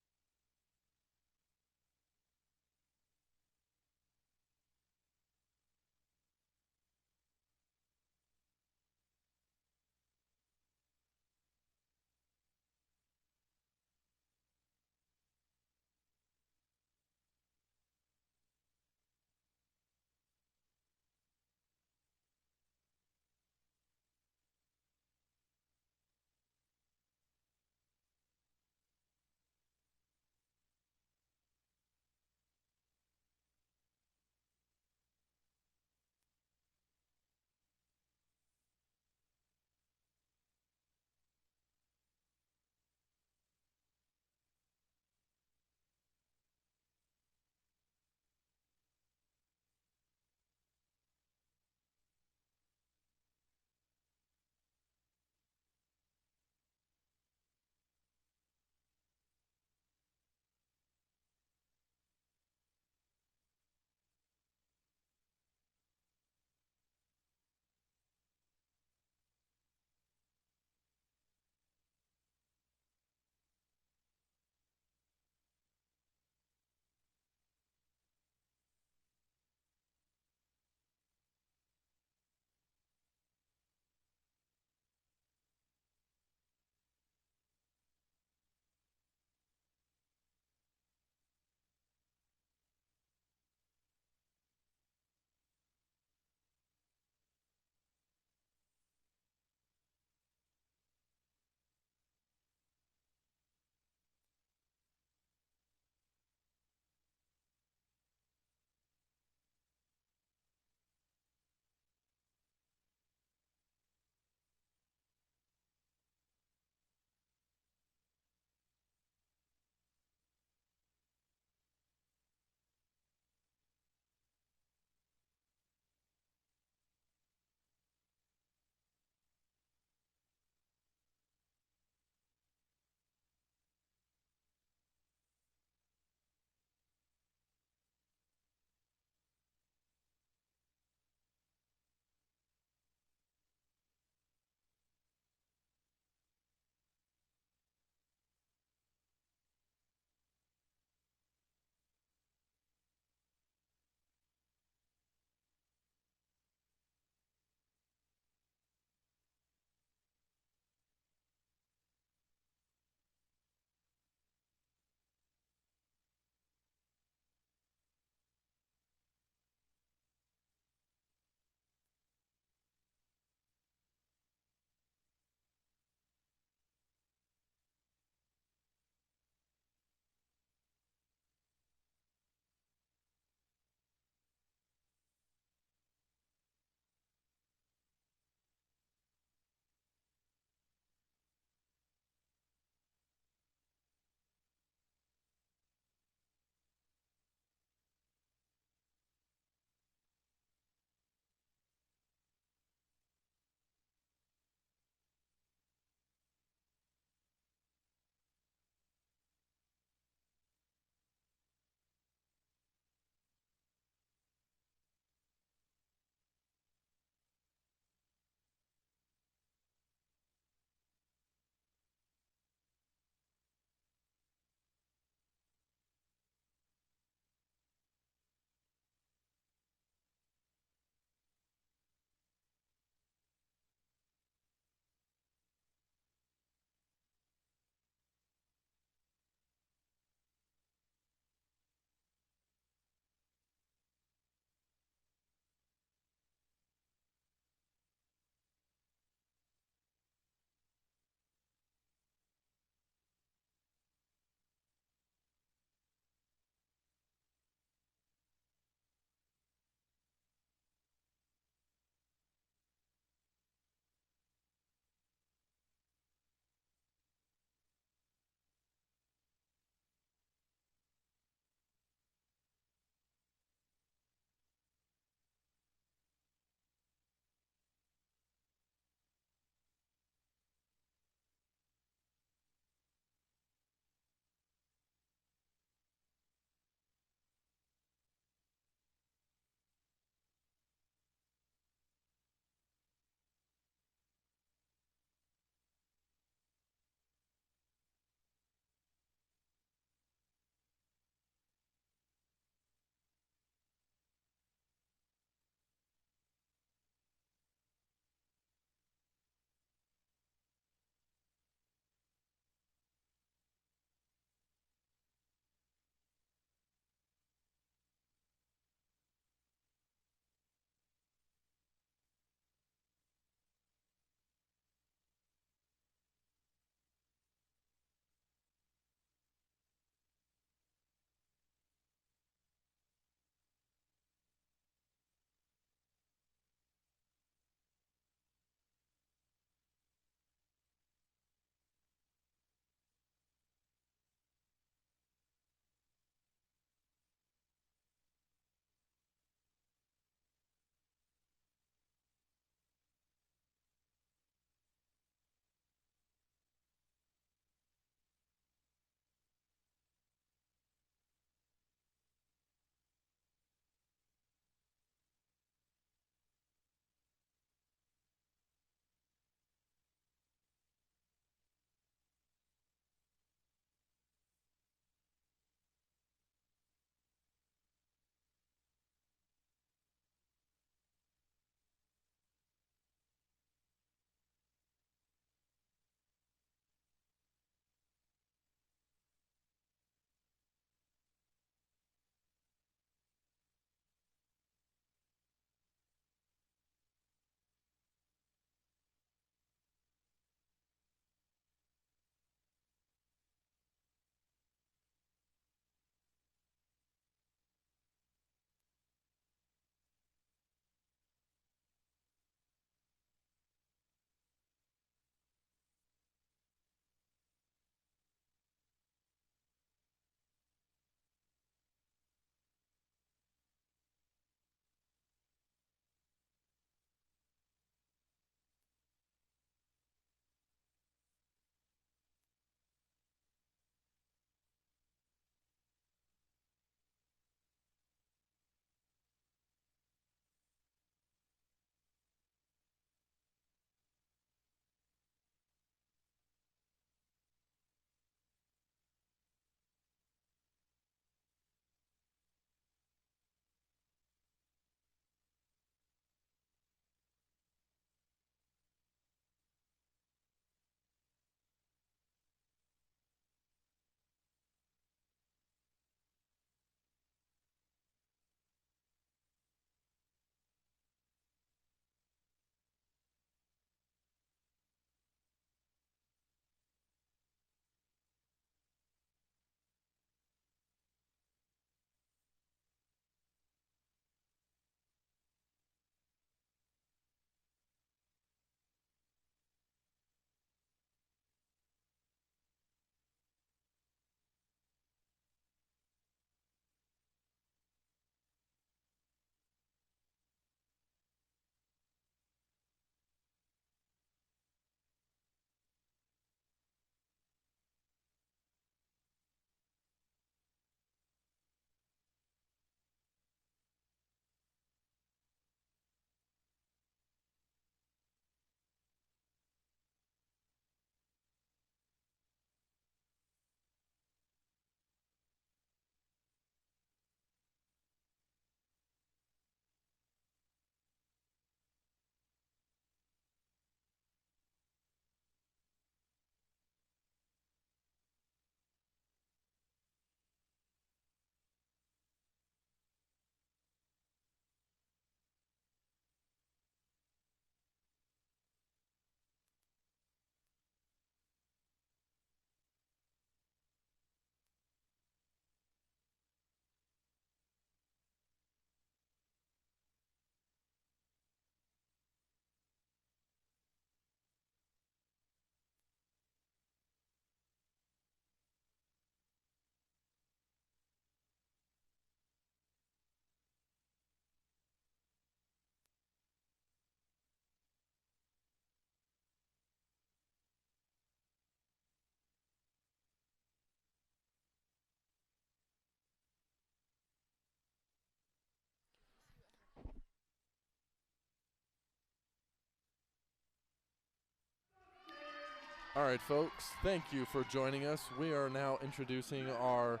All right, folks, thank you for joining us. We are now introducing our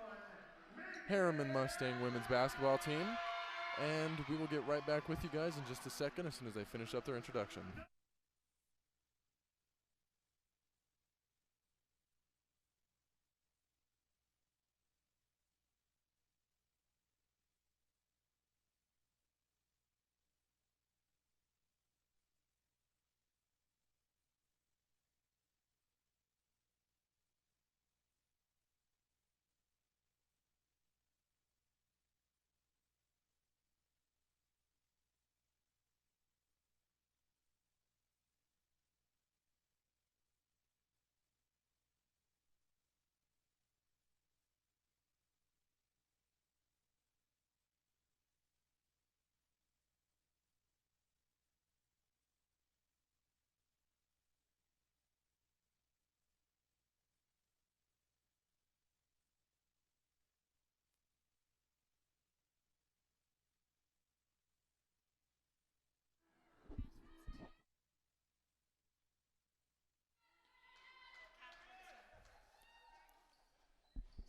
Herriman Mustang women's basketball team, and we will get right back with you guys in just a second as soon as they finish up their introduction.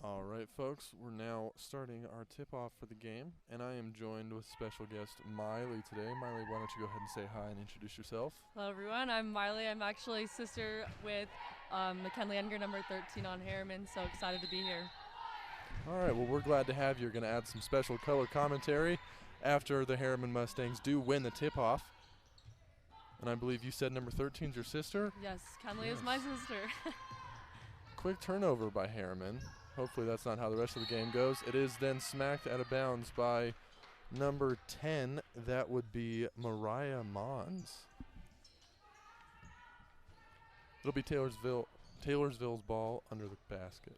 All right, folks, we're now starting our tip-off for the game, and I am joined with special guest Miley today. Miley, why don't you go ahead and say hi and introduce yourself? Hello everyone, I'm Miley. I'm actually sister with McKinley Edgar, number 13 on Herriman, so excited to be here. All right, well, we're glad to have you. You're going to add some special color commentary after the Herriman Mustangs do win the tip-off. And I believe you said number 13 is your sister? Yes, Kenley is my sister. Quick turnover by Herriman. Hopefully that's not how the rest of the game goes. It is then smacked out of bounds by number 10. That would be Mariah Mons. It'll be Taylorsville's ball under the basket.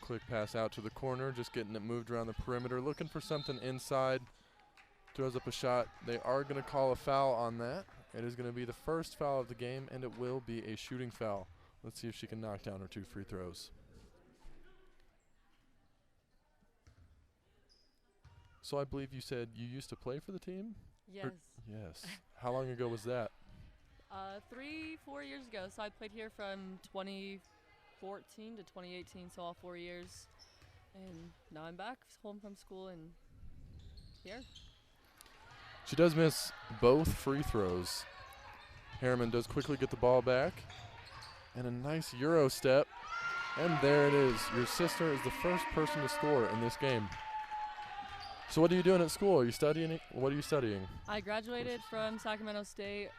Quick pass out to the corner, just getting it moved around the perimeter, looking for something inside. Throws up a shot. They are going to call a foul on that. It is going to be the first foul of the game, and it will be a shooting foul. Let's see if she can knock down her 2 free throws. So I believe you said you used to play for the team? Yes. Yes. How long ago was that? 3-4 years ago. So I played here from 2014 to 2018, so all 4 years. And now I'm back home from school and here. She does miss both free throws. Herriman does quickly get the ball back. And a nice Euro step. And there it is. Your sister is the first person to score in this game. So what are you doing at school? Are you studying? What are you studying? I graduated from Sacramento State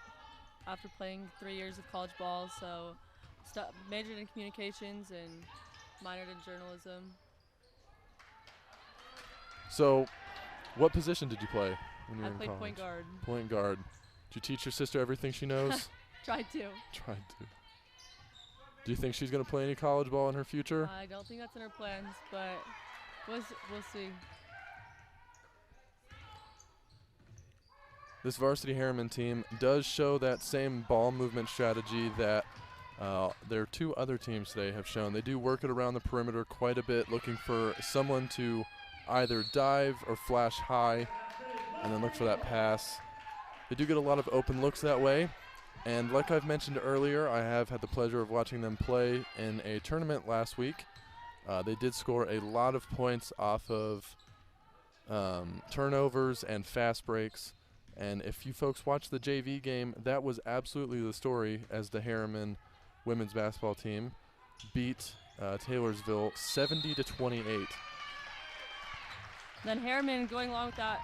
after playing 3 years of college ball, so majored in communications and minored in journalism. So what position did you play when you were in college? I played point guard. Point guard. Did you teach your sister everything she knows? Tried to. Tried to. Do you think she's going to play any college ball in her future? I don't think that's in her plans, but we'll see. This varsity Herriman team does show that same ball movement strategy that their 2 other teams today have shown. They do work it around the perimeter quite a bit, looking for someone to either dive or flash high and then look for that pass. They do get a lot of open looks that way. And like I've mentioned earlier, I have had the pleasure of watching them play in a tournament last week. They did score a lot of points off of turnovers and fast breaks. And if you folks watch the JV game, that was absolutely the story as the Herriman women's basketball team beat Taylorsville 70-28. Then Herriman, going along with that,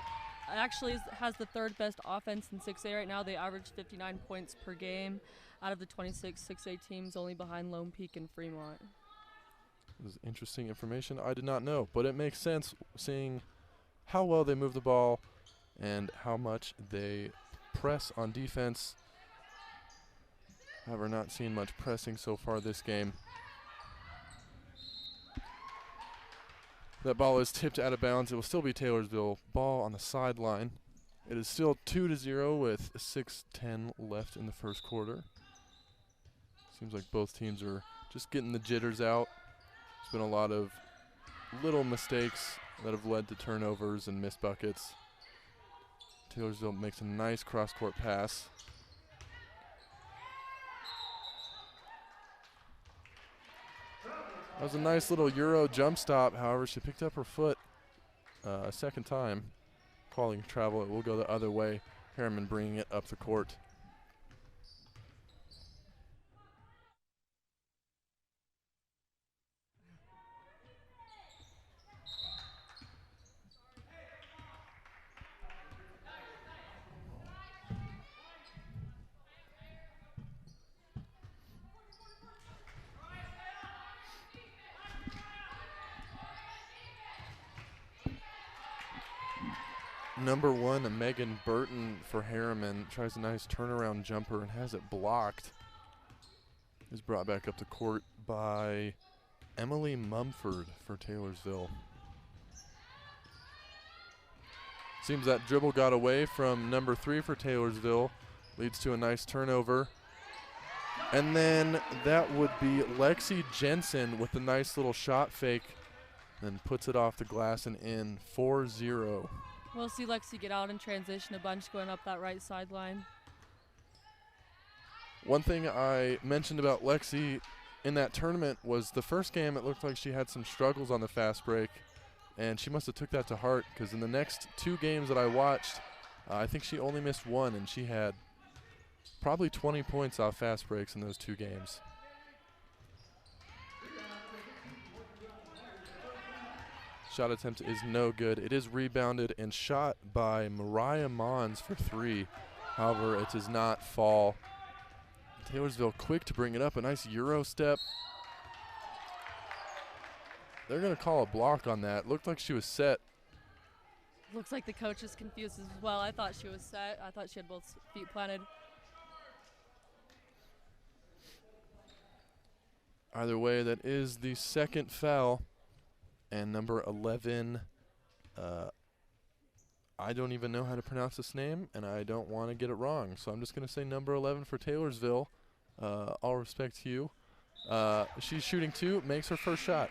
actually has the 3rd best offense in 6A right now. They average 59 points per game out of the 26 6A teams, only behind Lone Peak and Fremont. This is interesting information I did not know, but it makes sense seeing how well they move the ball and how much they press on defense. However, not seen much pressing so far this game. That ball is tipped out of bounds. It will still be Taylorsville ball on the sideline. It is still 2-0 with 6:10 left in the first quarter. Seems like both teams are just getting the jitters out. There's been a lot of little mistakes that have led to turnovers and missed buckets. Taylorsville makes a nice cross-court pass. That was a nice little Euro jump stop. However, she picked up her foot a second time. Calling travel, it will go the other way. Herriman bringing it up the court. Number 1, Megan Burton for Herriman, tries a nice turnaround jumper and has it blocked. Is brought back up the court by Emily Mumford for Taylorsville. Seems that dribble got away from number 3 for Taylorsville, leads to a nice turnover. And then that would be Lexi Jensen with a nice little shot fake, then puts it off the glass and in 4-0. We'll see Lexi get out in transition a bunch going up that right sideline. One thing I mentioned about Lexi in that tournament was the first game it looked like she had some struggles on the fast break, and she must have took that to heart because in the next 2 games that I watched, I think she only missed 1, and she had probably 20 points off fast breaks in those 2 games. Shot attempt is no good. It is rebounded and shot by Mariah Mons for 3. However, it does not fall. Taylorsville quick to bring it up. A nice Euro step. They're going to call a block on that. Looked like she was set. Looks like the coach is confused as well. I thought she was set. I thought she had both feet planted. Either way, that is the second foul. And number 11, I don't even know how to pronounce this name, and I don't want to get it wrong. So I'm just going to say number 11 for Taylorsville. All respect to you. She's shooting 2, makes her first shot.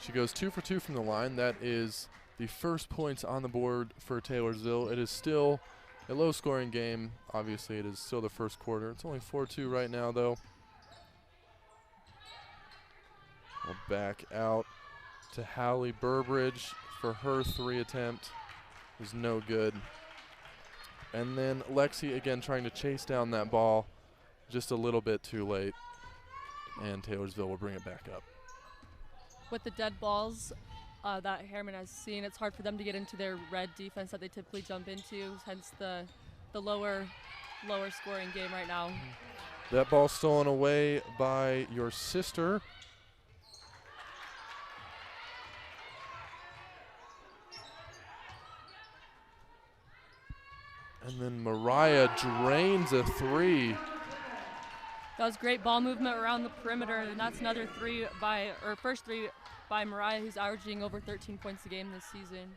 She goes 2 for 2 from the line. That is the first points on the board for Taylorsville. It is still a low-scoring game. Obviously, it is still the first quarter. It's only 4-2 right now, though. We'll back out to Hallie Burbridge for her 3 attempt. It was no good. And then Lexi again trying to chase down that ball just a little bit too late. And Taylorsville will bring it back up. With the dead balls that Herriman has seen, it's hard for them to get into their red defense that they typically jump into, hence the lower scoring game right now. That ball stolen away by your sister. And then Mariah drains a 3. That was great ball movement around the perimeter, and that's another first 3 by Mariah, who's averaging over 13 points a game this season.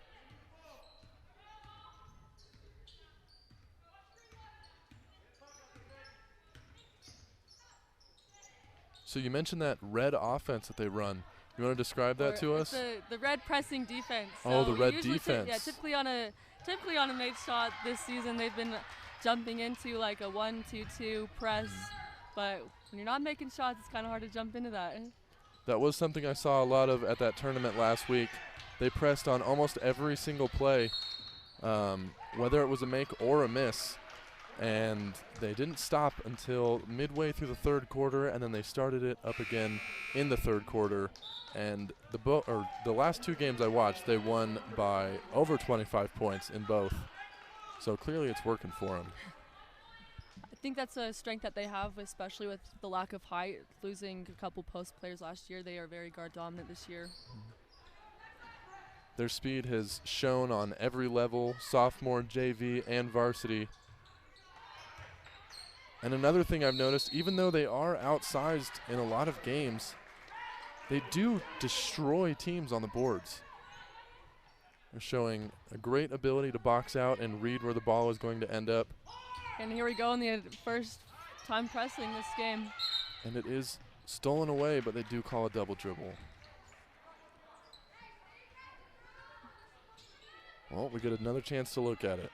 So you mentioned that red offense that they run. You want to describe that to us? The red pressing defense. Oh, so the red defense. Typically on a made shot this season, they've been jumping into like a 1-2-2 press. But when you're not making shots, it's kind of hard to jump into that. That was something I saw a lot of at that tournament last week. They pressed on almost every single play, whether it was a make or a miss. And they didn't stop until midway through the third quarter, and then they started it up again in the third quarter. And the last 2 games I watched, they won by over 25 points in both. So clearly it's working for them. I think that's a strength that they have, especially with the lack of height. Losing a couple post players last year, they are very guard dominant this year. Their speed has shown on every level, sophomore, JV, and varsity. And another thing I've noticed, even though they are outsized in a lot of games, they do destroy teams on the boards. They're showing a great ability to box out and read where the ball is going to end up. And here we go in the first time pressing this game. And it is stolen away, but they do call a double dribble. Well, we get another chance to look at it.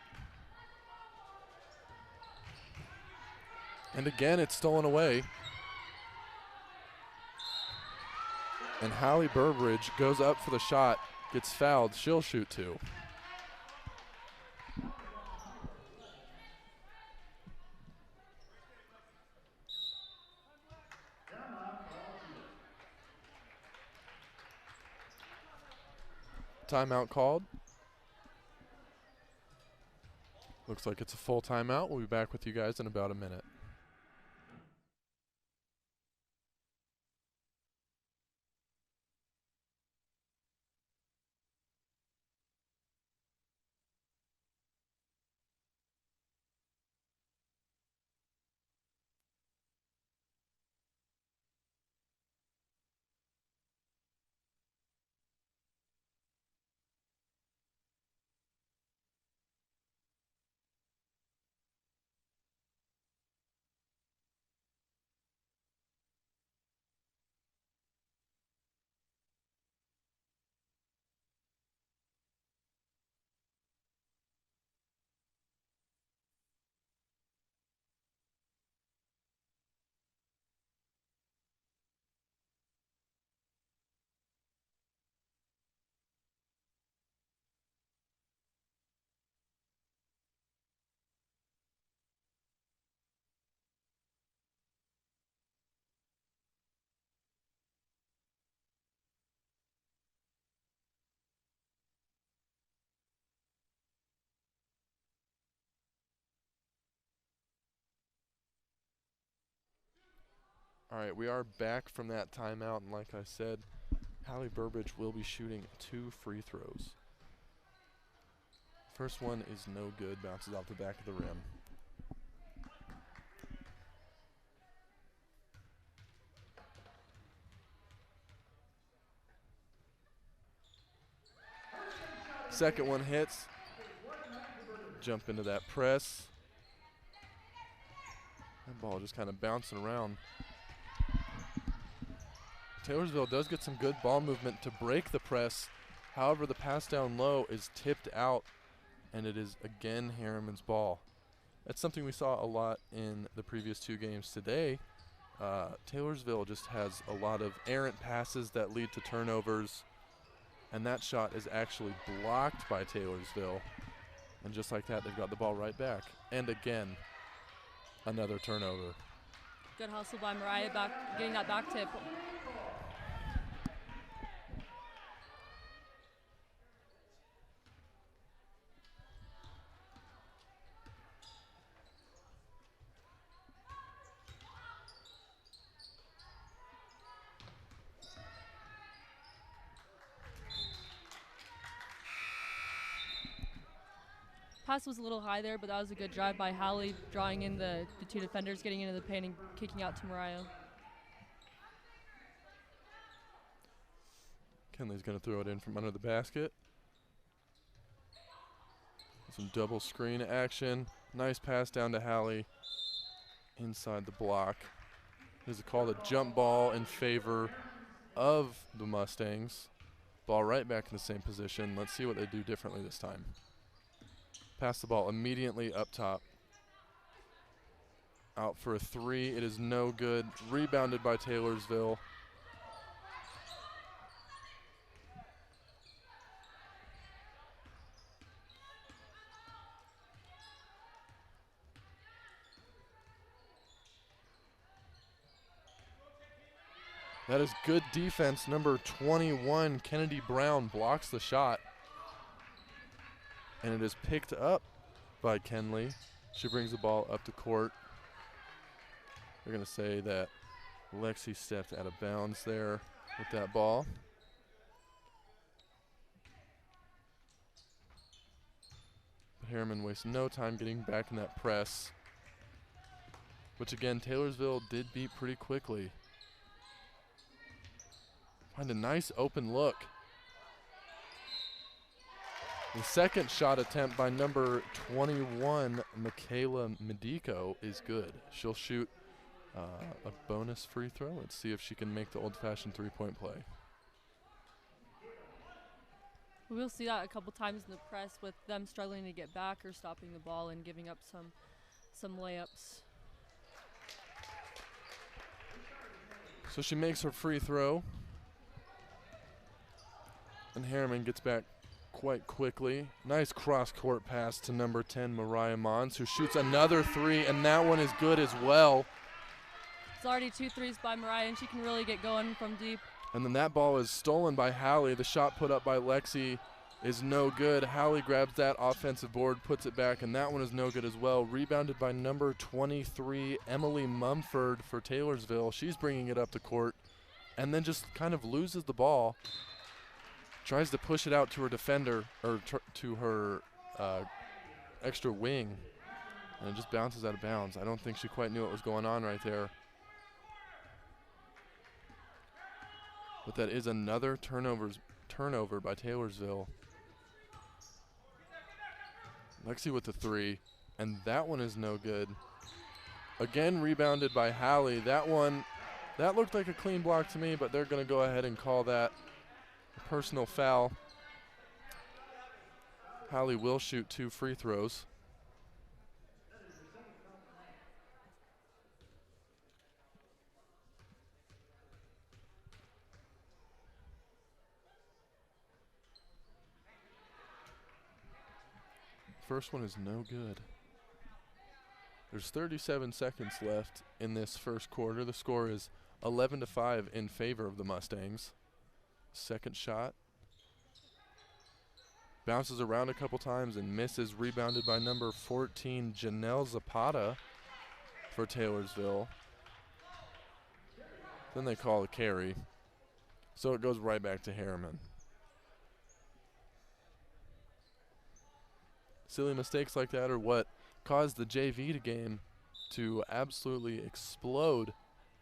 And again, it's stolen away. And Hallie Burbridge goes up for the shot, gets fouled. She'll shoot two. Timeout called. Looks like it's a full timeout. We'll be back with you guys in about a minute. All right, we are back from that timeout, and like I said, Hallie Burbridge will be shooting 2 free throws. First one is no good, bounces off the back of the rim. Second one hits. Jump into that press. That ball just kind of bouncing around. Taylorsville does get some good ball movement to break the press. However, the pass down low is tipped out, and it is again Herriman's ball. That's something we saw a lot in the previous 2 games today. Taylorsville just has a lot of errant passes that lead to turnovers, and that shot is actually blocked by Taylorsville. And just like that, they've got the ball right back. And again, another turnover. Good hustle by Mariah, getting that back tip. Pass was a little high there, but that was a good drive by Hallie, drawing in the 2 defenders, getting into the paint and kicking out to Mariah. Kenley's going to throw it in from under the basket. Some double screen action. Nice pass down to Hallie inside the block. This is called a jump ball in favor of the Mustangs. Ball right back in the same position. Let's see what they do differently this time. Pass the ball immediately up top. Out for a 3. It is no good. Rebounded by Taylorsville. That is good defense. Number 21, Kennedy Brown, blocks the shot. And it is picked up by Kenley. She brings the ball up to court. We're going to say that Lexi stepped out of bounds there with that ball. But Herriman wastes no time getting back in that press, which again, Taylorsville did beat pretty quickly. Find a nice open look. The second shot attempt by number 21, Michaela Medico, is good. She'll shoot a bonus free throw. Let's see if she can make the old-fashioned three-point play. We'll see that a couple times in the press with them struggling to get back or stopping the ball and giving up some layups. So she makes her free throw. And Herriman gets back quite quickly. Nice cross-court pass to number 10, Mariah Mons, who shoots another three, and that one is good as well. It's already 2 threes by Mariah, and she can really get going from deep. And then that ball is stolen by Hallie. The shot put up by Lexi is no good. Hallie grabs that offensive board, puts it back, and that one is no good as well. Rebounded by number 23, Emily Mumford for Taylorsville. She's bringing it up the court and then just kind of loses the ball. Tries to push it out to her defender, or to her extra wing, and it just bounces out of bounds. I don't think she quite knew what was going on right there. But that is another turnover by Taylorsville. Lexi with the three, and that one is no good. Again rebounded by Hallie. That looked like a clean block to me, but they're going to go ahead and call that a personal foul. Hallie will shoot 2 free throws. First one is no good. There's 37 seconds left in this first quarter. The score is 11-5 in favor of the Mustangs. Second shot. Bounces around a couple times and misses. Rebounded by number 14, Janelle Zapata for Taylorsville. Then they call a carry. So it goes right back to Herriman. Silly mistakes like that are what caused the JV game to absolutely explode.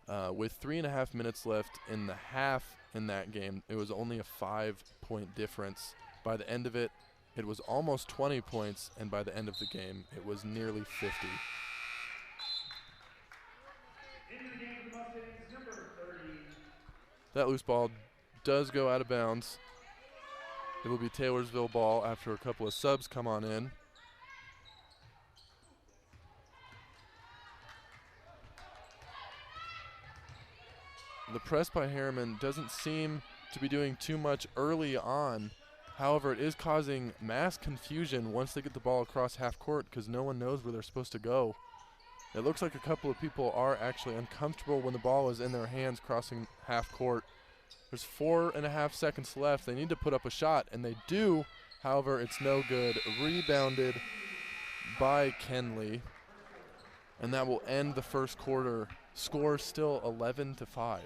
With 3.5 minutes left in the half in that game, it was only a 5-point difference. By the end of it, it was almost 20 points, and by the end of the game, it was nearly 50. That loose ball does go out of bounds. It will be Taylorsville ball after a couple of subs come on in. The press by Herriman doesn't seem to be doing too much early on. However, it is causing mass confusion once they get the ball across half court because no one knows where they're supposed to go. It looks like a couple of people are actually uncomfortable when the ball is in their hands crossing half court. There's 4.5 seconds left. They need to put up a shot, and they do. However, it's no good. Rebounded by Kenley. And that will end the first quarter. Score still 11-5.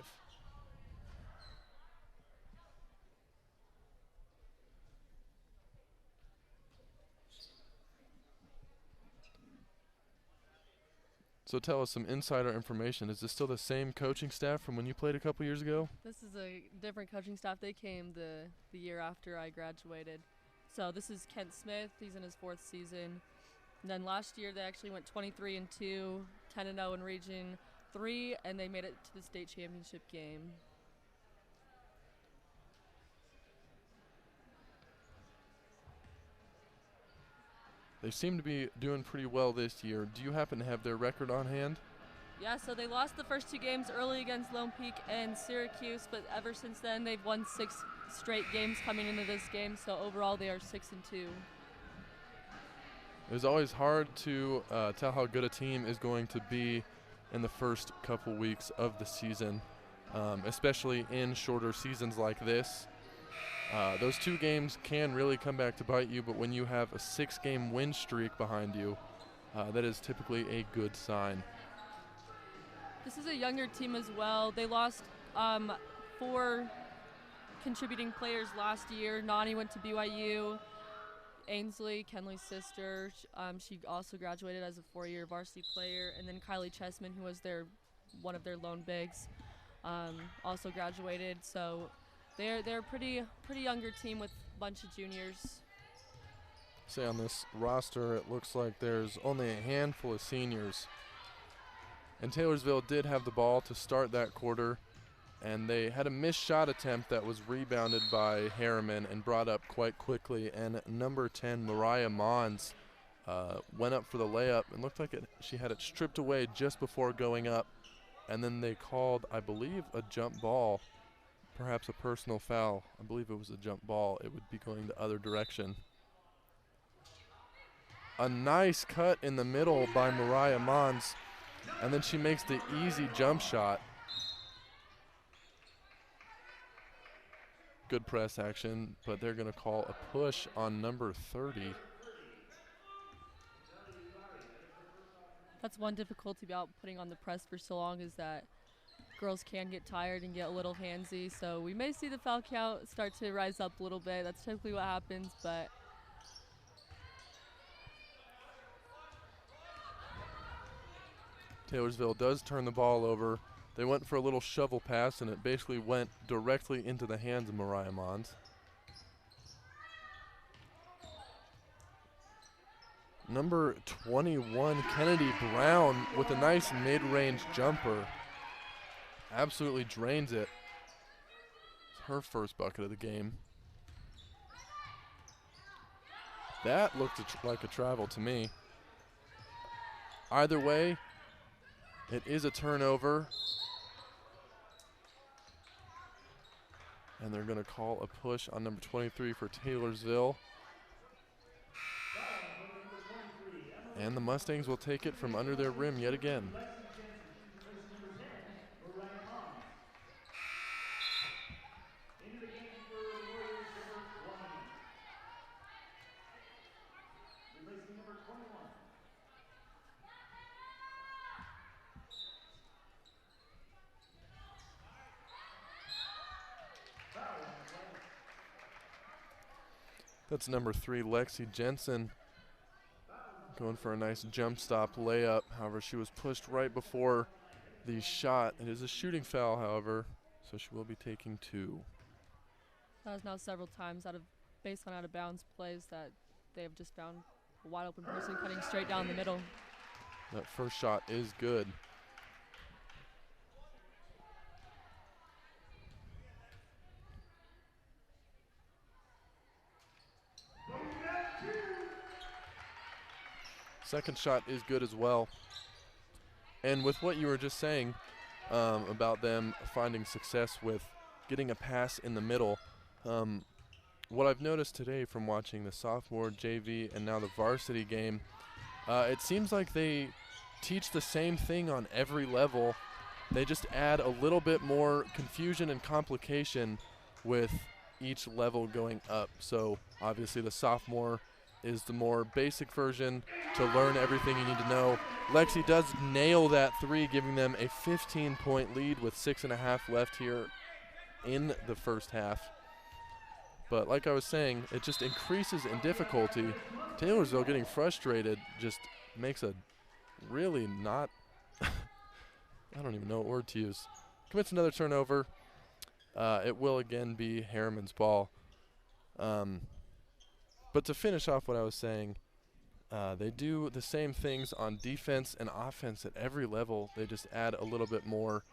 So tell us some insider information. Is this still the same coaching staff from when you played a couple years ago? This is a different coaching staff. They came the year after I graduated. So this is Kent Smith. He's in his 4th season. And then last year they actually went 23-2, 10-0 in Region 3, and they made it to the state championship game. They seem to be doing pretty well this year. Do you happen to have their record on hand? Yeah, so they lost the first 2 games early against Lone Peak and Syracuse, but ever since then they've won 6 straight games coming into this game, so overall they are 6-2. It was always hard to tell how good a team is going to be in the first couple weeks of the season, especially in shorter seasons like this. Those 2 games can really come back to bite you, but when you have a 6-game win streak behind you, that is typically a good sign. This is a younger team as well. They lost 4 contributing players last year. Nani went to BYU. Ainsley, Kenley's sister, she also graduated as a 4-year varsity player. And then Kylie Chessman, who was one of their lone bigs, also graduated. So they're a pretty younger team with a bunch of juniors. Say on this roster, it looks like there's only a handful of seniors. And Taylorsville did have the ball to start that quarter, and they had a missed shot attempt that was rebounded by Herriman and brought up quite quickly. And number 10, Mariah Mons, went up for the layup and looked like she had it stripped away just before going up. And then they called, I believe, a jump ball, perhaps a personal foul. I believe it was a jump ball. It would be going the other direction. A nice cut in the middle by Mariah Mons, and then she makes the easy jump shot. Good press action, but they're going to call a push on number 30. That's one difficulty about putting on the press for so long, is that girls can get tired and get a little handsy. So we may see the foul count start to rise up a little bit. That's typically what happens, but Taylorsville does turn the ball over. They went for a little shovel pass, and it basically went directly into the hands of Mariah Mons. Number 21, Kennedy Brown, with a nice mid-range jumper. Absolutely drains it. It's her first bucket of the game. That looked like a travel to me. Either way, it is a turnover. And they're going to call a push on number 23 for Taylorsville. And the Mustangs will take it from under their rim yet again. That's number 3, Lexi Jensen, going for a nice jump stop layup. However, she was pushed right before the shot. It is a shooting foul, however, so she will be taking 2. that was now several times based on out of bounds plays that they have just found a wide open person cutting straight down the middle. That first shot is good. Second shot is good as well. And with what you were just saying about them finding success with getting a pass in the middle, what I've noticed today from watching the sophomore, JV, and now the varsity game, it seems like they teach the same thing on every level. They just add a little bit more confusion and complication with each level going up. So obviously the sophomore is the more basic version to learn everything you need to know. Lexi does nail that 3, giving them a 15-point lead with 6.5 left here in the first half. But like I was saying, it just increases in difficulty. Taylorsville getting frustrated just makes a really not, I don't even know what word to use. Commits another turnover. It will again be Herriman's ball. But to finish off what I was saying, they do the same things on defense and offense at every level. They just add a little bit more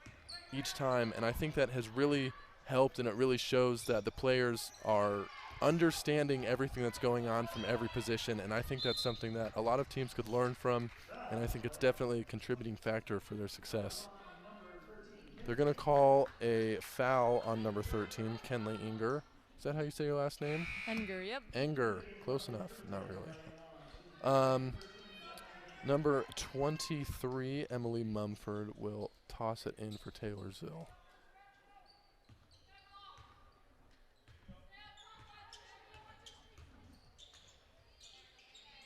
each time, and I think that has really helped, and it really shows that the players are understanding everything that's going on from every position, and I think that's something that a lot of teams could learn from, and I think it's definitely a contributing factor for their success. They're going to call a foul on number 13, Kenley Inger. Is that how you say your last name? Enger, yep. Enger, close enough, not really. Number 23, Emily Mumford, will toss it in for Taylorsville.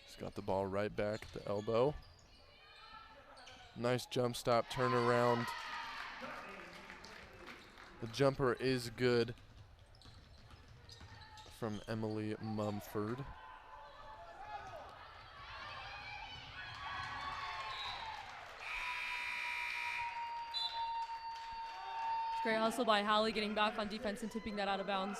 She's got the ball right back at the elbow. Nice jump stop, turnaround. The jumper is good from Emily Mumford. Great hustle by Hallie, getting back on defense and tipping that out of bounds.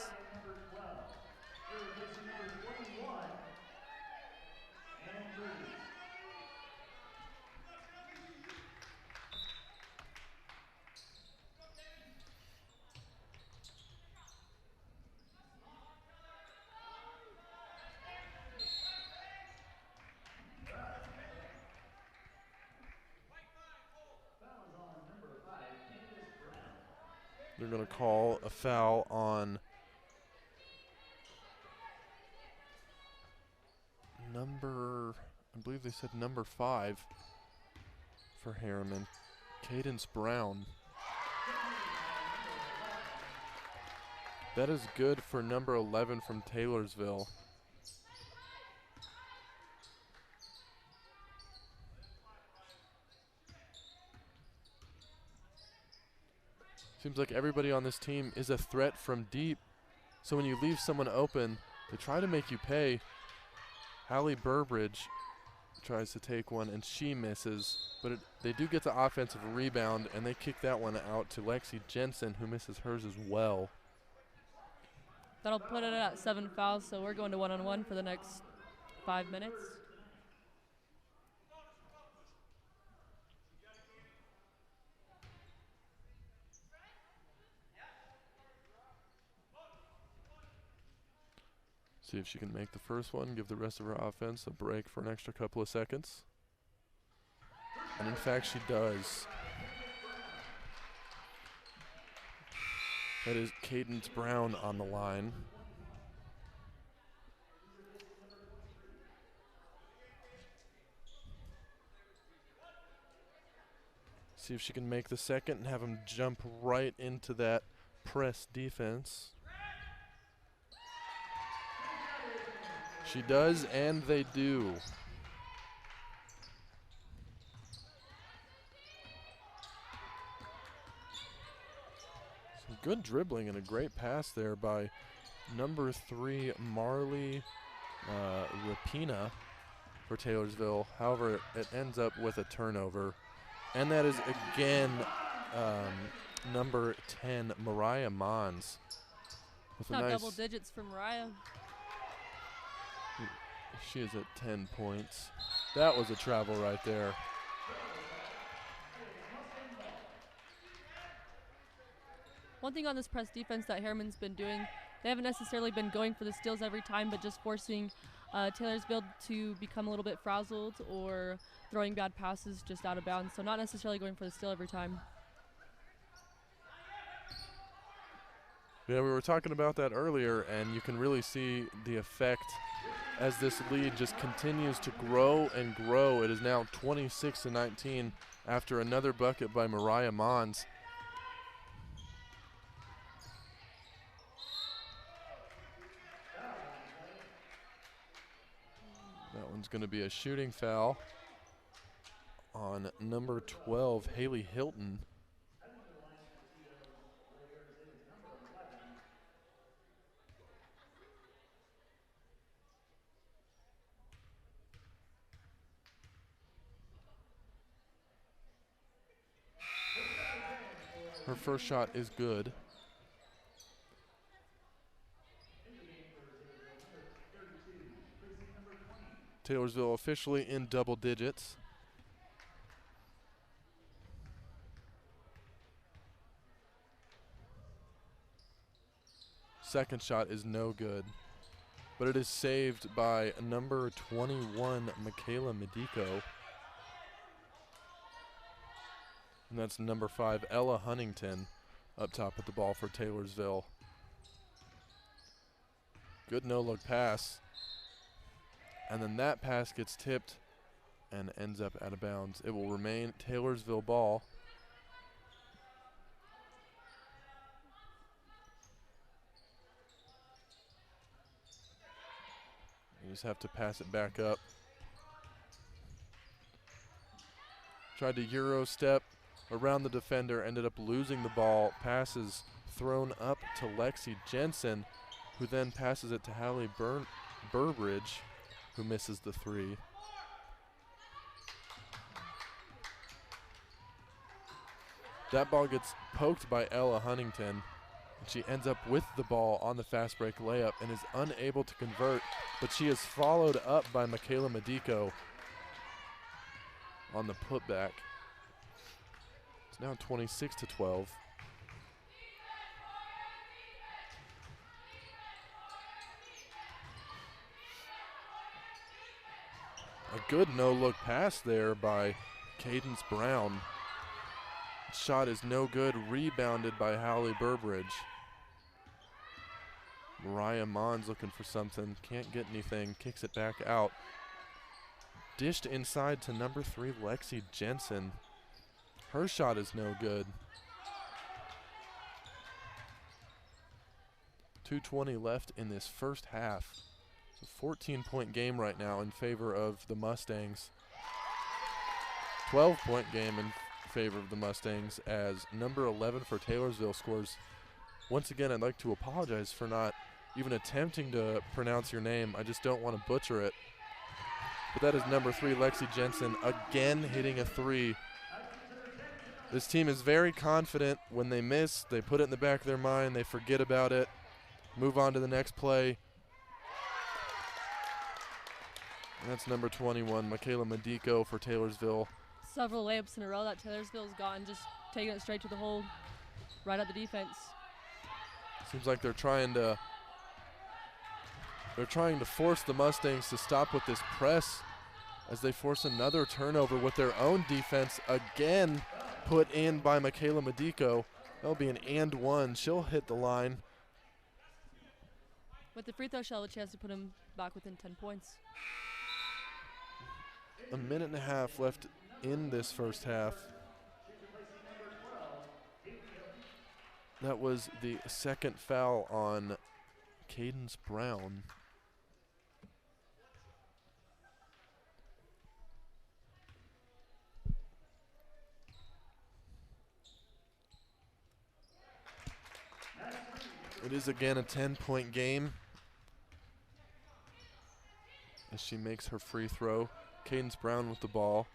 They're going to call a foul on I believe they said number 5 for Herriman, Cadence Brown. That is good for number 11 from Taylorsville. Seems like everybody on this team is a threat from deep. So when you leave someone open, they try to make you pay. Hallie Burbridge tries to take one, and she misses. But they do get the offensive rebound, and they kick that one out to Lexi Jensen, who misses hers as well. That'll put it at 7 fouls, so we're going to one-on-one for the next 5 minutes. See if she can make the first one, give the rest of her offense a break for an extra couple of seconds. And in fact, she does. That is Cadence Brown on the line. See if she can make the second and have him jump right into that press defense. She does, and they do. Some good dribbling and a great pass there by number 3, Marley Rapina for Taylorsville. However, it ends up with a turnover. And that is again number 10, Mariah Mons. With Not a nice double digits for Mariah. She is at 10 points. That was a travel right there. One thing on this press defense that Herriman's been doing, they haven't necessarily been going for the steals every time, but just forcing Taylorsville to become a little bit frazzled or throwing bad passes just out of bounds. So not necessarily going for the steal every time. Yeah, we were talking about that earlier, and you can really see the effect as this lead just continues to grow and grow. It is now 26-19 after another bucket by Mariah Mons. That one's going to be a shooting foul on number 12, Haley Hilton. Her first shot is good. Taylorsville officially in double digits. Second shot is no good, but it is saved by number 21, Michaela Medico. And that's number 5, Ella Huntington, up top with the ball for Taylorsville. Good no-look pass. And then that pass gets tipped and ends up out of bounds. It will remain Taylorsville ball. You just have to pass it back up. Tried to Euro step around the defender, ended up losing the ball. Passes thrown up to Lexi Jensen, who then passes it to Hallie Burbridge, who misses the 3. That ball gets poked by Ella Huntington. And she ends up with the ball on the fast break layup and is unable to convert, but she is followed up by Michaela Medico on the putback. It's now 26-12. A good no-look pass there by Cadence Brown. Shot is no good, rebounded by Hallie Burbridge. Mariah Mons looking for something, can't get anything, kicks it back out. Dished inside to number 3, Lexi Jensen. Her shot is no good. 2:20 left in this first half. It's a 14-point game right now in favor of the Mustangs. 12-point game in favor of the Mustangs as number 11 for Taylorsville scores. Once again, I'd like to apologize for not even attempting to pronounce your name. I just don't want to butcher it. But that is number 3, Lexi Jensen, again hitting a 3. This team is very confident. When they miss, they put it in the back of their mind, they forget about it, move on to the next play. And that's number 21, Michaela Medico for Taylorsville. Several layups in a row that Taylorsville's gotten, just taking it straight to the hole, right at the defense. Seems like they're trying to force the Mustangs to stop with this press as they force another turnover with their own defense, again put in by Michaela Medico. That'll be an and one. She'll hit the line. With the free throw, she'll have a chance to put him back within 10 points. A minute and a half left in this first half. That was the second foul on Cadence Brown. It is again a 10-point game as she makes her free throw. Cadence Brown with the ball.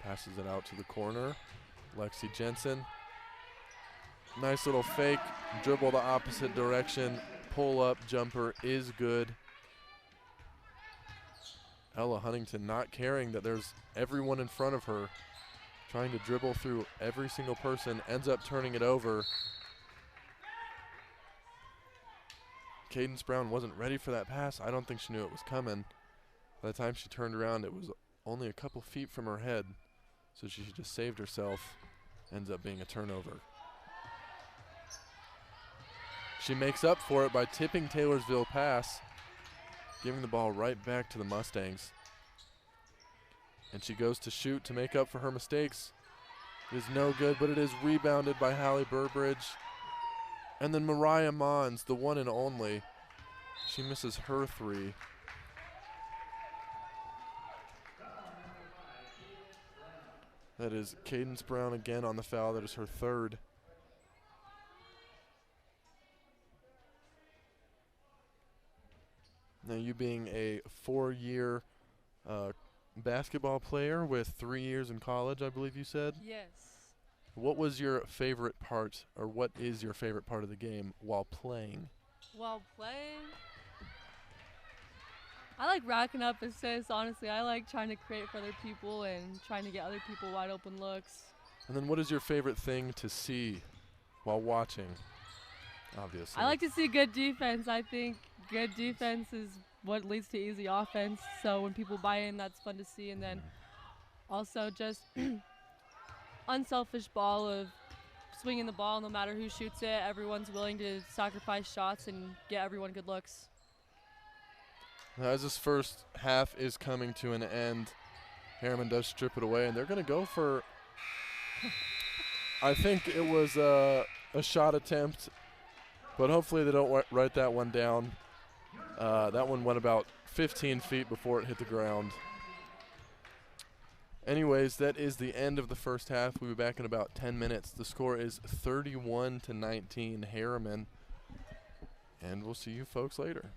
Passes it out to the corner. Lexi Jensen. Nice little fake, dribble the opposite direction, pull up jumper is good. Ella Huntington not caring that there's everyone in front of her, trying to dribble through every single person, ends up turning it over. Cadence Brown wasn't ready for that pass. I don't think she knew it was coming. By the time she turned around, it was only a couple feet from her head, so she just saved herself. Ends up being a turnover. She makes up for it by tipping Taylorsville pass, giving the ball right back to the Mustangs. And she goes to shoot to make up for her mistakes. It is no good, but it is rebounded by Hallie Burbridge. And then Mariah Mons, the one and only, she misses her 3. That is Cadence Brown again on the foul. That is her 3rd. Now, you being a 4-year basketball player with 3 years in college, I believe you said? Yes. What was your favorite part, or what is your favorite part of the game while playing? While playing, I like racking up assists, honestly. I like trying to create for other people and trying to get other people wide open looks. And then what is your favorite thing to see while watching, obviously? I like to see good defense. I think good defense is what leads to easy offense. So when people buy in, that's fun to see. And then also just unselfish ball of swinging the ball no matter who shoots it. Everyone's willing to sacrifice shots and get everyone good looks. Now, as this first half is coming to an end, Herriman does strip it away, and they're going to go for, I think it was a shot attempt, but hopefully they don't write that one down. That one went about 15 feet before it hit the ground. Anyways, that is the end of the first half. We'll be back in about 10 minutes. The score is 31-19 Herriman, and we'll see you folks later.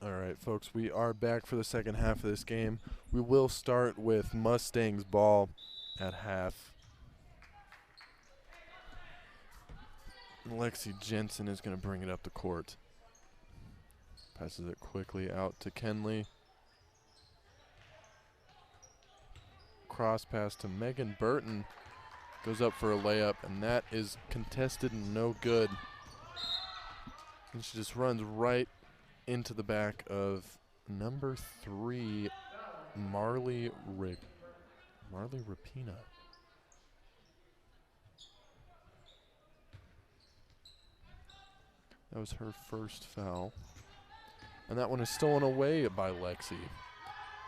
All right, folks, we are back for the second half of this game. We will start with Mustangs ball at half. Lexi Jensen is going to bring it up the court. Passes it quickly out to Kenley. Cross pass to Megan Burton. Goes up for a layup, and that is contested and no good. And she just runs right into the back of number 3, Marley Rapina. That was her first foul. And that one is stolen away by Lexi.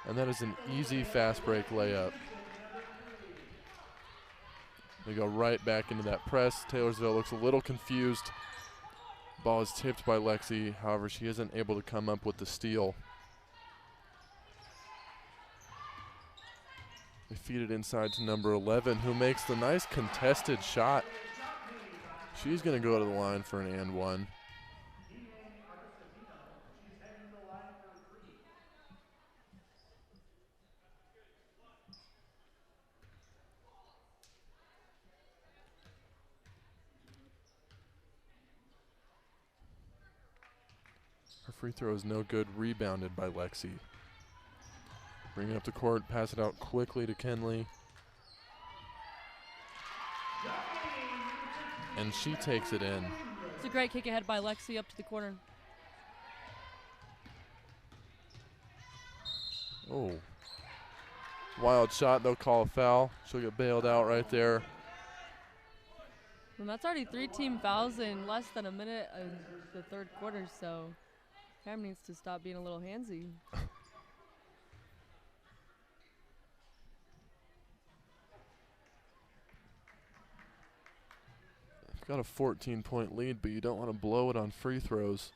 And that is an easy fast break layup. They go right back into that press. Taylorsville looks a little confused. Ball is tipped by Lexi. However, she isn't able to come up with the steal. They feed it inside to number 11, who makes the nice contested shot. She's going to go to the line for an and one. Her free throw is no good, rebounded by Lexi. Bring it up the court, pass it out quickly to Kenley. And she takes it in. It's a great kick ahead by Lexi up to the corner. Oh. Wild shot, they'll call a foul. She'll get bailed out right there. And that's already 3 team fouls in less than a minute of the third quarter, so Cam needs to stop being a little handsy. You've got a 14-point lead, but you don't want to blow it on free throws.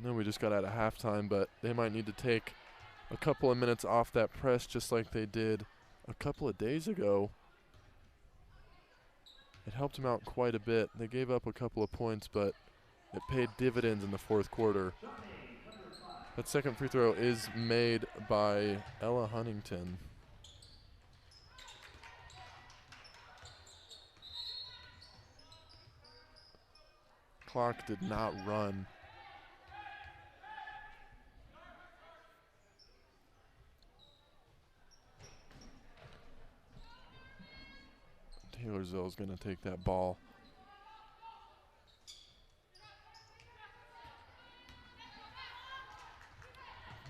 I know we just got out of halftime, but they might need to take a couple of minutes off that press just like they did a couple of days ago. It helped them out quite a bit. They gave up a couple of points, but it paid dividends in the fourth quarter. That second free throw is made by Ella Huntington. Clock did not run. Taylorsville is going to take that ball.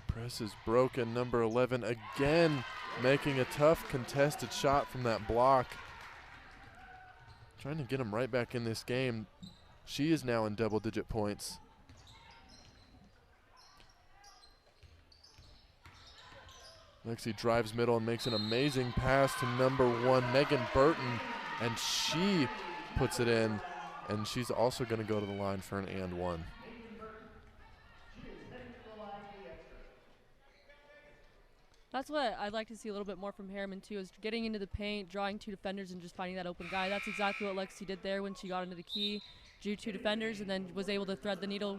Press is broken. Number 11 again making a tough contested shot from that block. Trying to get him right back in this game. She is now in double-digit points. Lexi drives middle and makes an amazing pass to number 1, Megan Burton, and she puts it in, and she's also going to go to the line for an and one. That's what I'd like to see a little bit more from Herriman, too, is getting into the paint, drawing 2 defenders, and just finding that open guy. That's exactly what Lexi did there when she got into the key, drew 2 defenders, and then was able to thread the needle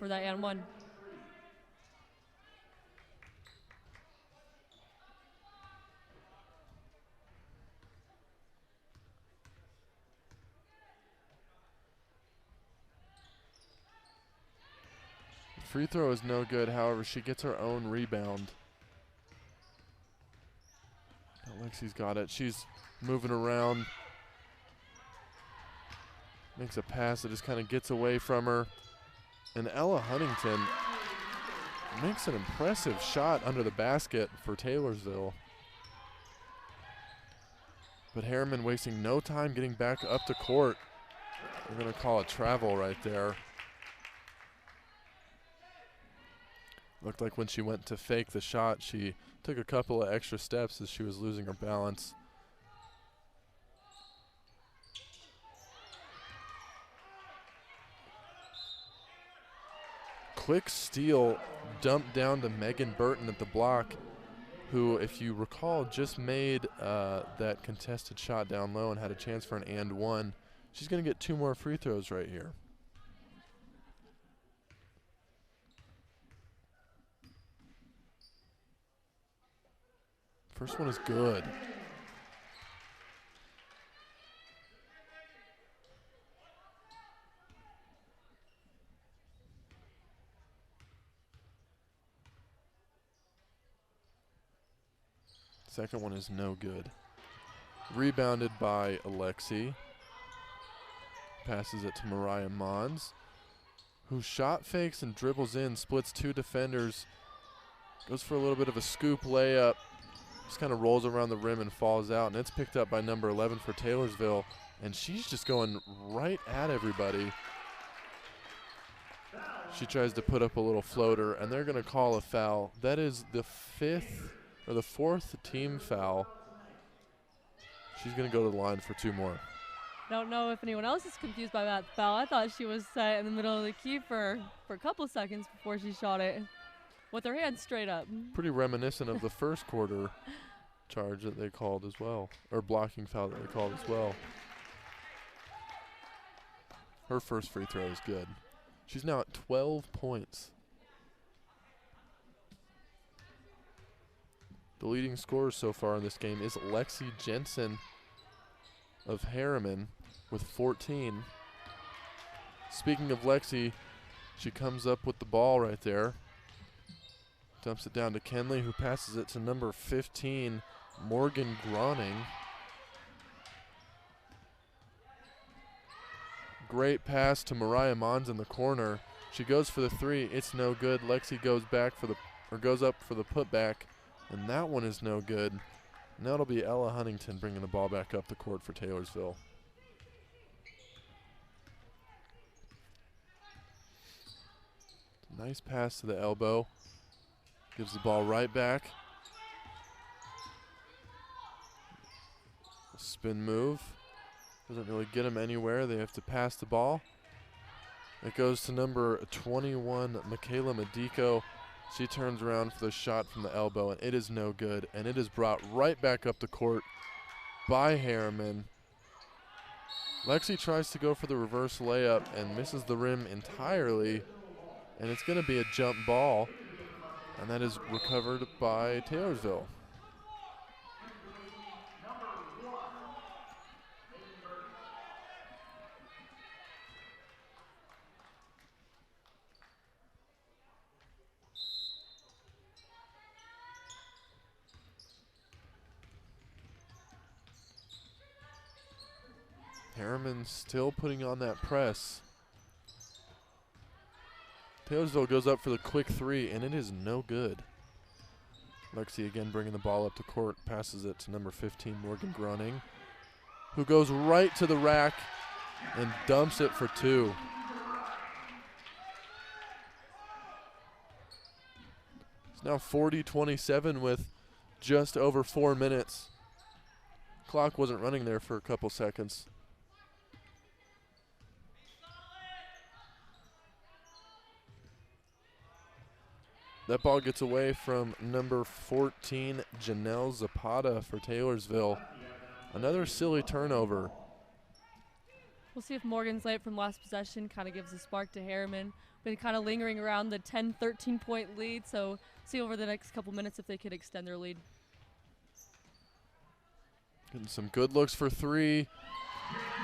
for that and one. Free throw is no good, however, she gets her own rebound. Now Lexi's got it. She's moving around. Makes a pass that just kind of gets away from her. And Ella Huntington makes an impressive shot under the basket for Taylorsville. But Herriman wasting no time getting back up to court. We're going to call a travel right there. Looked like when she went to fake the shot, she took a couple of extra steps as she was losing her balance. Quick steal dumped down to Megan Burton at the block, who, if you recall, just made that contested shot down low and had a chance for an and one. She's going to get 2 more free throws right here. First one is good. Second one is no good. Rebounded by Alexi. Passes it to Mariah Mons, who shot fakes and dribbles in, splits two defenders, goes for a little bit of a scoop layup, just kind of rolls around the rim and falls out, and it's picked up by number 11 for Taylorsville, and she's just going right at everybody. She tries to put up a little floater, and they're going to call a foul. That is the fourth team foul. She's going to go to the line for two more. Don't know if anyone else is confused by that foul. I thought she was set in the middle of the key for a couple seconds before she shot it with her hands straight up. Pretty reminiscent of the first quarter charge that they called as well, or blocking foul that they called as well. Her first free throw is good. She's now at 12 points. The leading scorer so far in this game is Lexi Jensen of Herriman with 14. Speaking of Lexi, she comes up with the ball right there. Dumps it down to Kenley, who passes it to number 15, Morgan Groning. Great pass to Mariah Mons in the corner. She goes for the three. It's no good. Lexi goes up for the putback, and that one is no good. And that'll be Ella Huntington bringing the ball back up the court for Taylorsville. Nice pass to the elbow. Gives the ball right back. A spin move. Doesn't really get them anywhere. They have to pass the ball. It goes to number 21, Michaela Medico. She turns around for the shot from the elbow, and it is no good. And it is brought right back up the court by Herriman. Lexi tries to go for the reverse layup and misses the rim entirely. And it's going to be a jump ball. And that is recovered by Taylorsville. Herriman still putting on that press. Taylorsville goes up for the quick three, and it is no good. Lexi again bringing the ball up to court, passes it to number 15, Morgan Groning, who goes right to the rack and dumps it for two. It's now 40-27 with just over 4 minutes. Clock wasn't running there for a couple seconds. That ball gets away from number 14, Janelle Zapata for Taylorsville. Another silly turnover. We'll see if Morgan's late from last possession kind of gives a spark to Herriman. Been kind of lingering around the 10, 13-point lead, so see over the next couple minutes if they could extend their lead. Getting some good looks for three.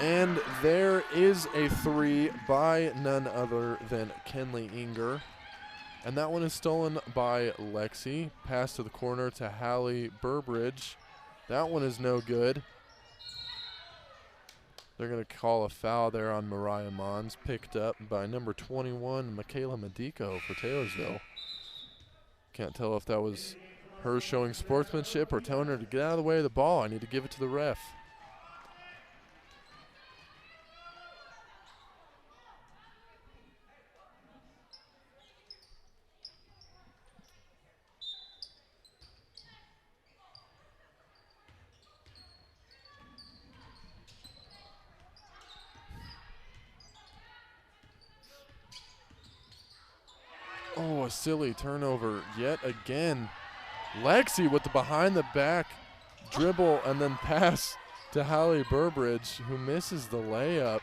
And there is a three by none other than Kenley Inger. And that one is stolen by Lexi. Pass to the corner to Hallie Burbridge. That one is no good. They're going to call a foul there on Mariah Mons. Picked up by number 21, Michaela Medico for Taylorsville. Can't tell if that was her showing sportsmanship or telling her to get out of the way of the ball. I need to give it to the ref. Oh, a silly turnover yet again. Lexi with the behind the back dribble and then pass to Hallie Burbridge, who misses the layup.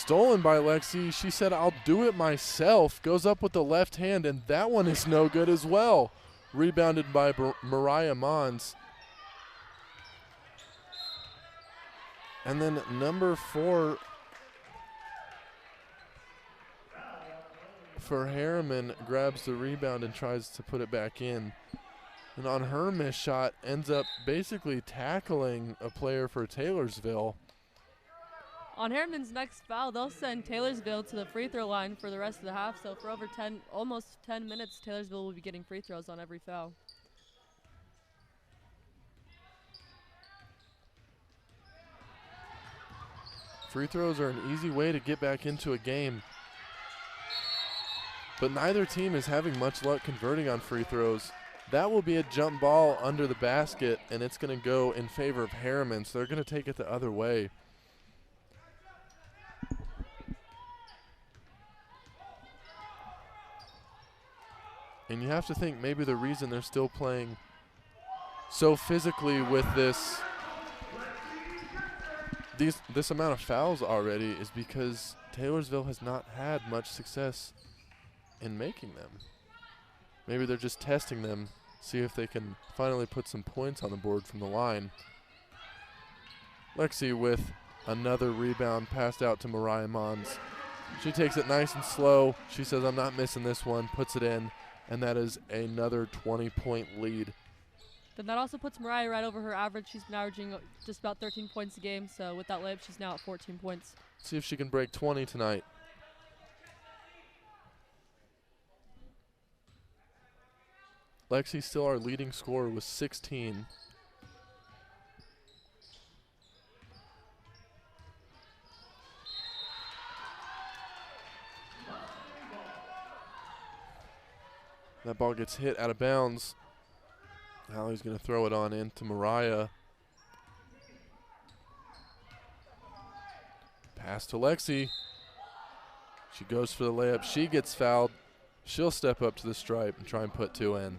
Stolen by Lexi. She said, I'll do it myself. Goes up with the left hand, and that one is no good as well. Rebounded by Mariah Mons. And then number 4 for Herriman grabs the rebound and tries to put it back in. And on her missed shot, ends up basically tackling a player for Taylorsville. On Herriman's next foul, they'll send Taylorsville to the free throw line for the rest of the half. So for over almost 10 minutes, Taylorsville will be getting free throws on every foul. Free throws are an easy way to get back into a game. But neither team is having much luck converting on free throws. That will be a jump ball under the basket, and it's going to go in favor of Herriman, so they're going to take it the other way. And you have to think maybe the reason they're still playing so physically with this amount of fouls already is because Taylorsville has not had much success in making them. Maybe they're just testing them, see if they can finally put some points on the board from the line. Lexi with another rebound passed out to Mariah Mons. She takes it nice and slow. She says, I'm not missing this one, puts it in, and that is another 20-point lead. Then that also puts Mariah right over her average. She's been averaging just about 13 points a game, so with that layup, she's now at 14 points. See if she can break 20 tonight. Lexi's still our leading scorer with 16. That ball gets hit out of bounds. Hallie's going to throw it on into Mariah. Pass to Lexi. She goes for the layup. She gets fouled. She'll step up to the stripe and try and put 2 in.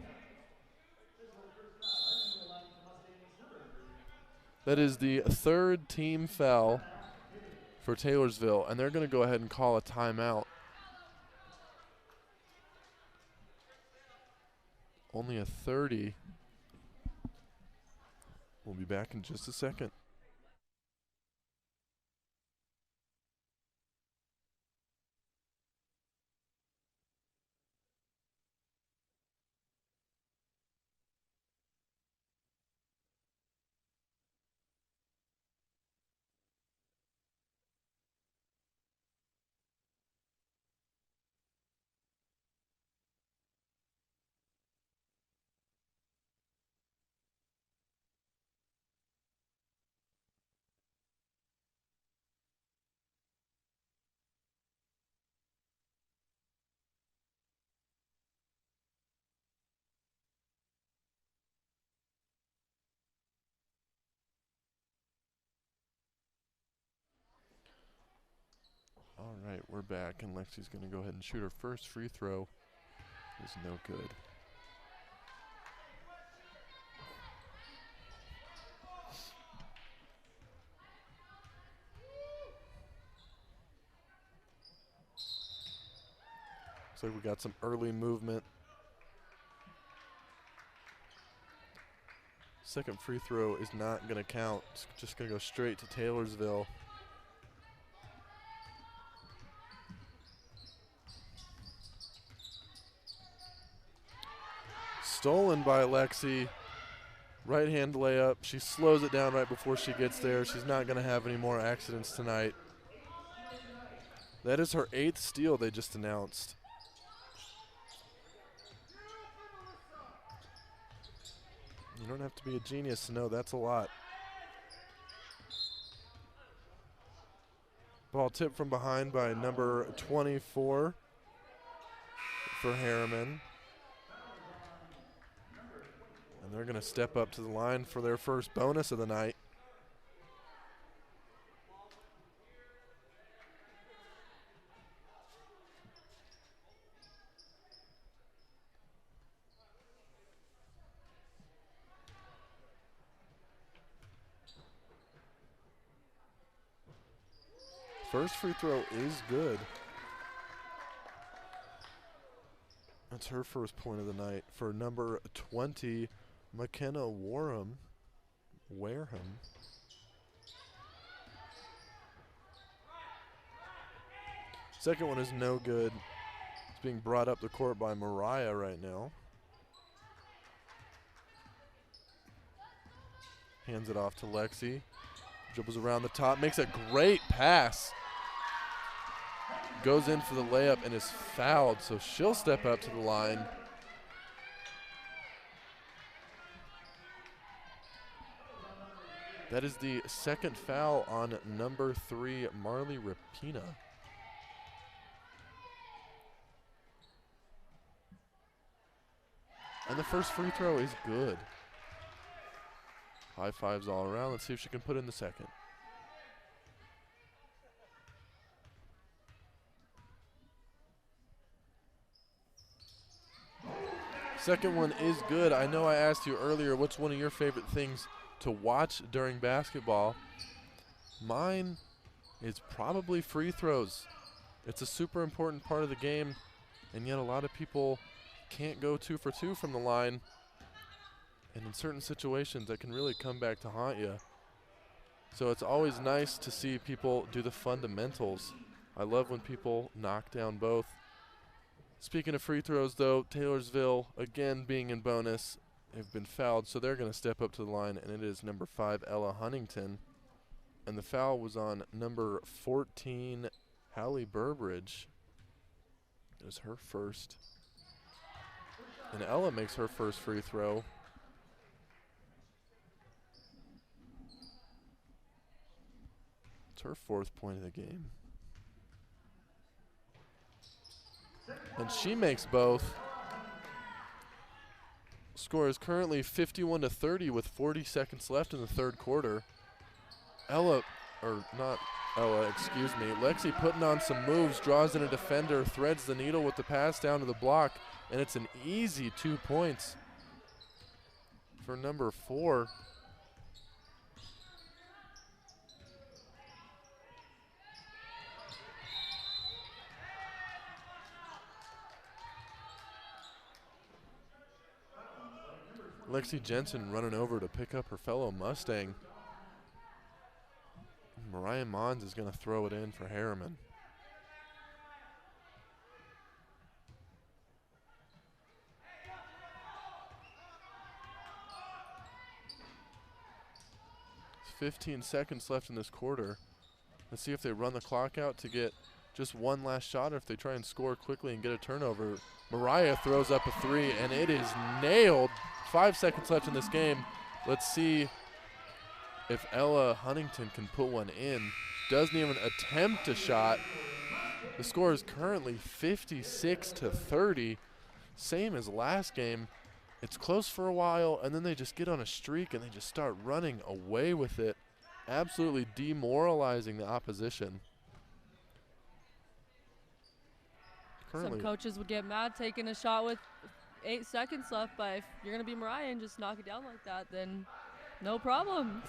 That is the 3rd team foul for Taylorsville, and they're going to go ahead and call a timeout. Only a 30. We'll be back in just a second. All right, we're back, and Lexi's going to go ahead and shoot her first free throw. Is no good. Looks like we got some early movement. Second free throw is not going to count. It's just going to go straight to Taylorsville. Stolen by Lexi. Right hand layup. She slows it down right before she gets there. She's not going to have any more accidents tonight. That is her 8th steal they just announced. You don't have to be a genius to know that's a lot. Ball tipped from behind by number 24 for Herriman. And they're going to step up to the line for their first bonus of the night. First free throw is good. That's her first point of the night for number 20, McKenna Wareham. Second one is no good. It's being brought up the court by Mariah right now. Hands it off to Lexi. Dribbles around the top, makes a great pass. Goes in for the layup and is fouled, so she'll step up to the line. That is the second foul on number 3, Marley Rapina. And the first free throw is good. High fives all around. Let's see if she can put in the second. Second one is good. I know I asked you earlier, what's one of your favorite things to watch during basketball? Mine is probably free throws. It's a super important part of the game, and yet a lot of people can't go 2 for 2 from the line. And in certain situations, that can really come back to haunt you. So it's always nice to see people do the fundamentals. I love when people knock down both. Speaking of free throws, though, Taylorsville, again being in bonus, have been fouled, so they're going to step up to the line, and it is number 5, Ella Huntington. And the foul was on number 14, Hallie Burbridge. It was her first. And Ella makes her first free throw. It's her 4th point of the game. And she makes both. Score is currently 51-30 with 40 seconds left in the third quarter. Lexi putting on some moves, draws in a defender, threads the needle with the pass down to the block, and it's an easy 2 points for number 4. Lexi Jensen running over to pick up her fellow Mustang. Mariah Mons is going to throw it in for Herriman. It's 15 seconds left in this quarter. Let's see if they run the clock out to get just one last shot, or if they try and score quickly and get a turnover. Mariah throws up a 3, and it is nailed. 5 seconds left in this game. Let's see if Ella Huntington can put one in. Doesn't even attempt a shot. The score is currently 56-30. Same as last game. It's close for a while, and then they just get on a streak, and they just start running away with it, absolutely demoralizing the opposition. Some coaches would get mad taking a shot with 8 seconds left, but if you're going to be Mariah and just knock it down like that, then no problem.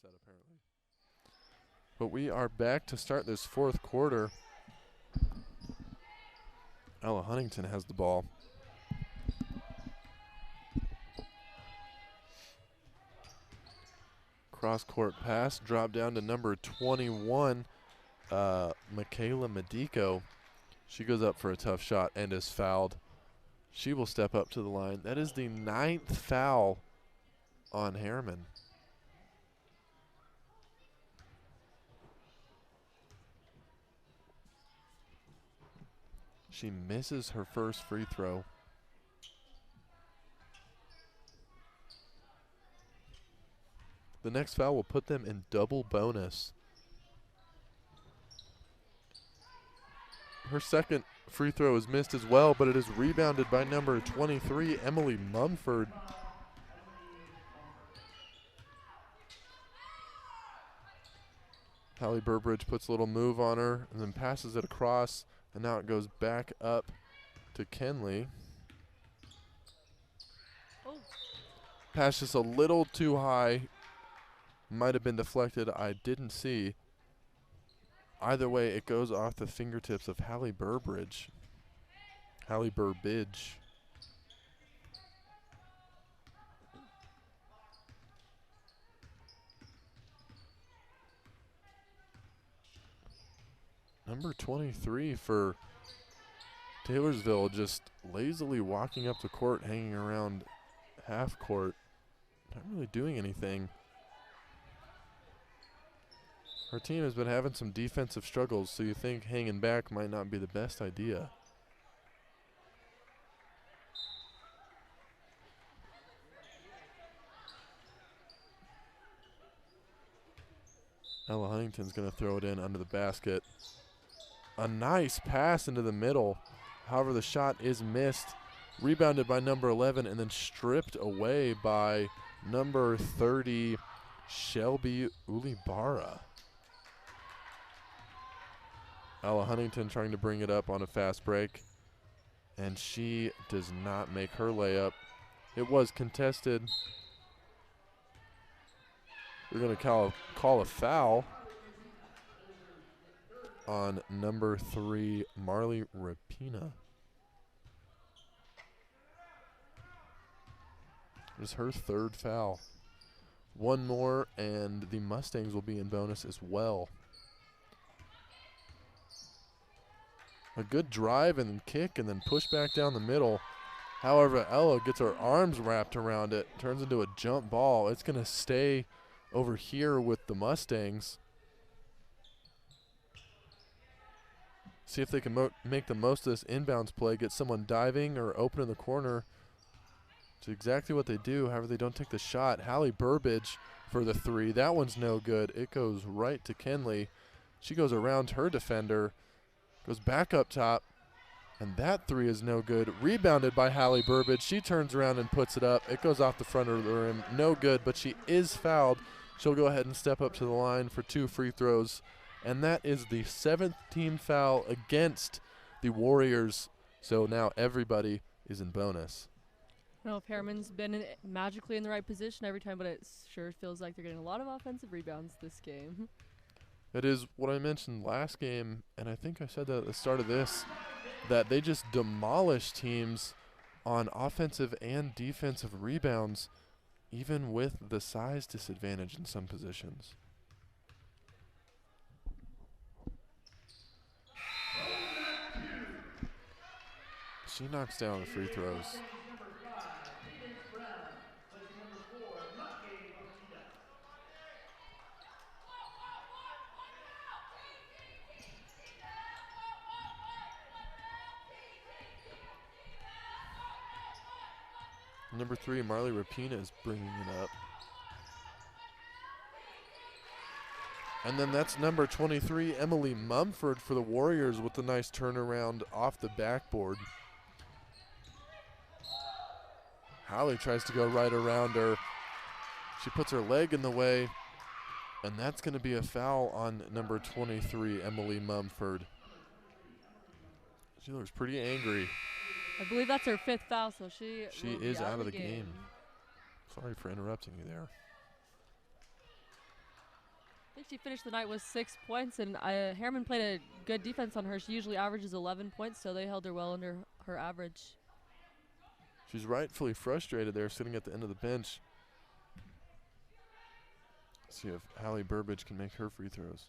That apparently. But we are back to start this fourth quarter. Ella Huntington has the ball. Cross-court pass, drop down to number 21, Michaela Medico. She goes up for a tough shot and is fouled. She will step up to the line. That is the 9th foul on Herriman. She misses her first free throw. The next foul will put them in double bonus. Her second free throw is missed as well, but it is rebounded by number 23, Emily Mumford. Hallie Burbridge puts a little move on her and then passes it across, and now it goes back up to Kenley. Oh. Pass just a little too high. Might have been deflected. I didn't see. Either way, it goes off the fingertips of Hallie Burbridge. Hallie Burbidge. Number 23 for Taylorsville, just lazily walking up the court, hanging around half court. Not really doing anything. Her team has been having some defensive struggles, so you think hanging back might not be the best idea. Ella Huntington's going to throw it in under the basket. A nice pass into the middle. However, the shot is missed. Rebounded by number 11 and then stripped away by number 30, Shelby Ulibara. Ella Huntington trying to bring it up on a fast break, and she does not make her layup. It was contested. We're going to call a foul on number 3, Marley Rapina. It is her 3rd foul. One more, and the Mustangs will be in bonus as well. A good drive and kick and then push back down the middle. However, Ella gets her arms wrapped around it, turns into a jump ball. It's going to stay over here with the Mustangs. See if they can make the most of this inbounds play, get someone diving or open in the corner. It's exactly what they do. However, they don't take the shot. Hallie Burbidge for the 3. That one's no good. It goes right to Kenley. She goes around her defender. Goes back up top, and that 3 is no good. Rebounded by Hallie Burbidge. She turns around and puts it up. It goes off the front of the rim. No good, but she is fouled. She'll go ahead and step up to the line for 2 free throws, and that is the 7th team foul against the Warriors. So now everybody is in bonus. I don't know if Herriman's been magically in the right position every time, but it sure feels like they're getting a lot of offensive rebounds this game. It is what I mentioned last game, and I think I said that at the start of this, that they just demolish teams on offensive and defensive rebounds, even with the size disadvantage in some positions. She knocks down the free throws. Number 3, Marley Rapina is bringing it up. And then that's number 23, Emily Mumford for the Warriors with a nice turnaround off the backboard. Hallie tries to go right around her. She puts her leg in the way, and that's going to be a foul on number 23, Emily Mumford. She looks pretty angry. I believe that's her 5th foul, so she is out of the game. Sorry for interrupting you there. I think she finished the night with 6 points, and Herriman played a good defense on her. She usually averages 11 points, so they held her well under her average. She's rightfully frustrated there, sitting at the end of the bench. See if Hallie Burbidge can make her free throws.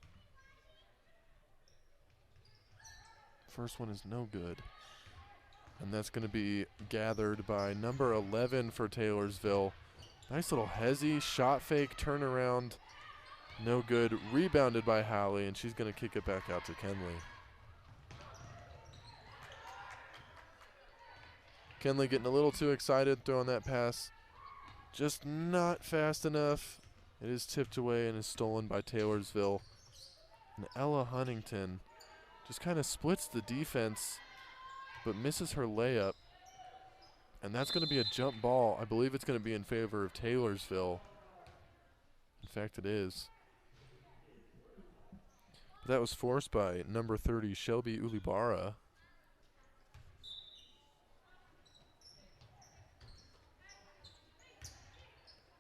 First one is no good. And that's going to be gathered by number 11 for Taylorsville. Nice little hezzy shot fake turnaround. No good. Rebounded by Hallie, and she's going to kick it back out to Kenley. Kenley getting a little too excited throwing that pass. Just not fast enough. It is tipped away and is stolen by Taylorsville. And Ella Huntington just kind of splits the defense, but misses her layup. And that's going to be a jump ball. I believe it's going to be in favor of Taylorsville. In fact, it is. That was forced by number 30, Shelby Ulibara.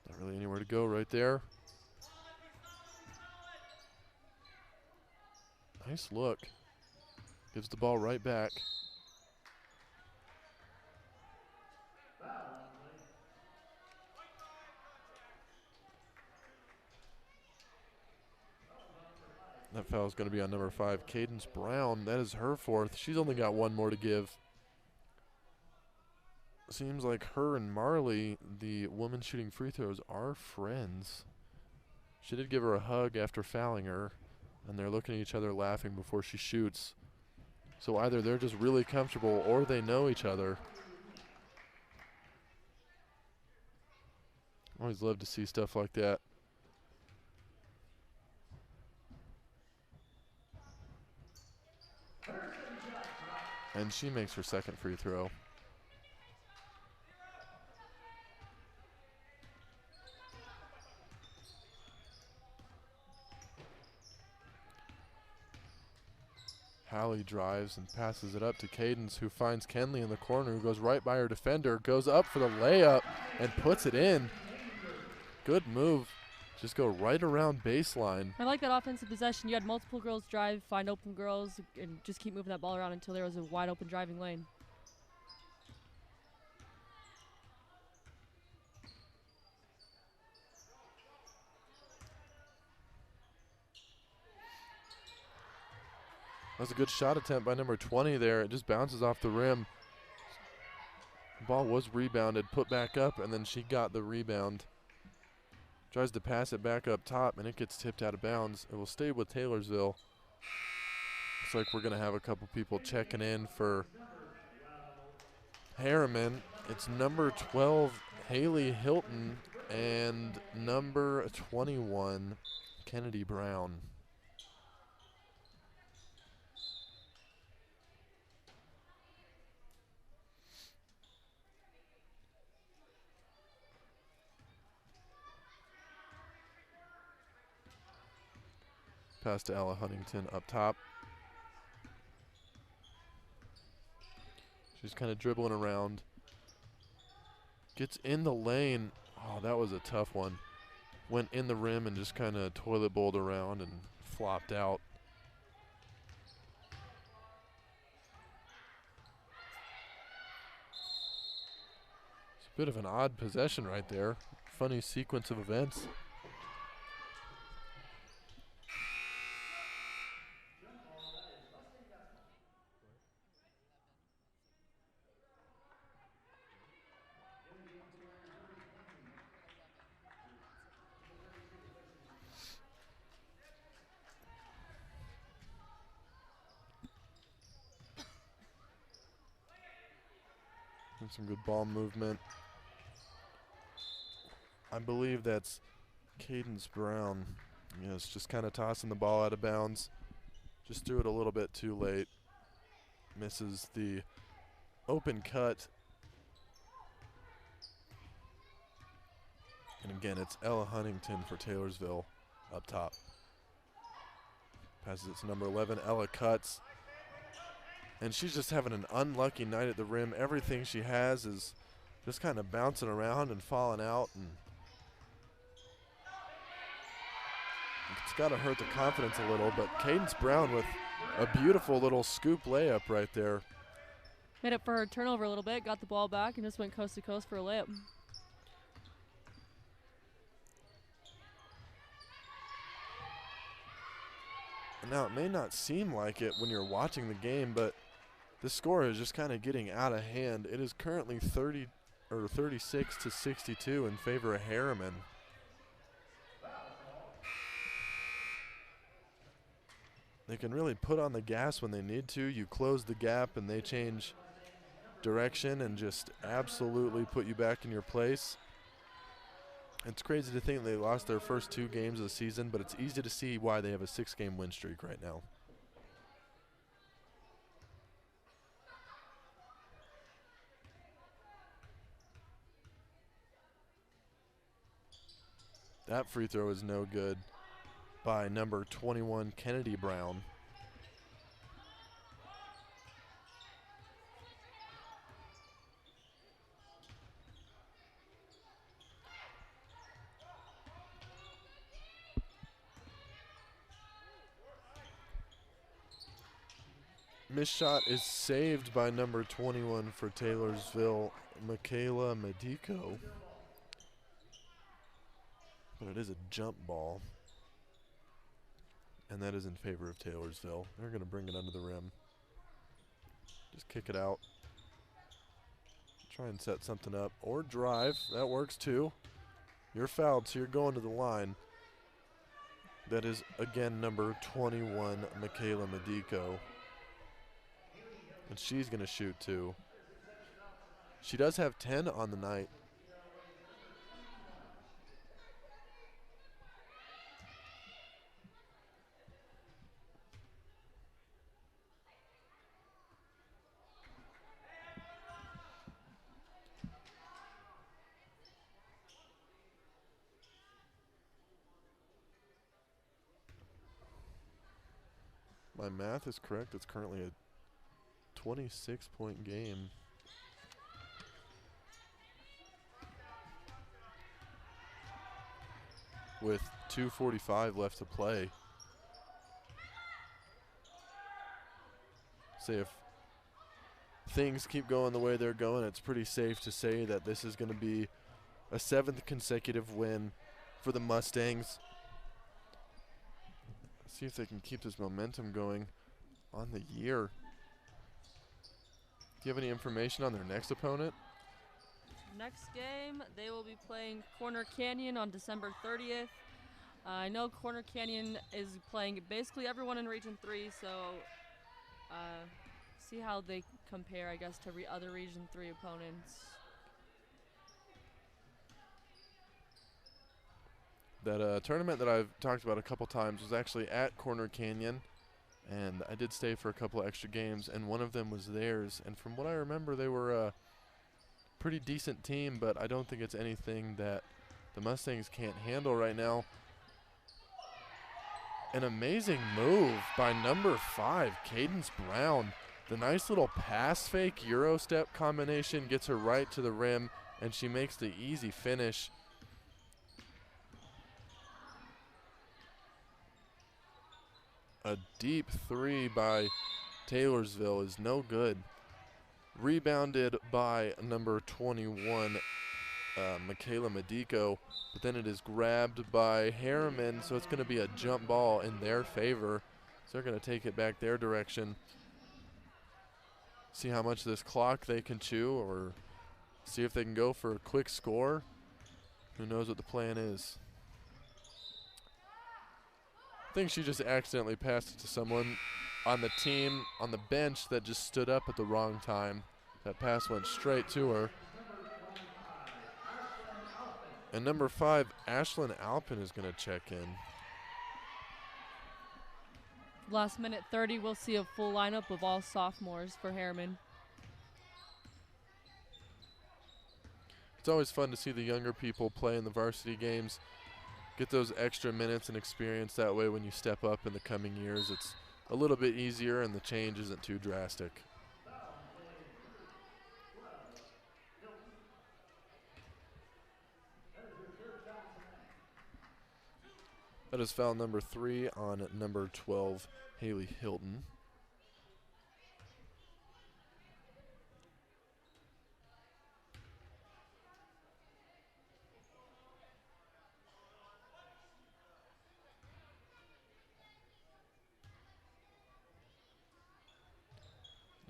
Not really anywhere to go right there. Nice look. Gives the ball right back. That foul is going to be on number 5, Cadence Brown. That is her 4th. She's only got one more to give. Seems like her and Marley, the woman shooting free throws, are friends. She did give her a hug after fouling her, and they're looking at each other laughing before she shoots. So either they're just really comfortable or they know each other. Always love to see stuff like that. And she makes her second free throw. Hallie drives and passes it up to Cadence, who finds Kenley in the corner, who goes right by her defender, goes up for the layup and puts it in. Good move. Just go right around baseline. I like that offensive possession. You had multiple girls drive, find open girls, and just keep moving that ball around until there was a wide open driving lane. That was a good shot attempt by number 20 there. It just bounces off the rim. The ball was rebounded, put back up, and then she got the rebound. Tries to pass it back up top, and it gets tipped out of bounds. It will stay with Taylorsville. Looks like we're going to have a couple people checking in for Herriman. It's number 12, Haley Hilton, and number 21, Kennedy Brown. Pass to Ella Huntington up top. She's kind of dribbling around. Gets in the lane. Oh, that was a tough one. Went in the rim and just kind of toilet bowled around and flopped out. It's a bit of an odd possession right there. Funny sequence of events. And some good ball movement. I believe that's Cadence Brown. Yes, just kind of tossing the ball out of bounds. Just threw it a little bit too late. Misses the open cut. And again, it's Ella Huntington for Taylorsville up top. Passes it to number 11. Ella cuts. And she's just having an unlucky night at the rim. Everything she has is just kind of bouncing around and falling out. And it's got to hurt the confidence a little, but Cadence Brown with a beautiful little scoop layup right there. Made up for her turnover a little bit, got the ball back, and just went coast to coast for a layup. Now, it may not seem like it when you're watching the game, but This score is just kind of getting out of hand. It is currently 36 to 62 in favor of Herriman. They can really put on the gas when they need to. You close the gap and they change direction and just absolutely put you back in your place. It's crazy to think they lost their first 2 games of the season, but it's easy to see why they have a 6-game win streak right now. That free throw is no good by number 21, Kennedy Brown. Missed shot is saved by number 21 for Taylorsville, Michaela Medico. But it is a jump ball. And that is in favor of Taylorsville. They're going to bring it under the rim. Just kick it out. Try and set something up. Or drive. That works too. You're fouled, so you're going to the line. That is, again, number 21, Michaela Medico. And she's going to shoot too. She does have 10 on the night. My math is correct. It's currently a 26-point game. With 2:45 left to play. Say if things keep going the way they're going, it's pretty safe to say that this is going to be a 7th consecutive win for the Mustangs. See if they can keep this momentum going on the year. Do you have any information on their next opponent? Next game, they will be playing Corner Canyon on December 30th. I know Corner Canyon is playing basically everyone in Region 3, so see how they compare, I guess, to other Region 3 opponents. That tournament that I've talked about a couple times was actually at Corner Canyon, and I did stay for a couple of extra games, and one of them was theirs. And from what I remember, they were a pretty decent team, but I don't think it's anything that the Mustangs can't handle right now. An amazing move by number 5, Cadence Brown. The nice little pass fake Euro step combination gets her right to the rim, and she makes the easy finish. A deep 3 by Taylorsville is no good. Rebounded by number 21, Michaela Medico, but then it is grabbed by Herriman, so it's going to be a jump ball in their favor. So they're going to take it back their direction. See how much of this clock they can chew, or see if they can go for a quick score. Who knows what the plan is. I think she just accidentally passed it to someone on the team, on the bench, that just stood up at the wrong time. That pass went straight to her. And number 5, Ashlyn Alpin is going to check in. Last minute 30, we'll see a full lineup of all sophomores for Herriman. It's always fun to see the younger people play in the varsity games. Get those extra minutes and experience that way when you step up in the coming years. It's a little bit easier and the change isn't too drastic. That is foul number 3 on number 12, Haley Hilton.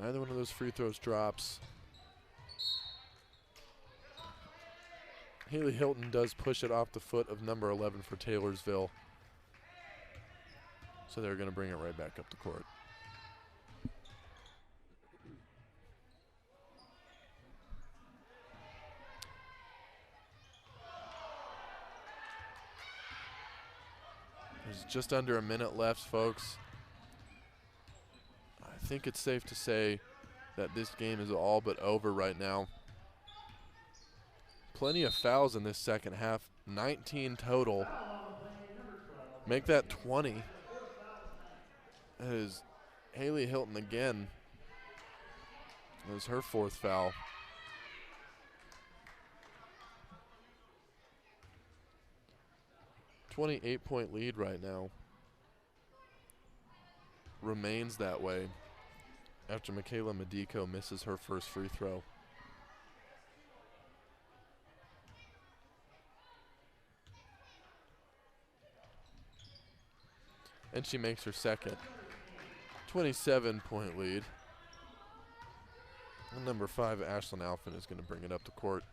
Neither one of those free throws drops. Haley Hilton does push it off the foot of number 11 for Taylorsville. So they're going to bring it right back up the court. There's just under a minute left, folks. I think it's safe to say that this game is all but over right now. Plenty of fouls in this second half, 19 total. Make that 20. That is Haley Hilton again. That is her fourth foul. .8 lead right now. Remains that way after Michaela Medico misses her first free throw. And she makes her second. 27-point lead. And number 5, Ashlyn Alphen, is going to bring it up the court.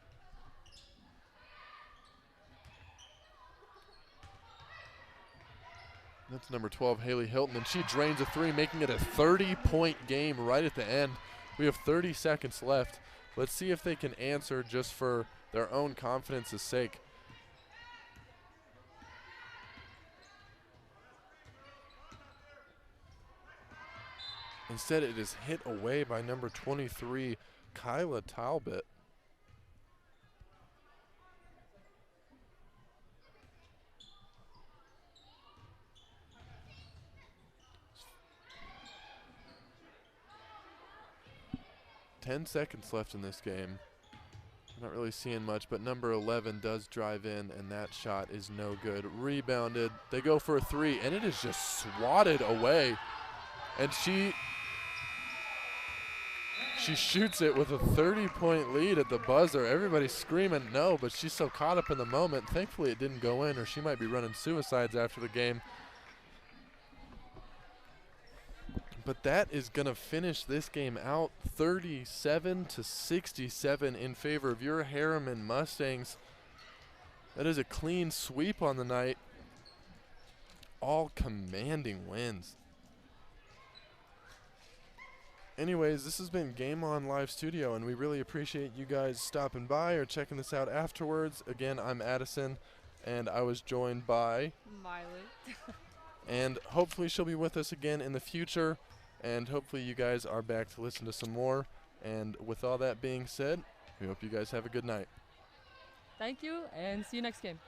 That's number 12, Haley Hilton, and she drains a 3, making it a 30-point game right at the end. We have 30 seconds left. Let's see if they can answer just for their own confidence's sake. Instead, it is hit away by number 23, Kyla Talbot. Ten seconds left in this game. Not really seeing much, but number 11 does drive in, and that shot is no good. Rebounded. They go for a 3, and it is just swatted away. And she shoots it with a 30-point lead at the buzzer. Everybody's screaming no, but she's so caught up in the moment. Thankfully, it didn't go in, or she might be running suicides after the game. But that is going to finish this game out 37-67 in favor of your Herriman Mustangs. That is a clean sweep on the night. All commanding wins. Anyways, this has been Game On Live Studio, and we really appreciate you guys stopping by or checking this out afterwards. Again, I'm Addison, and I was joined by Miley. and hopefully she'll be with us again in the future. And hopefully you guys are back to listen to some more. And with all that being said, we hope you guys have a good night. Thank you, and see you next game.